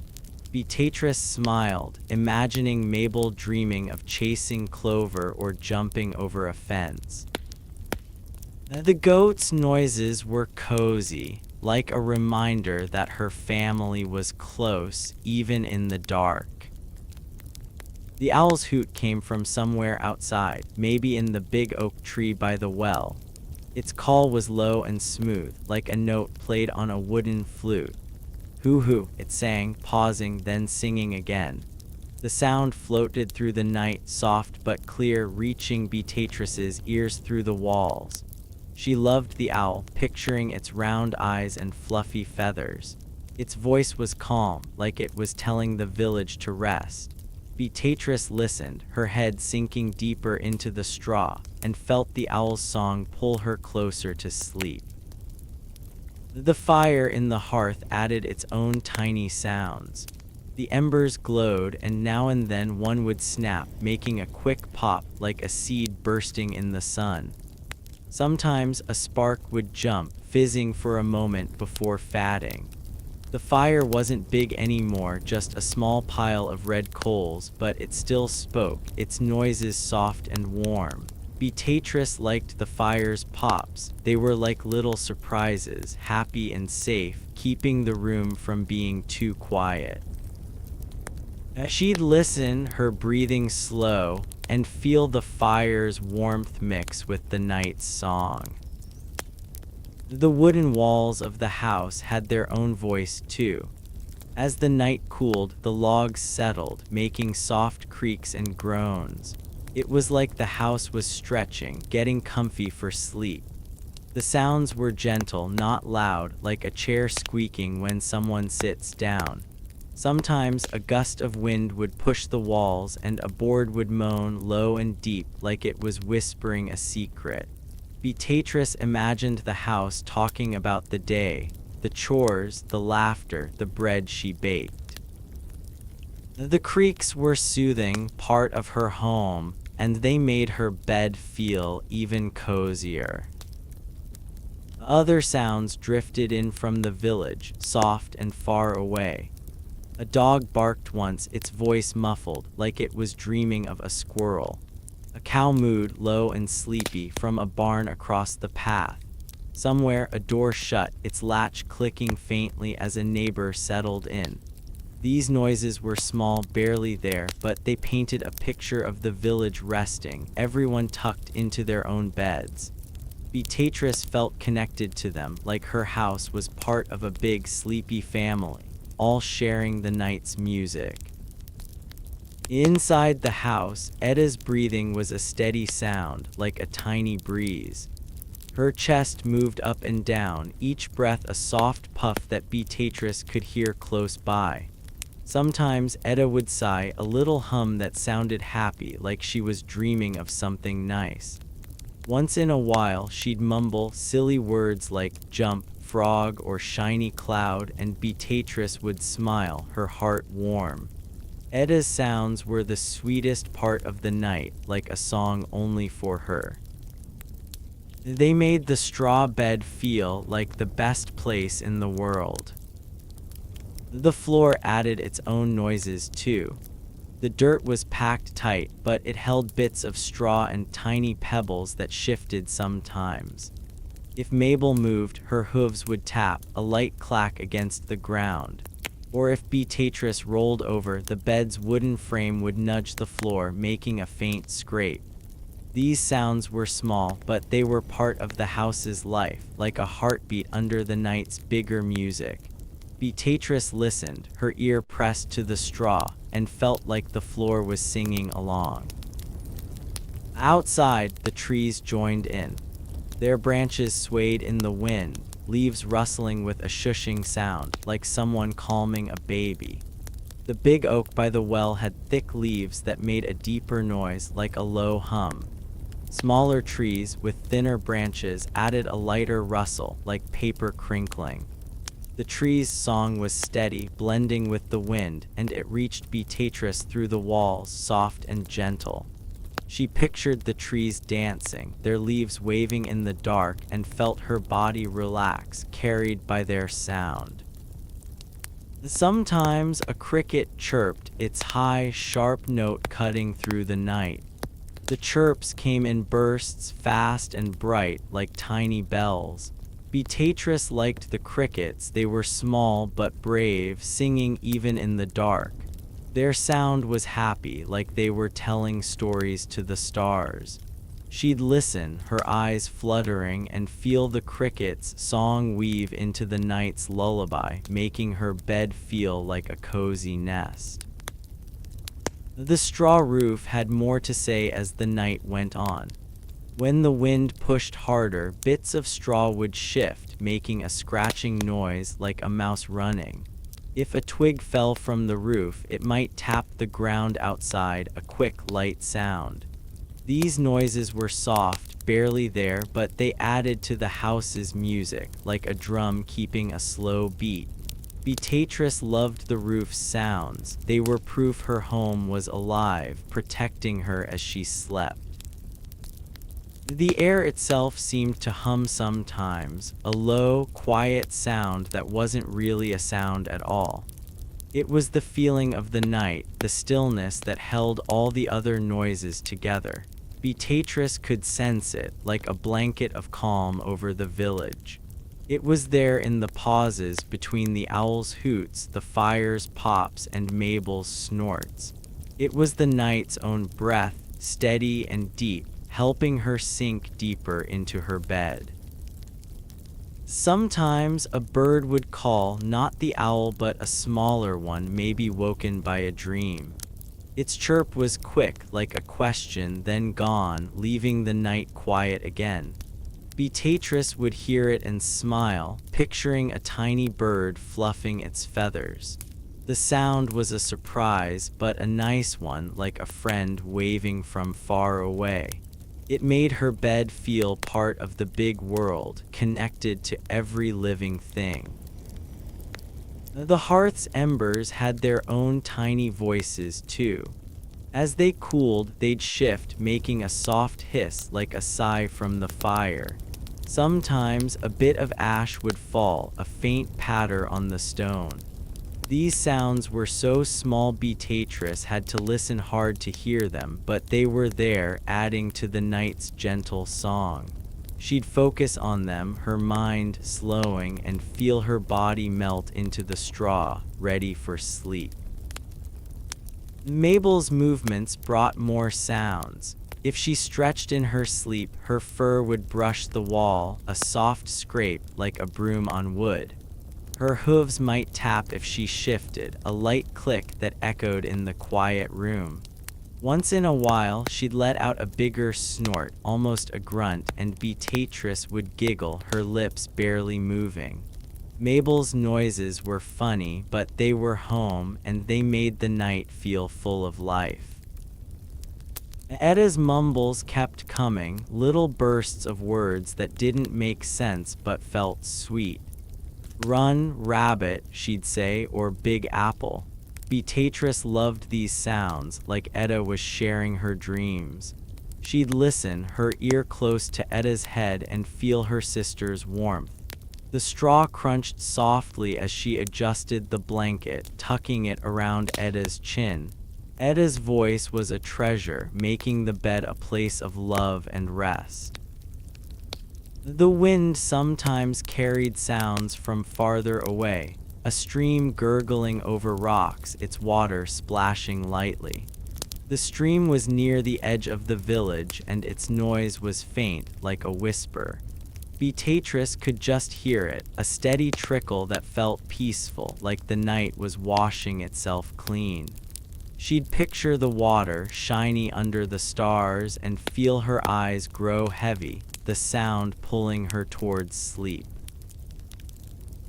Beatrice smiled, imagining Mabel dreaming of chasing clover or jumping over a fence. The goat's noises were cozy, like a reminder that her family was close, even in the dark. The owl's hoot came from somewhere outside, maybe in the big oak tree by the well. Its call was low and smooth, like a note played on a wooden flute. Hoo-hoo, it sang, pausing, then singing again. The sound floated through the night, soft but clear, reaching Beatrice's ears through the walls. She loved the owl, picturing its round eyes and fluffy feathers. Its voice was calm, like it was telling the village to rest. Beatrice listened, her head sinking deeper into the straw, and felt the owl's song pull her closer to sleep. The fire in the hearth added its own tiny sounds. The embers glowed, and now and then one would snap, making a quick pop like a seed bursting in the sun. Sometimes a spark would jump, fizzing for a moment before fading. The fire wasn't big anymore, just a small pile of red coals, but it still spoke, its noises soft and warm. Beatrice liked the fire's pops. They were like little surprises, happy and safe, keeping the room from being too quiet. She'd listen, her breathing slow, and feel the fire's warmth mix with the night's song. The wooden walls of the house had their own voice too. As the night cooled, the logs settled, making soft creaks and groans. It was like the house was stretching, getting comfy for sleep. The sounds were gentle, not loud, like a chair squeaking when someone sits down. Sometimes a gust of wind would push the walls, and a board would moan low and deep, like it was whispering a secret. Beatrice imagined the house talking about the day, the chores, the laughter, the bread she baked. The creaks were soothing, part of her home, and they made her bed feel even cozier. Other sounds drifted in from the village, soft and far away. A dog barked once, its voice muffled, like it was dreaming of a squirrel. A cow mooed, low and sleepy, from a barn across the path. Somewhere a door shut, its latch clicking faintly as a neighbor settled in. These noises were small, barely there, but they painted a picture of the village resting, everyone tucked into their own beds. Beatrice felt connected to them, like her house was part of a big, sleepy family, all sharing the night's music. Inside the house, Edda's breathing was a steady sound, like a tiny breeze. Her chest moved up and down, each breath a soft puff that Beatrice could hear close by. Sometimes Edda would sigh, a little hum that sounded happy, like she was dreaming of something nice. Once in a while, she'd mumble silly words like jump, frog, or shiny cloud, and Beatrice would smile, her heart warm. Edda's sounds were the sweetest part of the night, like a song only for her. They made the straw bed feel like the best place in the world. The floor added its own noises too. The dirt was packed tight, but it held bits of straw and tiny pebbles that shifted sometimes. If Mabel moved, her hooves would tap, a light clack against the ground. Or if Beatrice rolled over, the bed's wooden frame would nudge the floor, making a faint scrape. These sounds were small, but they were part of the house's life, like a heartbeat under the night's bigger music. Beatrice listened, her ear pressed to the straw, and felt like the floor was singing along. Outside, the trees joined in. Their branches swayed in the wind, leaves rustling with a shushing sound, like someone calming a baby. The big oak by the well had thick leaves that made a deeper noise, like a low hum. Smaller trees, with thinner branches, added a lighter rustle, like paper crinkling. The tree's song was steady, blending with the wind, and it reached Beatrice through the walls, soft and gentle. She pictured the trees dancing, their leaves waving in the dark, and felt her body relax, carried by their sound. Sometimes a cricket chirped, its high, sharp note cutting through the night. The chirps came in bursts, fast and bright, like tiny bells. Beatrice liked the crickets. They were small but brave, singing even in the dark. Their sound was happy, like they were telling stories to the stars. She'd listen, her eyes fluttering, and feel the crickets' song weave into the night's lullaby, making her bed feel like a cozy nest. The straw roof had more to say as the night went on. When the wind pushed harder, bits of straw would shift, making a scratching noise like a mouse running. If a twig fell from the roof, it might tap the ground outside, a quick, light sound. These noises were soft, barely there, but they added to the house's music, like a drum keeping a slow beat. Beatrice loved the roof's sounds. They were proof her home was alive, protecting her as she slept. The air itself seemed to hum sometimes, a low, quiet sound that wasn't really a sound at all. It was the feeling of the night, the stillness that held all the other noises together. Beatrice could sense it, like a blanket of calm over the village. It was there in the pauses between the owl's hoots, the fire's pops, and Mabel's snorts. It was the night's own breath, steady and deep, helping her sink deeper into her bed. Sometimes a bird would call, not the owl but a smaller one, maybe woken by a dream. Its chirp was quick, like a question, then gone, leaving the night quiet again. Beatrice would hear it and smile, picturing a tiny bird fluffing its feathers. The sound was a surprise, but a nice one, like a friend waving from far away. It made her bed feel part of the big world, connected to every living thing. The hearth's embers had their own tiny voices, too. As they cooled, they'd shift, making a soft hiss like a sigh from the fire. Sometimes a bit of ash would fall, a faint patter on the stone. These sounds were so small Beatrice had to listen hard to hear them, but they were there, adding to the night's gentle song. She'd focus on them, her mind slowing, and feel her body melt into the straw, ready for sleep. Mabel's movements brought more sounds. If she stretched in her sleep, her fur would brush the wall, a soft scrape like a broom on wood. Her hooves might tap if she shifted, a light click that echoed in the quiet room. Once in a while, she'd let out a bigger snort, almost a grunt, and Beatrice would giggle, her lips barely moving. Mabel's noises were funny, but they were home, and they made the night feel full of life. Eda's mumbles kept coming, little bursts of words that didn't make sense but felt sweet. Run, rabbit, she'd say, or big apple. Beatrice loved these sounds, like Eda was sharing her dreams. She'd listen, her ear close to Eda's head, and feel her sister's warmth. The straw crunched softly as she adjusted the blanket, tucking it around Eda's chin. Eda's voice was a treasure, making the bed a place of love and rest. The wind sometimes carried sounds from farther away, a stream gurgling over rocks, its water splashing lightly. The stream was near the edge of the village, and its noise was faint, like a whisper. Beatrice could just hear it, a steady trickle that felt peaceful, like the night was washing itself clean. She'd picture the water, shiny under the stars, and feel her eyes grow heavy, the sound pulling her towards sleep.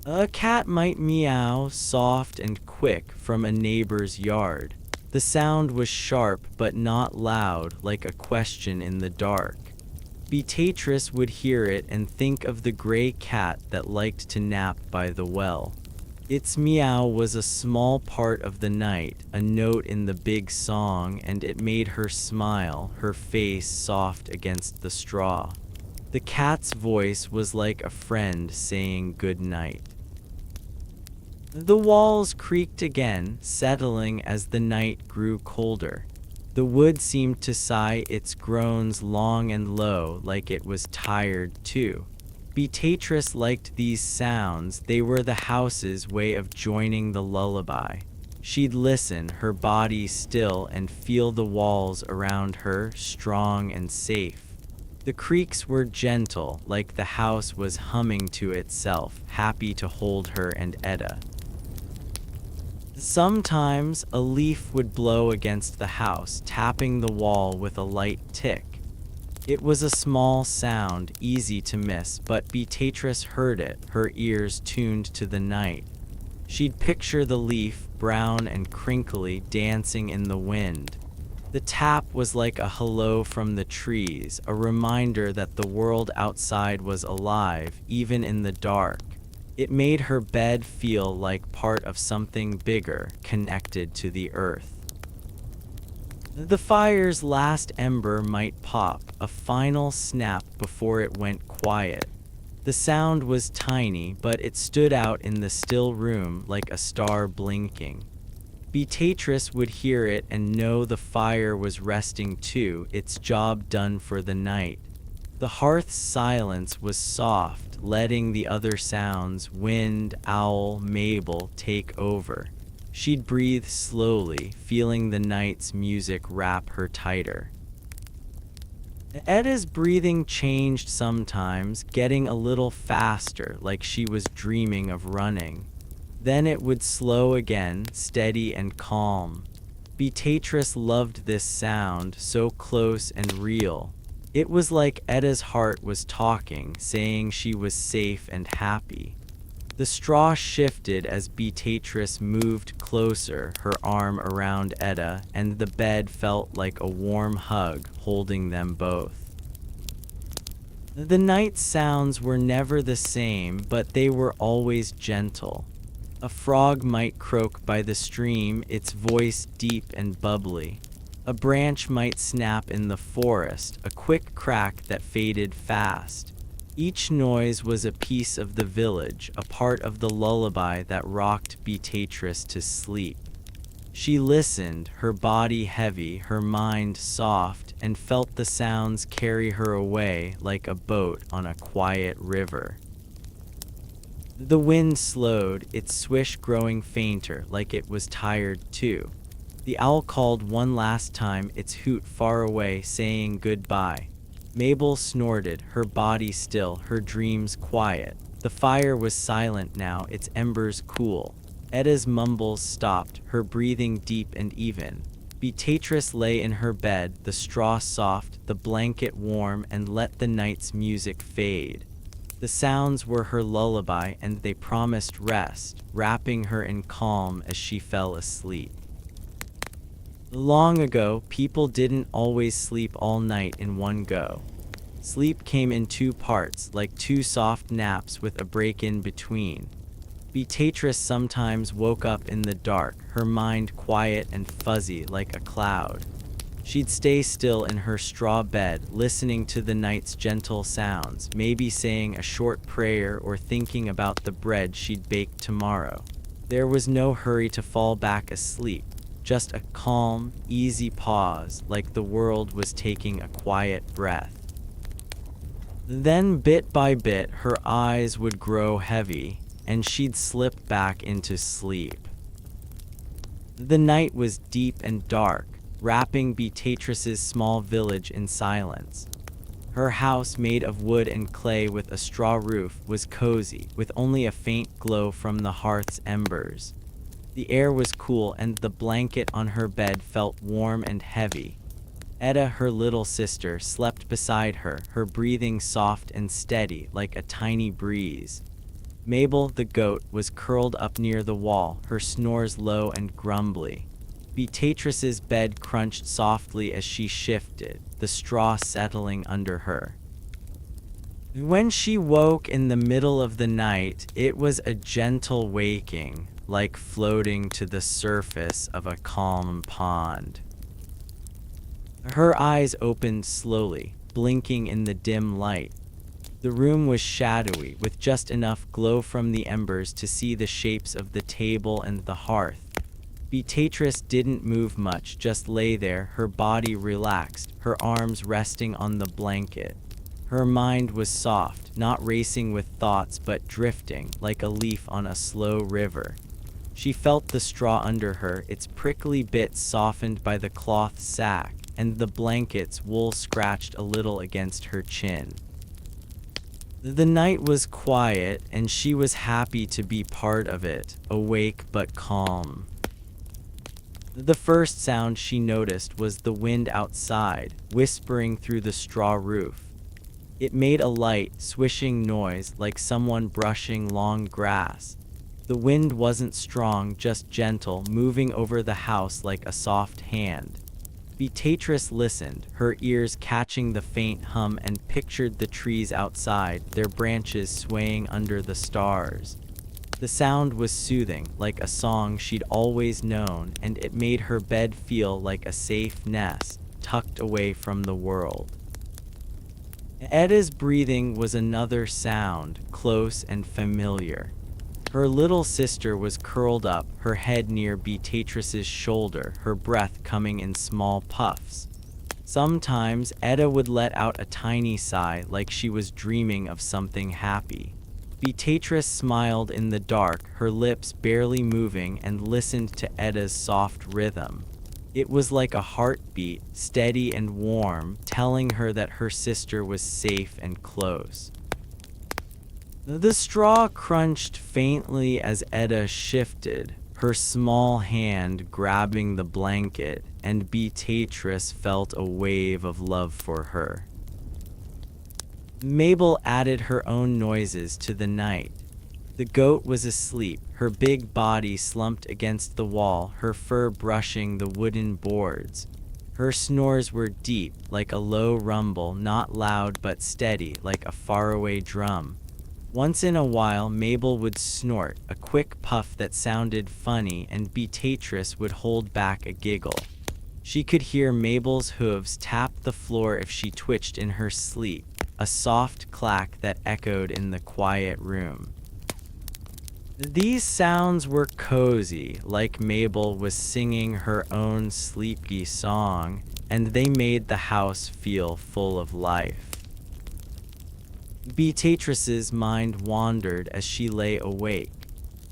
A cat might meow, soft and quick, from a neighbor's yard. The sound was sharp but not loud, like a question in the dark. Beatrice would hear it and think of the gray cat that liked to nap by the well. Its meow was a small part of the night, a note in the big song, and it made her smile, her face soft against the straw. The cat's voice was like a friend saying good night. The walls creaked again, settling as the night grew colder. The wood seemed to sigh its groans long and low, like it was tired too. Beatrice liked these sounds, they were the house's way of joining the lullaby. She'd listen, her body still, and feel the walls around her, strong and safe. The creaks were gentle, like the house was humming to itself, happy to hold her and Eda. Sometimes a leaf would blow against the house, tapping the wall with a light tick. It was a small sound, easy to miss, but Beatrice heard it, her ears tuned to the night. She'd picture the leaf, brown and crinkly, dancing in the wind. The tap was like a hello from the trees, a reminder that the world outside was alive, even in the dark. It made her bed feel like part of something bigger, connected to the earth. The fire's last ember might pop, a final snap before it went quiet. The sound was tiny, but it stood out in the still room like a star blinking. Beatrice would hear it and know the fire was resting too, its job done for the night. The hearth's silence was soft, letting the other sounds, wind, owl, Mabel, take over. She'd breathe slowly, feeling the night's music wrap her tighter. Eda's breathing changed sometimes, getting a little faster, like she was dreaming of running. Then it would slow again, steady and calm. Beatrice loved this sound, so close and real. It was like Eda's heart was talking, saying she was safe and happy. The straw shifted as Beatrice moved closer, her arm around Eda, and the bed felt like a warm hug, holding them both. The night sounds were never the same, but they were always gentle. A frog might croak by the stream, its voice deep and bubbly. A branch might snap in the forest, a quick crack that faded fast. Each noise was a piece of the village, a part of the lullaby that rocked Beatrice to sleep. She listened, her body heavy, her mind soft, and felt the sounds carry her away like a boat on a quiet river. The wind slowed, its swish growing fainter, like it was tired too. The owl called one last time, its hoot far away, saying goodbye. Mabel snorted, her body still, her dreams quiet. The fire was silent now, its embers cool. Eda's mumbles stopped, her breathing deep and even. Beatrice lay in her bed, the straw soft, the blanket warm, and let the night's music fade. The sounds were her lullaby, and they promised rest, wrapping her in calm as she fell asleep. Long ago, people didn't always sleep all night in one go. Sleep came in two parts, like two soft naps with a break in between. Beatrice sometimes woke up in the dark, her mind quiet and fuzzy like a cloud. She'd stay still in her straw bed, listening to the night's gentle sounds, maybe saying a short prayer or thinking about the bread she'd bake tomorrow. There was no hurry to fall back asleep, just a calm, easy pause, like the world was taking a quiet breath. Then, bit by bit, her eyes would grow heavy, and she'd slip back into sleep. The night was deep and dark, wrapping Beatrice's small village in silence. Her house, made of wood and clay with a straw roof, was cozy, with only a faint glow from the hearth's embers. The air was cool and the blanket on her bed felt warm and heavy. Eda, her little sister, slept beside her, her breathing soft and steady like a tiny breeze. Mabel, the goat, was curled up near the wall, her snores low and grumbly. Beatrice's bed crunched softly as she shifted, the straw settling under her. When she woke in the middle of the night, it was a gentle waking, like floating to the surface of a calm pond. Her eyes opened slowly, blinking in the dim light. The room was shadowy, with just enough glow from the embers to see the shapes of the table and the hearth. Beatrice didn't move much, just lay there, her body relaxed, her arms resting on the blanket. Her mind was soft, not racing with thoughts but drifting, like a leaf on a slow river. She felt the straw under her, its prickly bits softened by the cloth sack, and the blanket's wool scratched a little against her chin. The night was quiet, and she was happy to be part of it, awake but calm. The first sound she noticed was the wind outside, whispering through the straw roof. It made a light, swishing noise like someone brushing long grass. The wind wasn't strong, just gentle, moving over the house like a soft hand. Beatrice listened, her ears catching the faint hum, and pictured the trees outside, their branches swaying under the stars. The sound was soothing, like a song she'd always known, and it made her bed feel like a safe nest, tucked away from the world. Eda's breathing was another sound, close and familiar. Her little sister was curled up, her head near Beatrice's shoulder, her breath coming in small puffs. Sometimes Eda would let out a tiny sigh, like she was dreaming of something happy. Beatrice smiled in the dark, her lips barely moving, and listened to Eda's soft rhythm. It was like a heartbeat, steady and warm, telling her that her sister was safe and close. The straw crunched faintly as Eda shifted, her small hand grabbing the blanket, and Beatrice felt a wave of love for her. Mabel added her own noises to the night. The goat was asleep, her big body slumped against the wall, her fur brushing the wooden boards. Her snores were deep, like a low rumble, not loud but steady, like a faraway drum. Once in a while, Mabel would snort, a quick puff that sounded funny, and Beatrice would hold back a giggle. She could hear Mabel's hooves tap the floor if she twitched in her sleep, a soft clack that echoed in the quiet room. These sounds were cozy, like Mabel was singing her own sleepy song, and they made the house feel full of life. Beatrice's mind wandered as she lay awake.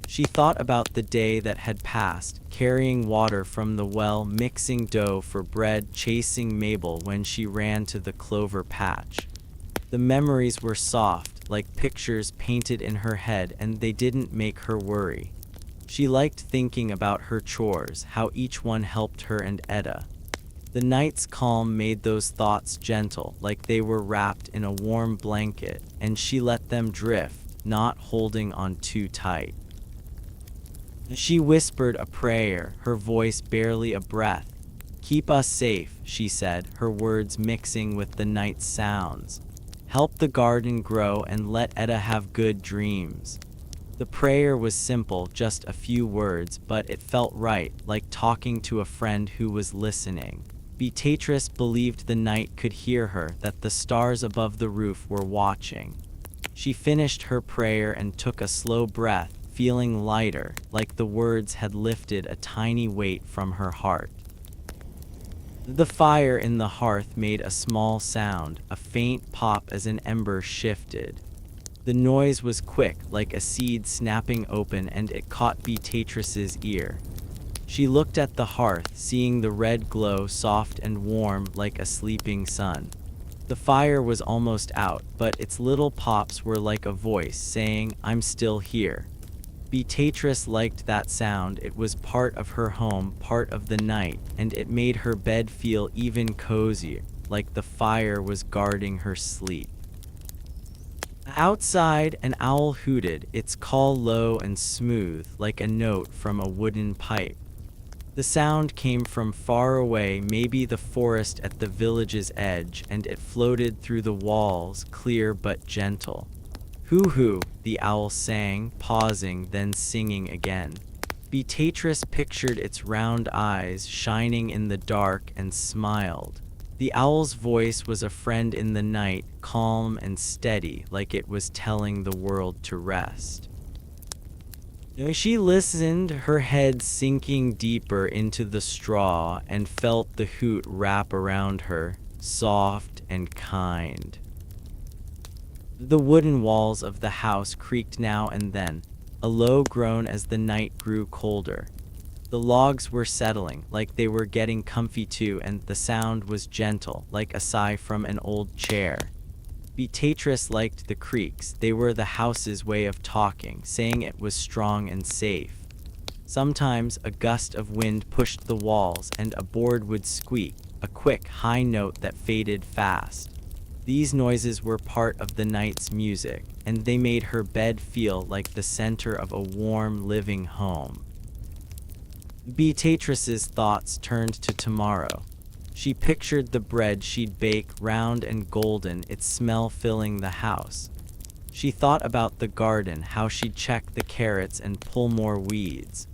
She thought about the day that had passed, carrying water from the well, mixing dough for bread, chasing Mabel when she ran to the clover patch. The memories were soft, like pictures painted in her head, and they didn't make her worry. She liked thinking about her chores, how each one helped her and Eda. The night's calm made those thoughts gentle, like they were wrapped in a warm blanket, and she let them drift, not holding on too tight. She whispered a prayer, her voice barely a breath. "Keep us safe," she said, her words mixing with the night's sounds. "Help the garden grow and let Eda have good dreams." The prayer was simple, just a few words, but it felt right, like talking to a friend who was listening. Beatrice believed the night could hear her, that the stars above the roof were watching. She finished her prayer and took a slow breath, feeling lighter, like the words had lifted a tiny weight from her heart. The fire in the hearth made a small sound, a faint pop as an ember shifted. The noise was quick, like a seed snapping open, and it caught Beatrice's ear. She looked at the hearth, seeing the red glow, soft and warm, like a sleeping sun. The fire was almost out, but its little pops were like a voice saying, "I'm still here." Beatrice liked that sound. It was part of her home, part of the night, and it made her bed feel even cozier, like the fire was guarding her sleep. Outside, an owl hooted, its call low and smooth, like a note from a wooden pipe. The sound came from far away, maybe the forest at the village's edge, and it floated through the walls, clear but gentle. "Hoo-hoo," the owl sang, pausing, then singing again. Beatrice pictured its round eyes shining in the dark and smiled. The owl's voice was a friend in the night, calm and steady, like it was telling the world to rest. She listened, her head sinking deeper into the straw, and felt the hoot wrap around her, soft and kind. The wooden walls of the house creaked now and then, a low groan as the night grew colder. The logs were settling, like they were getting comfy too, and the sound was gentle, like a sigh from an old chair. Beatrice liked the creaks. They were the house's way of talking, saying it was strong and safe. Sometimes a gust of wind pushed the walls, and a board would squeak, a quick, high note that faded fast. These noises were part of the night's music, and they made her bed feel like the center of a warm, living home. Beatrice's thoughts turned to tomorrow. She pictured the bread she'd bake, round and golden, its smell filling the house. She thought about the garden, how she'd check the carrots and pull more weeds.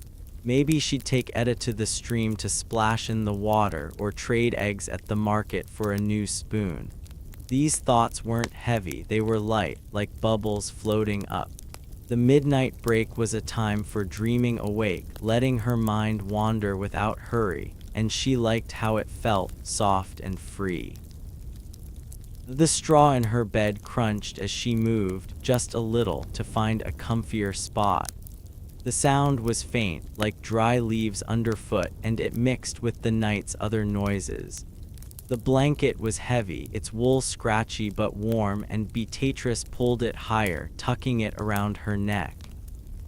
Maybe she'd take Etta to the stream to splash in the water, or trade eggs at the market for a new spoon. These thoughts weren't heavy, they were light, like bubbles floating up. The midnight break was a time for dreaming awake, letting her mind wander without hurry, and she liked how it felt, soft and free. The straw in her bed crunched as she moved, just a little, to find a comfier spot. The sound was faint, like dry leaves underfoot, and it mixed with the night's other noises. The blanket was heavy, its wool scratchy but warm, and Beatrice pulled it higher, tucking it around her neck.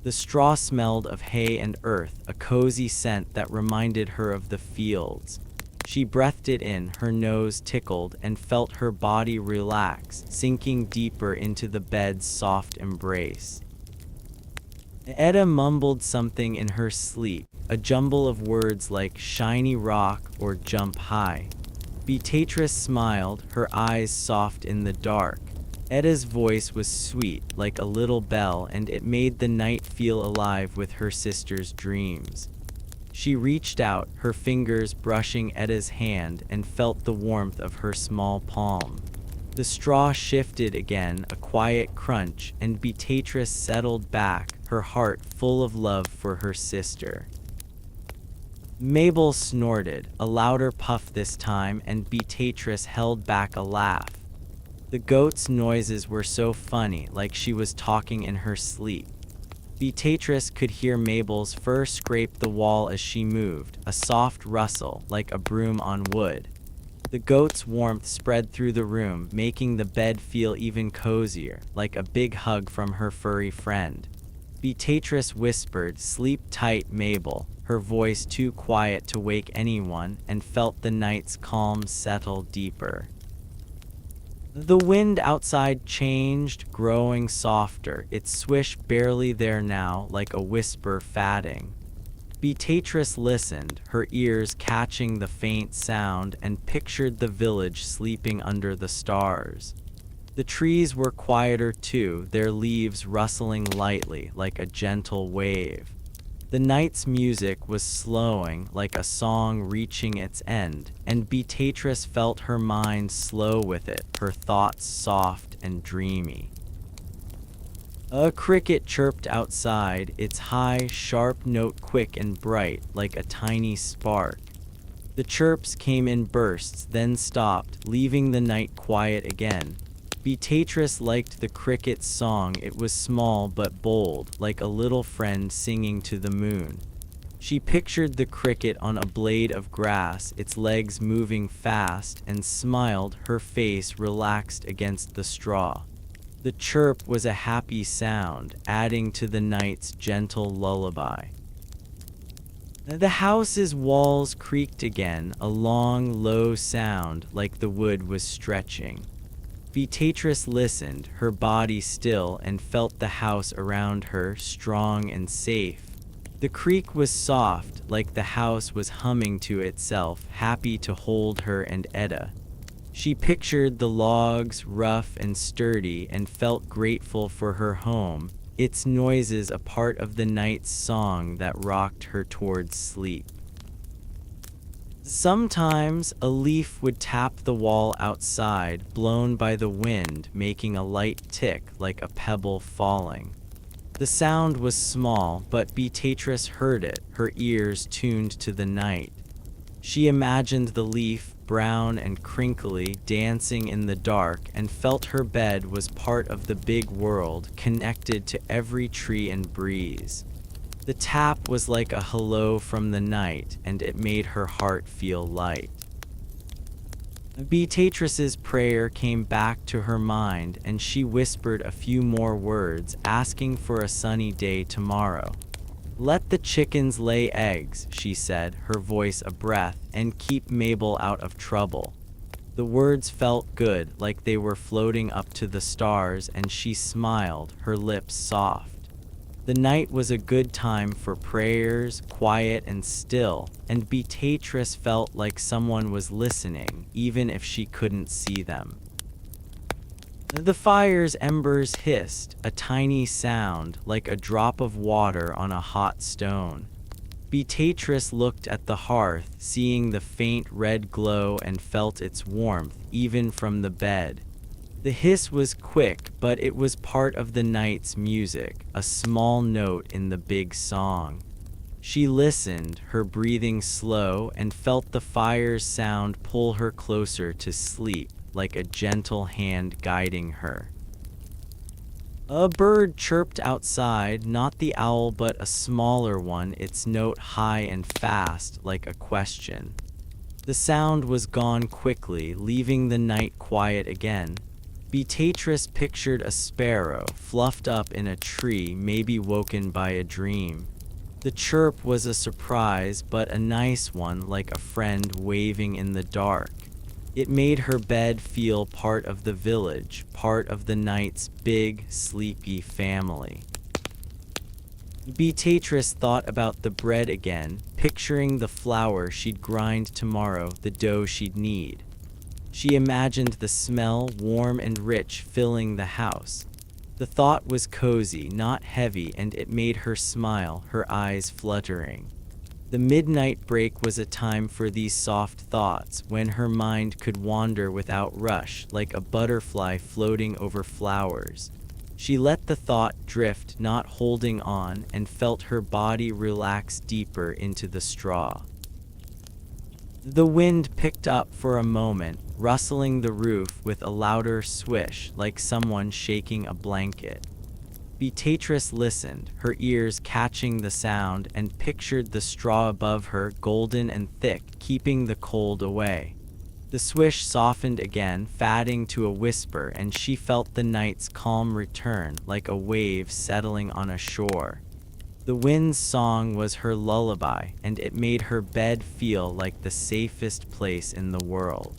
The straw smelled of hay and earth, a cozy scent that reminded her of the fields. She breathed it in, her nose tickled, and felt her body relax, sinking deeper into the bed's soft embrace. Etta mumbled something in her sleep, a jumble of words like shiny rock or jump high. Beatrice smiled, her eyes soft in the dark. Etta's voice was sweet, like a little bell, and it made the night feel alive with her sister's dreams. She reached out, her fingers brushing Etta's hand, and felt the warmth of her small palm. The straw shifted again, a quiet crunch, and Beatrice settled back, her heart full of love for her sister. Mabel snorted, a louder puff this time, and Beatrice held back a laugh. The goat's noises were so funny, like she was talking in her sleep. Beatrice could hear Mabel's fur scrape the wall as she moved, a soft rustle, like a broom on wood. The goat's warmth spread through the room, making the bed feel even cozier, like a big hug from her furry friend. Beatrice whispered, "Sleep tight, Mabel," her voice too quiet to wake anyone, and felt the night's calm settle deeper. The wind outside changed, growing softer, its swish barely there now, like a whisper fading. Beatrice listened, her ears catching the faint sound, and pictured the village sleeping under the stars. The trees were quieter too, their leaves rustling lightly, like a gentle wave. The night's music was slowing, like a song reaching its end, and Beatrice felt her mind slow with it, her thoughts soft and dreamy. A cricket chirped outside, its high, sharp note quick and bright, like a tiny spark. The chirps came in bursts, then stopped, leaving the night quiet again. Beatrice liked the cricket's song. It was small but bold, like a little friend singing to the moon. She pictured the cricket on a blade of grass, its legs moving fast, and smiled, her face relaxed against the straw. The chirp was a happy sound, adding to the night's gentle lullaby. The house's walls creaked again, a long, low sound, like the wood was stretching. Beatrice listened, her body still, and felt the house around her, strong and safe. The creak was soft, like the house was humming to itself, happy to hold her and Etta. She pictured the logs, rough and sturdy, and felt grateful for her home, its noises a part of the night's song that rocked her towards sleep. Sometimes a leaf would tap the wall outside, blown by the wind, making a light tick like a pebble falling. The sound was small, but Beatrice heard it, her ears tuned to the night. She imagined the leaf, brown and crinkly, dancing in the dark, and felt her bed was part of the big world, connected to every tree and breeze. The tap was like a hello from the night, and it made her heart feel light. Beatrice's prayer came back to her mind, and she whispered a few more words, asking for a sunny day tomorrow. "Let the chickens lay eggs," she said, her voice a breath, "and keep Mabel out of trouble." The words felt good, like they were floating up to the stars, and she smiled, her lips soft. The night was a good time for prayers, quiet and still, and Beatrice felt like someone was listening, even if she couldn't see them. The fire's embers hissed, a tiny sound, like a drop of water on a hot stone. Beatrice looked at the hearth, seeing the faint red glow, and felt its warmth, even from the bed. The hiss was quick, but it was part of the night's music, a small note in the big song. She listened, her breathing slow, and felt the fire's sound pull her closer to sleep, like a gentle hand guiding her. A bird chirped outside, not the owl but a smaller one, its note high and fast, like a question. The sound was gone quickly, leaving the night quiet again. Beatrice pictured a sparrow, fluffed up in a tree, maybe woken by a dream. The chirp was a surprise, but a nice one, like a friend waving in the dark. It made her bed feel part of the village, part of the night's big, sleepy family. Beatrice thought about the bread again, picturing the flour she'd grind tomorrow, the dough she'd knead. She imagined the smell, warm and rich, filling the house. The thought was cozy, not heavy, and it made her smile, her eyes fluttering. The midnight break was a time for these soft thoughts, when her mind could wander without rush, like a butterfly floating over flowers. She let the thought drift, not holding on, and felt her body relax deeper into the straw. The wind picked up for a moment, rustling the roof with a louder swish, like someone shaking a blanket. Beatrice listened, her ears catching the sound, and pictured the straw above her, golden and thick, keeping the cold away. The swish softened again, fading to a whisper, and she felt the night's calm return, like a wave settling on a shore. The wind's song was her lullaby, and it made her bed feel like the safest place in the world.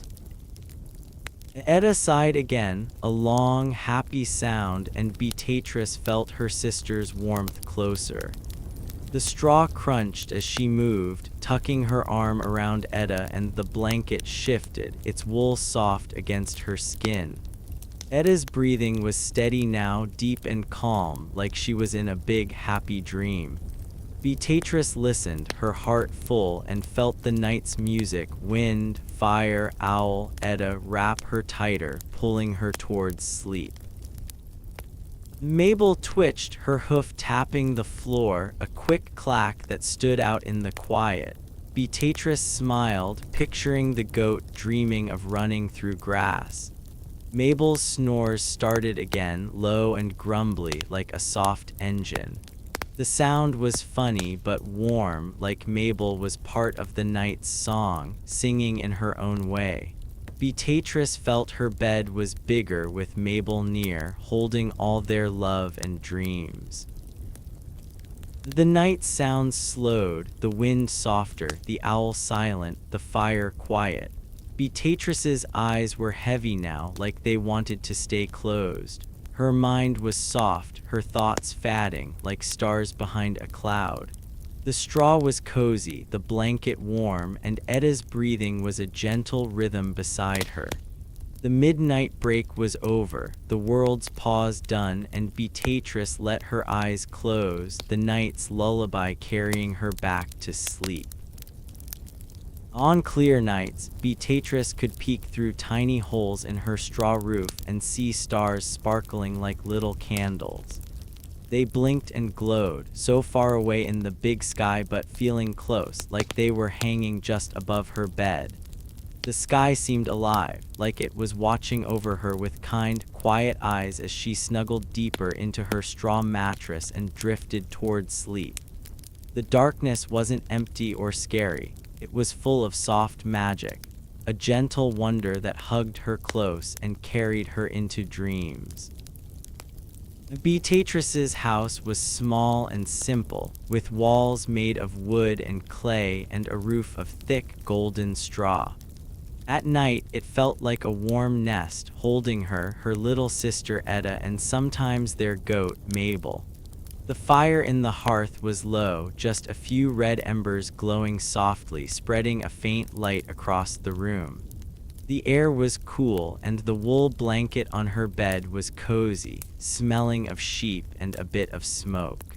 Etta sighed again, a long, happy sound, and Beatrice felt her sister's warmth closer. The straw crunched as she moved, tucking her arm around Etta, and the blanket shifted, its wool soft against her skin. Etta's breathing was steady now, deep and calm, like she was in a big, happy dream. Beatrice listened, her heart full, and felt the night's music, wind, fire, owl, Etta, wrap her tighter, pulling her towards sleep. Mabel twitched, her hoof tapping the floor, a quick clack that stood out in the quiet. Beatrice smiled, picturing the goat dreaming of running through grass. Mabel's snores started again, low and grumbly, like a soft engine. The sound was funny but warm, like Mabel was part of the night's song, singing in her own way. Beatrice felt her bed was bigger with Mabel near, holding all their love and dreams. The night sounds slowed, the wind softer, the owl silent, the fire quiet. Beatrice's eyes were heavy now, like they wanted to stay closed. Her mind was soft, her thoughts fading, like stars behind a cloud. The straw was cozy, the blanket warm, and Etta's breathing was a gentle rhythm beside her. The midnight break was over, the world's pause done, and Beatrice let her eyes close, the night's lullaby carrying her back to sleep. On clear nights, Beatrice could peek through tiny holes in her straw roof and see stars sparkling like little candles. They blinked and glowed, so far away in the big sky but feeling close, like they were hanging just above her bed. The sky seemed alive, like it was watching over her with kind, quiet eyes as she snuggled deeper into her straw mattress and drifted toward sleep. The darkness wasn't empty or scary. It was full of soft magic, a gentle wonder that hugged her close and carried her into dreams. Beatrice's house was small and simple, with walls made of wood and clay and a roof of thick golden straw. At night, it felt like a warm nest, holding her, her little sister Etta, and sometimes their goat, Mabel. The fire in the hearth was low, just a few red embers glowing softly, spreading a faint light across the room. The air was cool, and the wool blanket on her bed was cozy, smelling of sheep and a bit of smoke.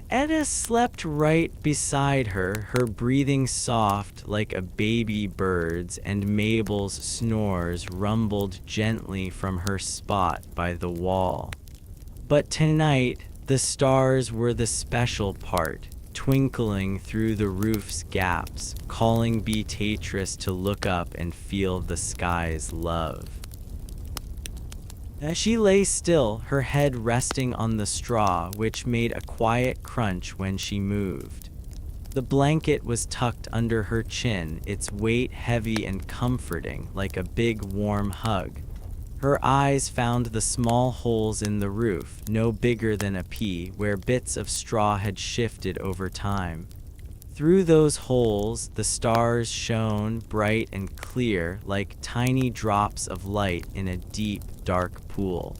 Etta slept right beside her, her breathing soft like a baby bird's, and Mabel's snores rumbled gently from her spot by the wall. But tonight, the stars were the special part, twinkling through the roof's gaps, calling Beatrice to look up and feel the sky's love. As she lay still, her head resting on the straw, which made a quiet crunch when she moved. The blanket was tucked under her chin, its weight heavy and comforting, like a big warm hug. Her eyes found the small holes in the roof, no bigger than a pea, where bits of straw had shifted over time. Through those holes, the stars shone bright and clear, like tiny drops of light in a deep, dark pool.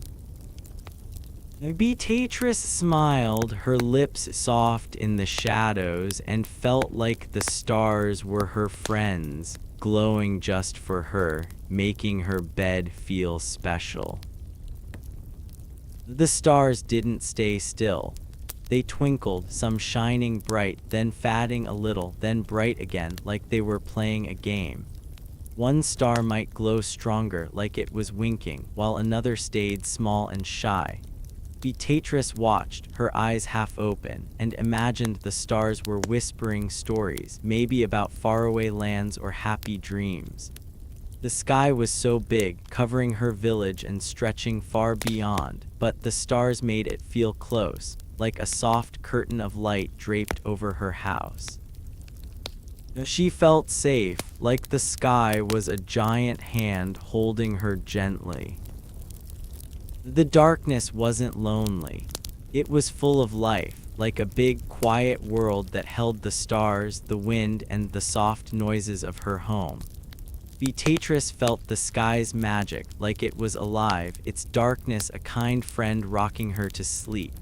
Beatrice smiled, her lips soft in the shadows, and felt like the stars were her friends, glowing just for her, making her bed feel special. The stars didn't stay still. They twinkled, some shining bright, then fading a little, then bright again, like they were playing a game. One star might glow stronger, like it was winking, while another stayed small and shy. Beatrice watched, her eyes half open, and imagined the stars were whispering stories, maybe about faraway lands or happy dreams. The sky was so big, covering her village and stretching far beyond, but the stars made it feel close, like a soft curtain of light draped over her house. She felt safe, like the sky was a giant hand holding her gently. The darkness wasn't lonely. It was full of life, like a big, quiet world that held the stars, the wind, and the soft noises of her home. Beatrice felt the sky's magic, like it was alive, its darkness a kind friend rocking her to sleep.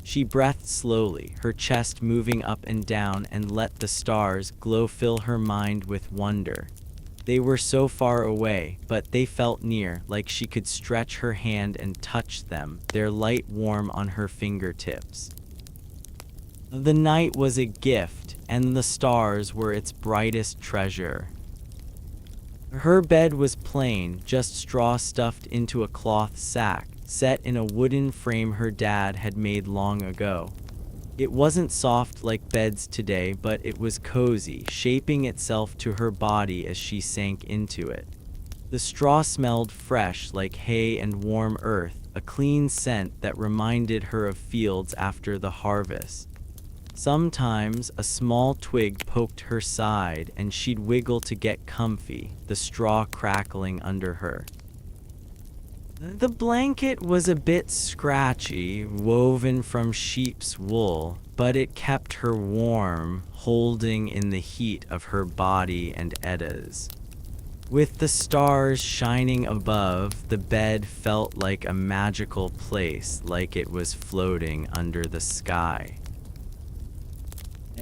She breathed slowly, her chest moving up and down, and let the stars' glow fill her mind with wonder. They were so far away, but they felt near, like she could stretch her hand and touch them, their light warm on her fingertips. The night was a gift, and the stars were its brightest treasure. Her bed was plain, just straw stuffed into a cloth sack, set in a wooden frame her dad had made long ago. It wasn't soft like beds today, but it was cozy, shaping itself to her body as she sank into it. The straw smelled fresh like hay and warm earth, a clean scent that reminded her of fields after the harvest. Sometimes a small twig poked her side and she'd wiggle to get comfy, the straw crackling under her. The blanket was a bit scratchy, woven from sheep's wool, but it kept her warm, holding in the heat of her body and Etta's. With the stars shining above, the bed felt like a magical place, like it was floating under the sky.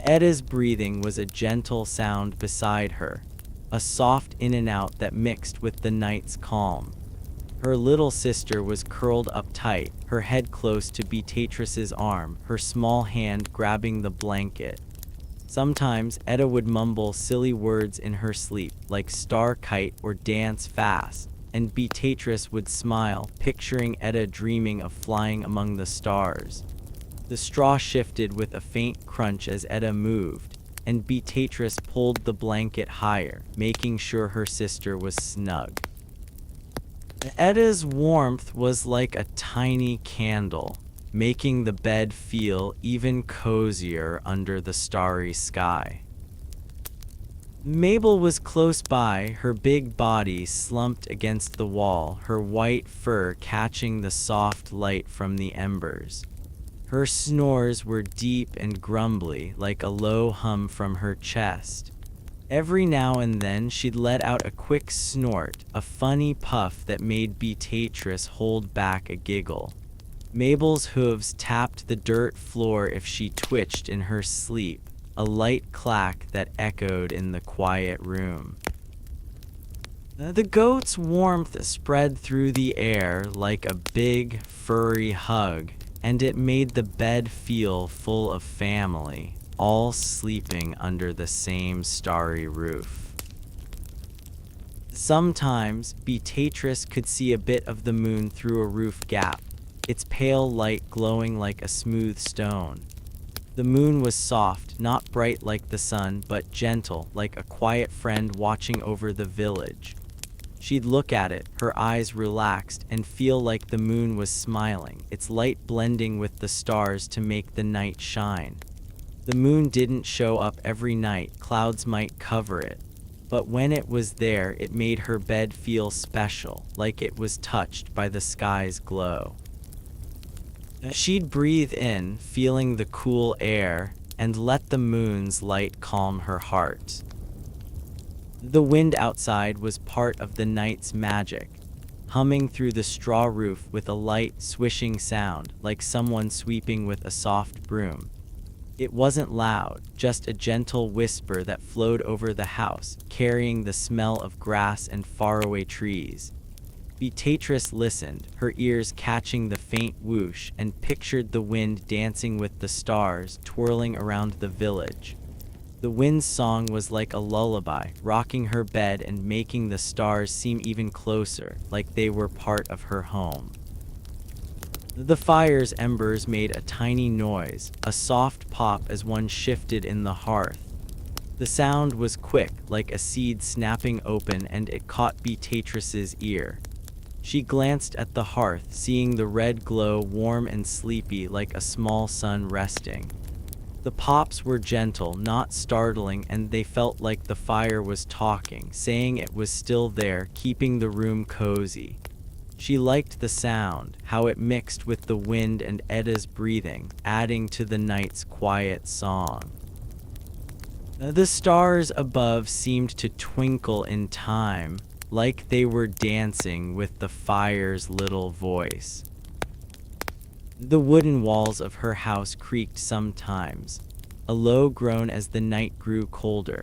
Etta's breathing was a gentle sound beside her, a soft in and out that mixed with the night's calm. Her little sister was curled up tight, her head close to Beatrice's arm, her small hand grabbing the blanket. Sometimes Etta would mumble silly words in her sleep, like star kite or dance fast, and Beatrice would smile, picturing Etta dreaming of flying among the stars. The straw shifted with a faint crunch as Etta moved, and Beatrice pulled the blanket higher, making sure her sister was snug. Etta's warmth was like a tiny candle, making the bed feel even cozier under the starry sky. Mabel was close by, her big body slumped against the wall, her white fur catching the soft light from the embers. Her snores were deep and grumbly, like a low hum from her chest. Every now and then she'd let out a quick snort, a funny puff that made Beatrice hold back a giggle. Mabel's hooves tapped the dirt floor if she twitched in her sleep, a light clack that echoed in the quiet room. The goat's warmth spread through the air like a big, furry hug, and it made the bed feel full of family, all sleeping under the same starry roof. Sometimes, Beatrice could see a bit of the moon through a roof gap, its pale light glowing like a smooth stone. The moon was soft, not bright like the sun, but gentle, like a quiet friend watching over the village. She'd look at it, her eyes relaxed, and feel like the moon was smiling, its light blending with the stars to make the night shine. The moon didn't show up every night, clouds might cover it. But when it was there, it made her bed feel special, like it was touched by the sky's glow. She'd breathe in, feeling the cool air, and let the moon's light calm her heart. The wind outside was part of the night's magic, humming through the straw roof with a light, swishing sound, like someone sweeping with a soft broom. It wasn't loud, just a gentle whisper that flowed over the house, carrying the smell of grass and faraway trees. Beatrice listened, her ears catching the faint whoosh, and pictured the wind dancing with the stars, twirling around the village. The wind's song was like a lullaby, rocking her bed and making the stars seem even closer, like they were part of her home. The fire's embers made a tiny noise, a soft pop as one shifted in the hearth. The sound was quick, like a seed snapping open, and it caught Beatrice's ear. She glanced at the hearth, seeing the red glow warm and sleepy like a small sun resting. The pops were gentle, not startling, and they felt like the fire was talking, saying it was still there, keeping the room cozy. She liked the sound, how it mixed with the wind and Edda's breathing, adding to the night's quiet song. The stars above seemed to twinkle in time, like they were dancing with the fire's little voice. The wooden walls of her house creaked sometimes, a low groan as the night grew colder.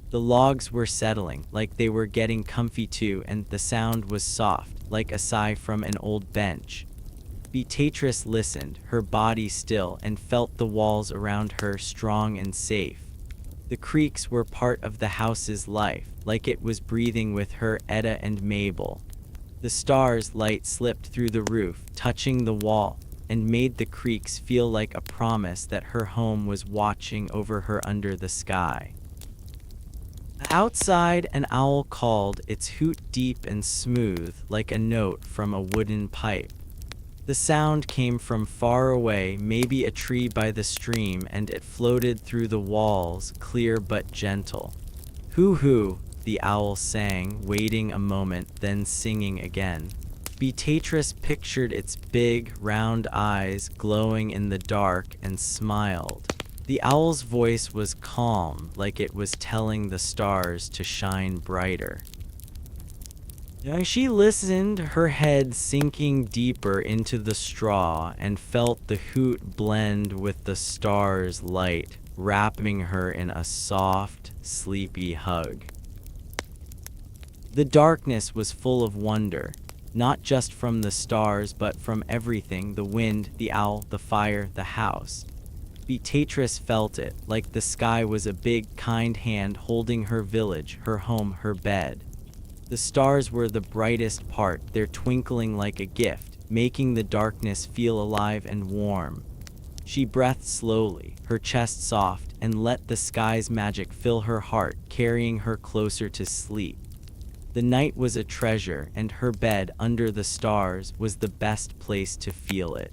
The logs were settling, like they were getting comfy too, and the sound was soft, like a sigh from an old bench. Beatrice listened, her body still, and felt the walls around her strong and safe. The creaks were part of the house's life, like it was breathing with her, Edda and Mabel. The stars' light slipped through the roof, touching the wall, and made the creaks feel like a promise that her home was watching over her under the sky. Outside, an owl called, its hoot deep and smooth, like a note from a wooden pipe. The sound came from far away, maybe a tree by the stream, and it floated through the walls, clear but gentle. Hoo-hoo, the owl sang, waiting a moment, then singing again. Beatrice pictured its big, round eyes glowing in the dark and smiled. The owl's voice was calm, like it was telling the stars to shine brighter. She listened, her head sinking deeper into the straw, and felt the hoot blend with the stars' light, wrapping her in a soft, sleepy hug. The darkness was full of wonder, not just from the stars but from everything, the wind, the owl, the fire, the house. Beatrice felt it, like the sky was a big, kind hand holding her village, her home, her bed. The stars were the brightest part, their twinkling like a gift, making the darkness feel alive and warm. She breathed slowly, her chest soft, and let the sky's magic fill her heart, carrying her closer to sleep. The night was a treasure, and her bed under the stars was the best place to feel it.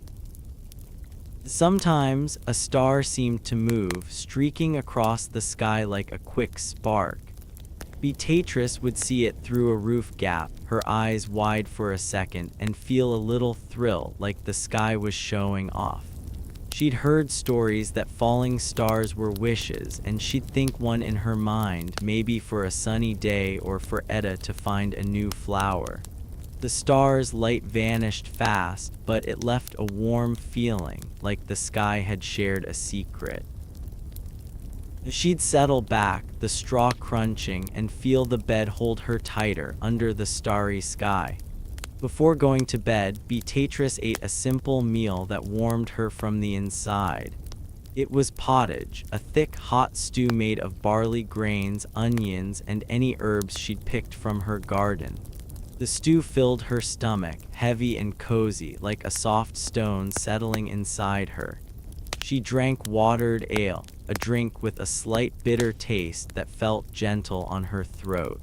Sometimes, a star seemed to move, streaking across the sky like a quick spark. Beatrice would see it through a roof gap, her eyes wide for a second, and feel a little thrill, like the sky was showing off. She'd heard stories that falling stars were wishes, and she'd think one in her mind, maybe for a sunny day or for Edda to find a new flower. The star's light vanished fast, but it left a warm feeling, like the sky had shared a secret. She'd settle back, the straw crunching, and feel the bed hold her tighter under the starry sky. Before going to bed, Beatrice ate a simple meal that warmed her from the inside. It was pottage, a thick, hot stew made of barley grains, onions, and any herbs she'd picked from her garden. The stew filled her stomach, heavy and cozy, like a soft stone settling inside her. She drank watered ale, a drink with a slight bitter taste that felt gentle on her throat.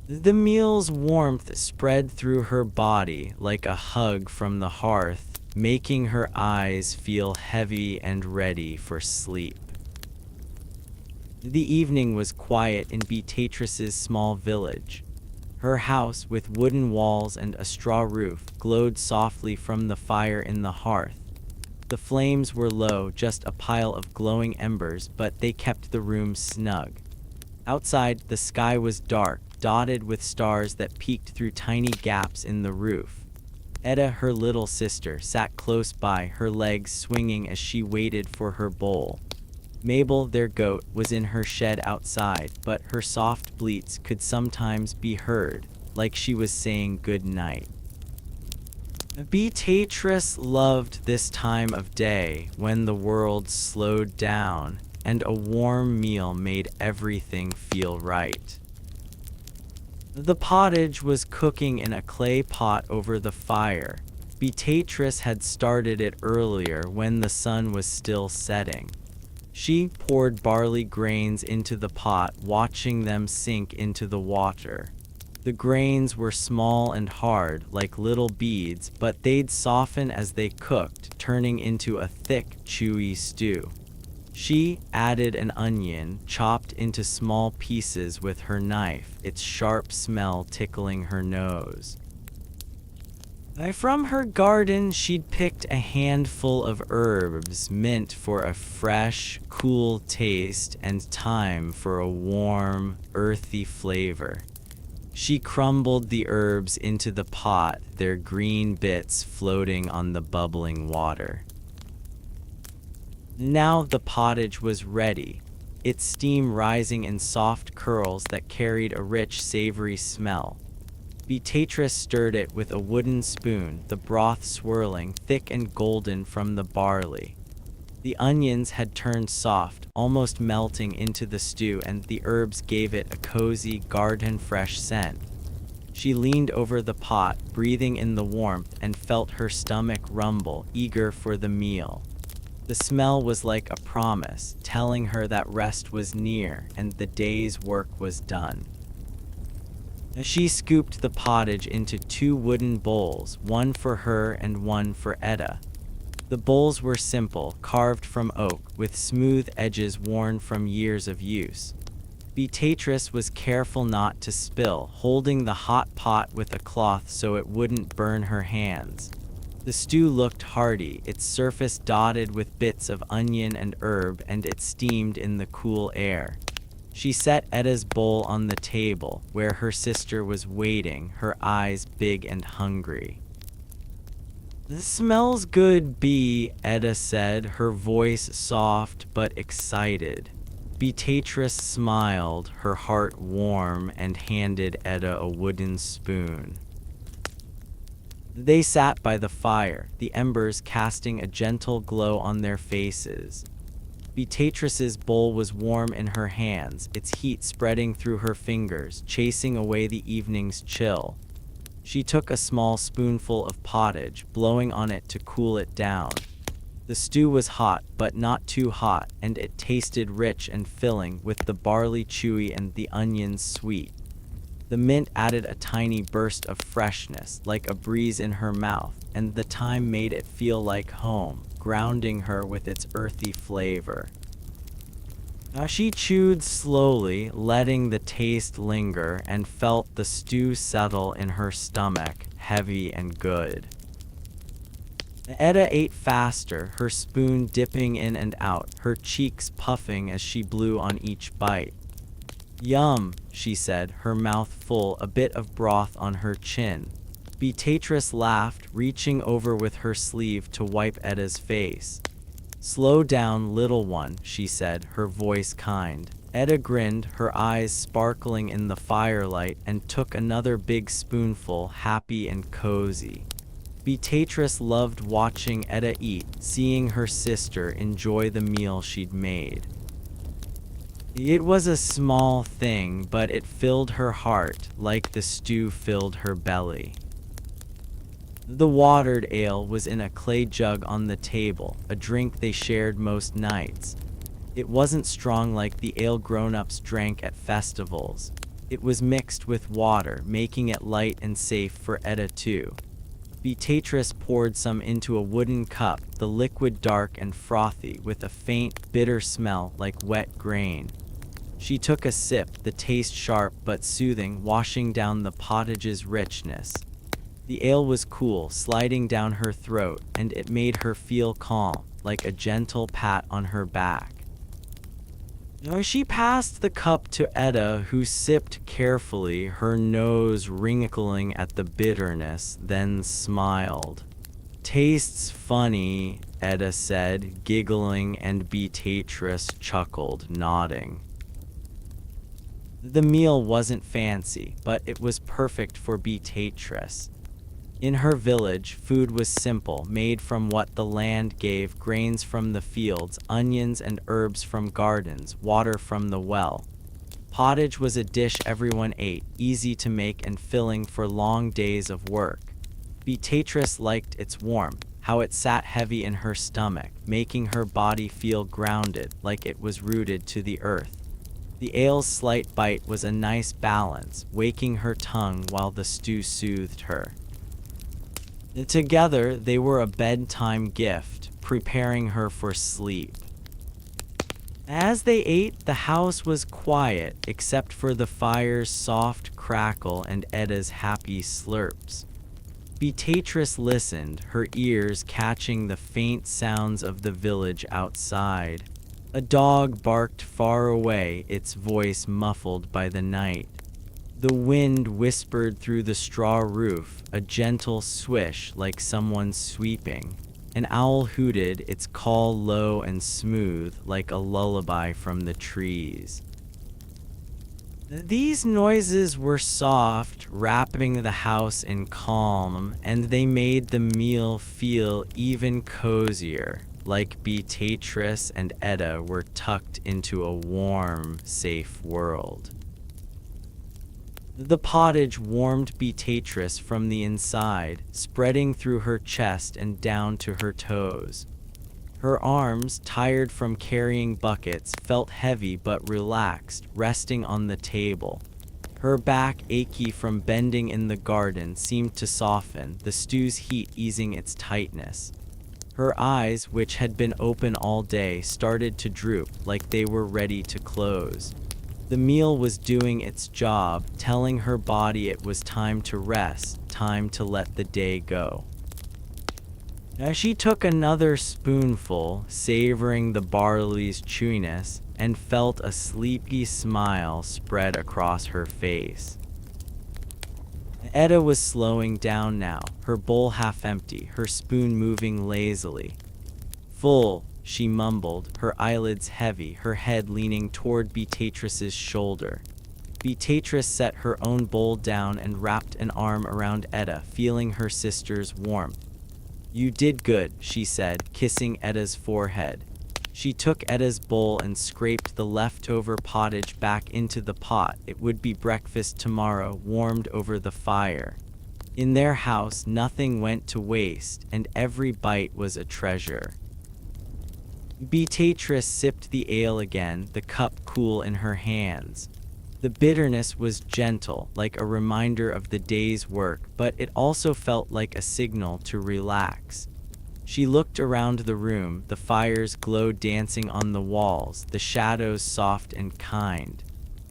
The meal's warmth spread through her body like a hug from the hearth, making her eyes feel heavy and ready for sleep. The evening was quiet in Beatrice's small village. Her house, with wooden walls and a straw roof, glowed softly from the fire in the hearth. The flames were low, just a pile of glowing embers, but they kept the room snug. Outside, the sky was dark, dotted with stars that peeked through tiny gaps in the roof. Etta, her little sister, sat close by, her legs swinging as she waited for her bowl. Mabel, their goat, was in her shed outside, but her soft bleats could sometimes be heard, like she was saying good night. Beatrice loved this time of day when the world slowed down and a warm meal made everything feel right. The pottage was cooking in a clay pot over the fire. Beatrice had started it earlier when the sun was still setting. She poured barley grains into the pot, watching them sink into the water. The grains were small and hard, like little beads, but they'd soften as they cooked, turning into a thick, chewy stew. She added an onion, chopped into small pieces with her knife, its sharp smell tickling her nose. From her garden, she'd picked a handful of herbs, mint for a fresh, cool taste, and thyme for a warm, earthy flavor. She crumbled the herbs into the pot, their green bits floating on the bubbling water. Now the pottage was ready, its steam rising in soft curls that carried a rich, savory smell. Beatrice stirred it with a wooden spoon, the broth swirling, thick and golden from the barley. The onions had turned soft, almost melting into the stew, and the herbs gave it a cozy, garden-fresh scent. She leaned over the pot, breathing in the warmth, and felt her stomach rumble, eager for the meal. The smell was like a promise, telling her that rest was near and the day's work was done. She scooped the pottage into 2 wooden bowls, one for her and one for Etta. The bowls were simple, carved from oak, with smooth edges worn from years of use. Beatrice was careful not to spill, holding the hot pot with a cloth so it wouldn't burn her hands. The stew looked hearty, its surface dotted with bits of onion and herb, and it steamed in the cool air. She set Etta's bowl on the table, where her sister was waiting, her eyes big and hungry. "This smells good, Bea," Etta said, her voice soft but excited. Beatrice smiled, her heart warm, and handed Etta a wooden spoon. They sat by the fire, the embers casting a gentle glow on their faces. Beatrice's bowl was warm in her hands, its heat spreading through her fingers, chasing away the evening's chill. She took a small spoonful of pottage, blowing on it to cool it down. The stew was hot, but not too hot, and it tasted rich and filling, with the barley chewy and the onions sweet. The mint added a tiny burst of freshness, like a breeze in her mouth, and the thyme made it feel like home, grounding her with its earthy flavor. She chewed slowly, letting the taste linger, and felt the stew settle in her stomach, heavy and good. Etta ate faster, her spoon dipping in and out, her cheeks puffing as she blew on each bite. Yum, she said, her mouth full, a bit of broth on her chin. Beatrice laughed, reaching over with her sleeve to wipe Edda's face. Slow down, little one, she said, her voice kind. Edda grinned, her eyes sparkling in the firelight, and took another big spoonful, happy and cozy. Beatrice loved watching Edda eat, seeing her sister enjoy the meal she'd made. It was a small thing, but it filled her heart, like the stew filled her belly. The watered ale was in a clay jug on the table, a drink they shared most nights. It wasn't strong like the ale grown-ups drank at festivals. It was mixed with water, making it light and safe for Edda too. Beatrice poured some into a wooden cup, the liquid dark and frothy, with a faint, bitter smell like wet grain. She took a sip, the taste sharp but soothing, washing down the pottage's richness. The ale was cool, sliding down her throat, and it made her feel calm, like a gentle pat on her back. She passed the cup to Edda, who sipped carefully, her nose wrinkling at the bitterness, then smiled. "Tastes funny," Edda said, giggling, and Beatrice chuckled, nodding. The meal wasn't fancy, but it was perfect for Beatrice. In her village, food was simple, made from what the land gave: grains from the fields, onions and herbs from gardens, water from the well. Pottage was a dish everyone ate, easy to make and filling for long days of work. Beatrice liked its warmth, how it sat heavy in her stomach, making her body feel grounded, like it was rooted to the earth. The ale's slight bite was a nice balance, waking her tongue while the stew soothed her. Together, they were a bedtime gift, preparing her for sleep. As they ate, the house was quiet, except for the fire's soft crackle and Edda's happy slurps. Beatrice listened, her ears catching the faint sounds of the village outside. A dog barked far away, its voice muffled by the night. The wind whispered through the straw roof, a gentle swish like someone sweeping. An owl hooted, its call low and smooth, like a lullaby from the trees. These noises were soft, wrapping the house in calm, and they made the meal feel even cozier, like Beatrice and Edda were tucked into a warm, safe world. The pottage warmed Beatrice from the inside, spreading through her chest and down to her toes. Her arms, tired from carrying buckets, felt heavy but relaxed, resting on the table. Her back, achy from bending in the garden, seemed to soften, the stew's heat easing its tightness. Her eyes, which had been open all day, started to droop, like they were ready to close. The meal was doing its job, telling her body it was time to rest, time to let the day go. As she took another spoonful, savoring the barley's chewiness, and felt a sleepy smile spread across her face. Edda was slowing down now, her bowl half empty, her spoon moving lazily. "Full," she mumbled, her eyelids heavy, her head leaning toward Beatrice's shoulder. Beatrice set her own bowl down and wrapped an arm around Edda, feeling her sister's warmth. "You did good," she said, kissing Edda's forehead. She took Edda's bowl and scraped the leftover pottage back into the pot. It would be breakfast tomorrow, warmed over the fire. In their house, nothing went to waste, and every bite was a treasure. Beatrice sipped the ale again, the cup cool in her hands. The bitterness was gentle, like a reminder of the day's work, but it also felt like a signal to relax. She looked around the room, the fire's glow dancing on the walls, the shadows soft and kind.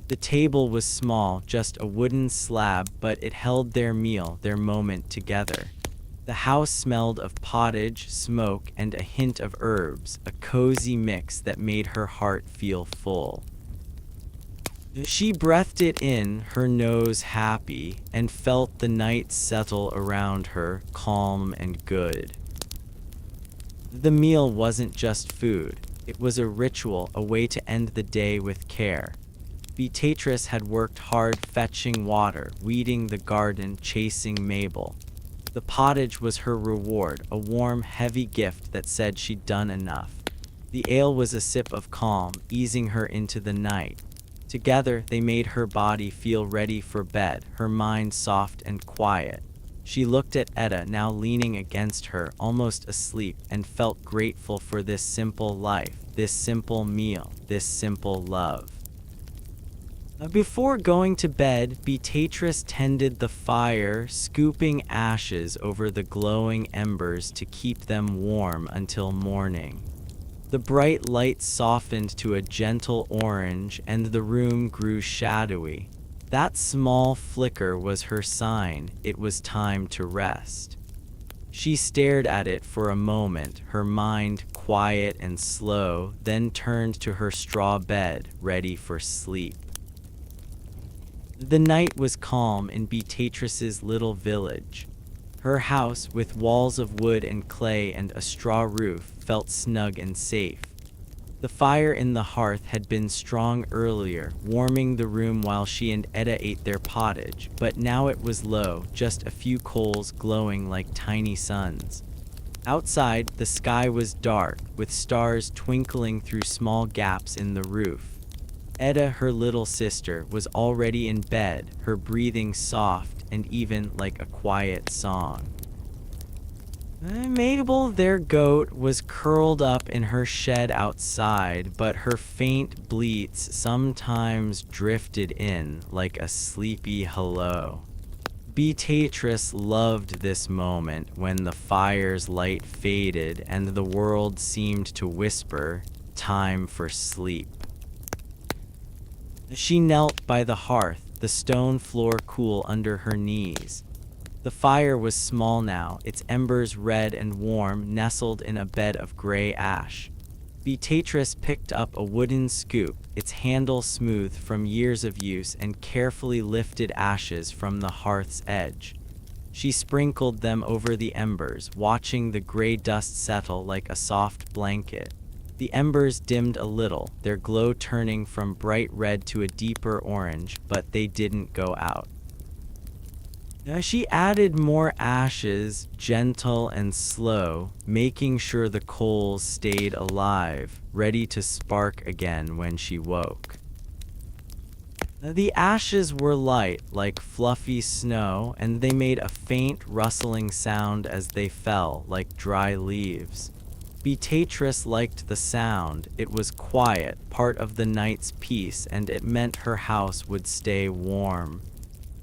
The table was small, just a wooden slab, but it held their meal, their moment together. The house smelled of pottage, smoke, and a hint of herbs, a cozy mix that made her heart feel full. She breathed it in, her nose happy, and felt the night settle around her, calm and good. The meal wasn't just food. It was a ritual, a way to end the day with care. Beatrice had worked hard fetching water, weeding the garden, chasing Mabel. The pottage was her reward, a warm, heavy gift that said she'd done enough. The ale was a sip of calm, easing her into the night. Together, they made her body feel ready for bed, her mind soft and quiet. She looked at Etta, now leaning against her, almost asleep, and felt grateful for this simple life, this simple meal, this simple love. Before going to bed, Beatrice tended the fire, scooping ashes over the glowing embers to keep them warm until morning. The bright light softened to a gentle orange, and the room grew shadowy. That small flicker was her sign it was time to rest. She stared at it for a moment, her mind quiet and slow, then turned to her straw bed, ready for sleep. The night was calm in Beatrice's little village. Her house, with walls of wood and clay and a straw roof, felt snug and safe. The fire in the hearth had been strong earlier, warming the room while she and Etta ate their pottage, but now it was low, just a few coals glowing like tiny suns. Outside, the sky was dark, with stars twinkling through small gaps in the roof. Etta, her little sister, was already in bed, her breathing soft and even like a quiet song. Mabel, their goat, was curled up in her shed outside, but her faint bleats sometimes drifted in like a sleepy hello. Beatrice loved this moment when the fire's light faded and the world seemed to whisper, "Time for sleep." She knelt by the hearth, the stone floor cool under her knees. The fire was small now, its embers red and warm, nestled in a bed of gray ash. Beatrice picked up a wooden scoop, its handle smooth from years of use, and carefully lifted ashes from the hearth's edge. She sprinkled them over the embers, watching the gray dust settle like a soft blanket. The embers dimmed a little, their glow turning from bright red to a deeper orange, but they didn't go out. She added more ashes, gentle and slow, making sure the coals stayed alive, ready to spark again when she woke. The ashes were light, like fluffy snow, and they made a faint rustling sound as they fell, like dry leaves. Beatrice liked the sound. It was quiet, part of the night's peace, and it meant her house would stay warm.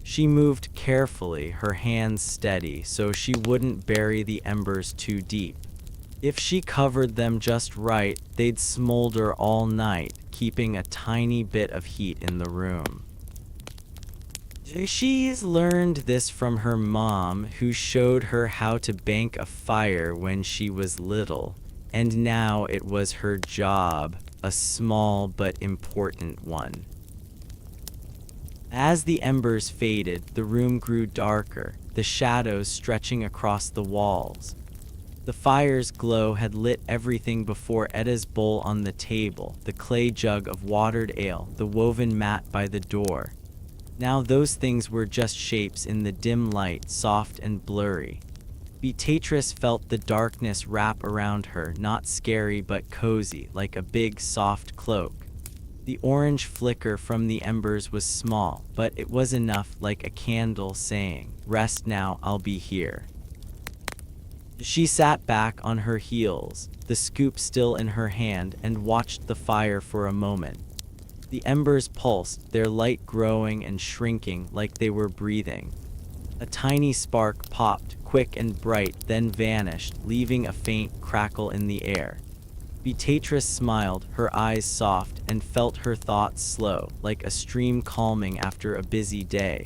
She moved carefully, her hands steady, so she wouldn't bury the embers too deep. If she covered them just right, they'd smolder all night, keeping a tiny bit of heat in the room. She's learned this from her mom, who showed her how to bank a fire when she was little, and now it was her job, a small but important one. As the embers faded, the room grew darker, the shadows stretching across the walls. The fire's glow had lit everything before Etta's bowl on the table, the clay jug of watered ale, the woven mat by the door. Now those things were just shapes in the dim light, soft and blurry. Beatrice felt the darkness wrap around her, not scary but cozy, like a big, soft cloak. The orange flicker from the embers was small, but it was enough, like a candle saying, "Rest now, I'll be here." She sat back on her heels, the scoop still in her hand, and watched the fire for a moment. The embers pulsed, their light growing and shrinking like they were breathing. A tiny spark popped, quick and bright, then vanished, leaving a faint crackle in the air. Beatrice smiled, her eyes soft, and felt her thoughts slow, like a stream calming after a busy day.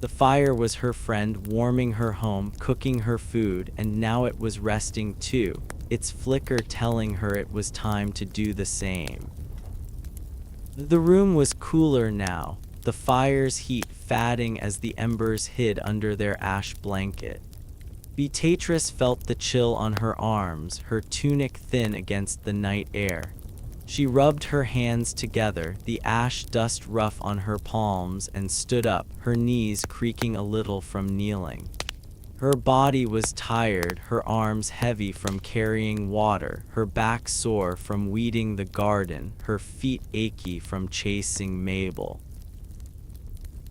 The fire was her friend, warming her home, cooking her food, and now it was resting too, its flicker telling her it was time to do the same. The room was cooler now, the fire's heat fading as the embers hid under their ash blanket. Beatrice felt the chill on her arms, her tunic thin against the night air. She rubbed her hands together, the ash dust rough on her palms, and stood up, her knees creaking a little from kneeling. Her body was tired, her arms heavy from carrying water, her back sore from weeding the garden, her feet achy from chasing Mabel.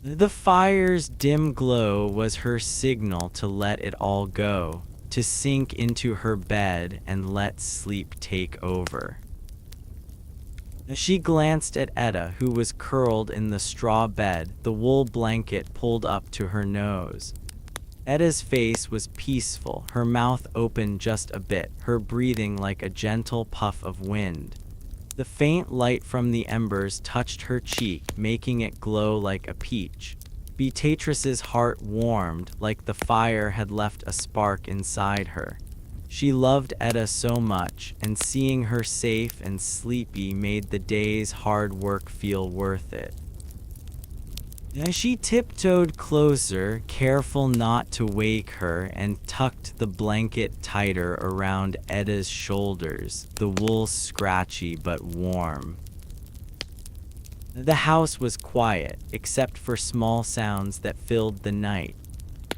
The fire's dim glow was her signal to let it all go, to sink into her bed and let sleep take over. She glanced at Etta, who was curled in the straw bed, the wool blanket pulled up to her nose. Etta's face was peaceful, her mouth open just a bit, her breathing like a gentle puff of wind. The faint light from the embers touched her cheek, making it glow like a peach. Beatrice's heart warmed, like the fire had left a spark inside her. She loved Etta so much, and seeing her safe and sleepy made the day's hard work feel worth it. As she tiptoed closer, careful not to wake her, and tucked the blanket tighter around Etta's shoulders, the wool scratchy but warm. The house was quiet, except for small sounds that filled the night.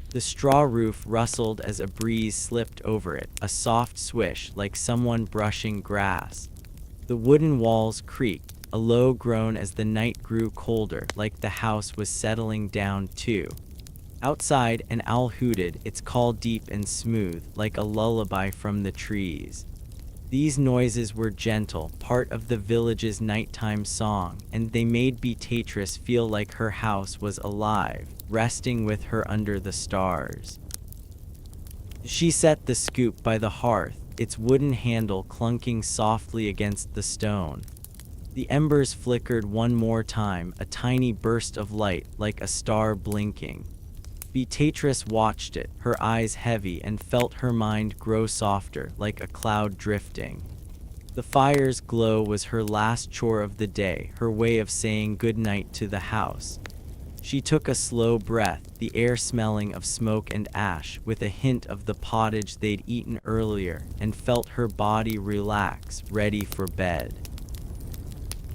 The straw roof rustled as a breeze slipped over it, a soft swish like someone brushing grass. The wooden walls creaked, a low groan as the night grew colder, like the house was settling down too. Outside, an owl hooted, its call deep and smooth, like a lullaby from the trees. These noises were gentle, part of the village's nighttime song, and they made Beatrice feel like her house was alive, resting with her under the stars. She set the scoop by the hearth, its wooden handle clunking softly against the stone. The embers flickered one more time, a tiny burst of light, like a star blinking. Beatrice watched it, her eyes heavy, and felt her mind grow softer, like a cloud drifting. The fire's glow was her last chore of the day, her way of saying goodnight to the house. She took a slow breath, the air smelling of smoke and ash, with a hint of the pottage they'd eaten earlier, and felt her body relax, ready for bed.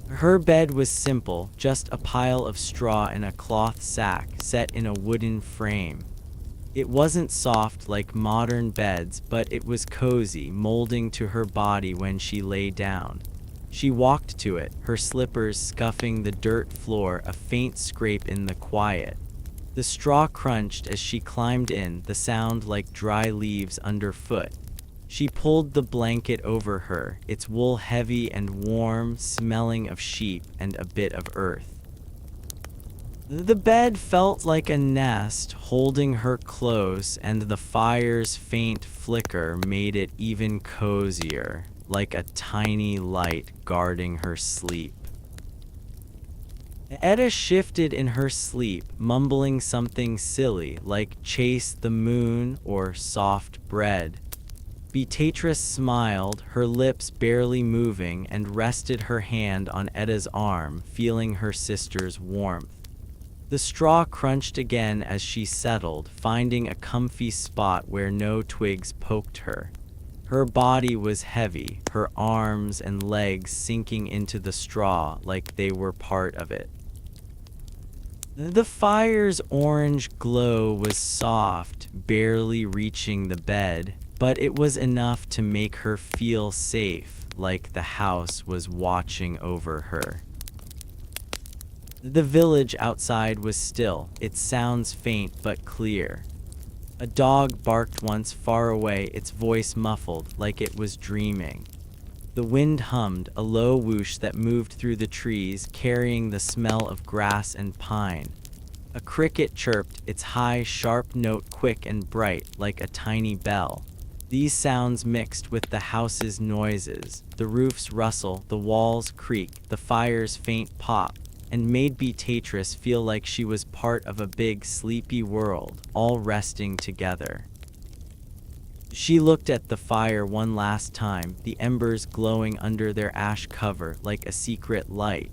Her bed was simple, just a pile of straw and a cloth sack set in a wooden frame. It wasn't soft like modern beds, but it was cozy, molding to her body when she lay down. She walked to it, her slippers scuffing the dirt floor, a faint scrape in the quiet. The straw crunched as she climbed in, the sound like dry leaves underfoot. She pulled the blanket over her, its wool heavy and warm, smelling of sheep and a bit of earth. The bed felt like a nest, holding her close, and the fire's faint flicker made it even cozier, like a tiny light guarding her sleep. Etta shifted in her sleep, mumbling something silly like "chase the moon" or "soft bread." Beatrice smiled, her lips barely moving, and rested her hand on Etta's arm, feeling her sister's warmth. The straw crunched again as she settled, finding a comfy spot where no twigs poked her. Her body was heavy, her arms and legs sinking into the straw like they were part of it. The fire's orange glow was soft, barely reaching the bed, but it was enough to make her feel safe, like the house was watching over her. The village outside was still, its sounds faint but clear. A dog barked once far away, its voice muffled, like it was dreaming. The wind hummed, a low whoosh that moved through the trees, carrying the smell of grass and pine. A cricket chirped, its high, sharp note quick and bright, like a tiny bell. These sounds mixed with the house's noises, the roof's rustle, the walls' creak, the fire's faint pop, and made Beatrice feel like she was part of a big, sleepy world, all resting together. She looked at the fire one last time, the embers glowing under their ash cover like a secret light.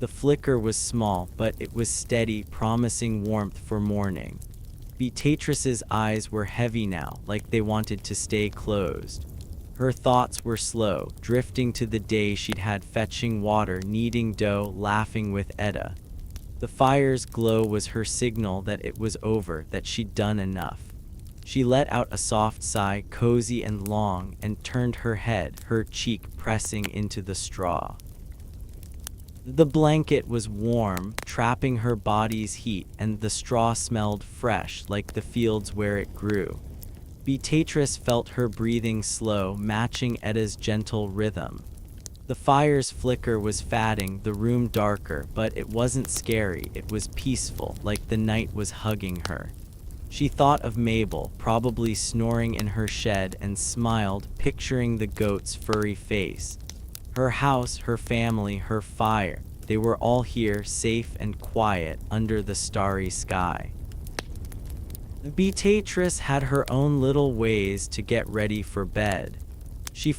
The flicker was small, but it was steady, promising warmth for morning. Beatrice's eyes were heavy now, like they wanted to stay closed. Her thoughts were slow, drifting to the day she'd had, fetching water, kneading dough, laughing with Etta. The fire's glow was her signal that it was over, that she'd done enough. She let out a soft sigh, cozy and long, and turned her head, her cheek pressing into the straw. The blanket was warm, trapping her body's heat, and the straw smelled fresh, like the fields where it grew. Beatrice felt her breathing slow, matching Etta's gentle rhythm. The fire's flicker was fading, the room darker, but it wasn't scary, it was peaceful, like the night was hugging her. She thought of Mabel, probably snoring in her shed, and smiled, picturing the goat's furry face. Her house, her family, her fire, they were all here, safe and quiet, under the starry sky. Beatrice had her own little ways to get ready for bed.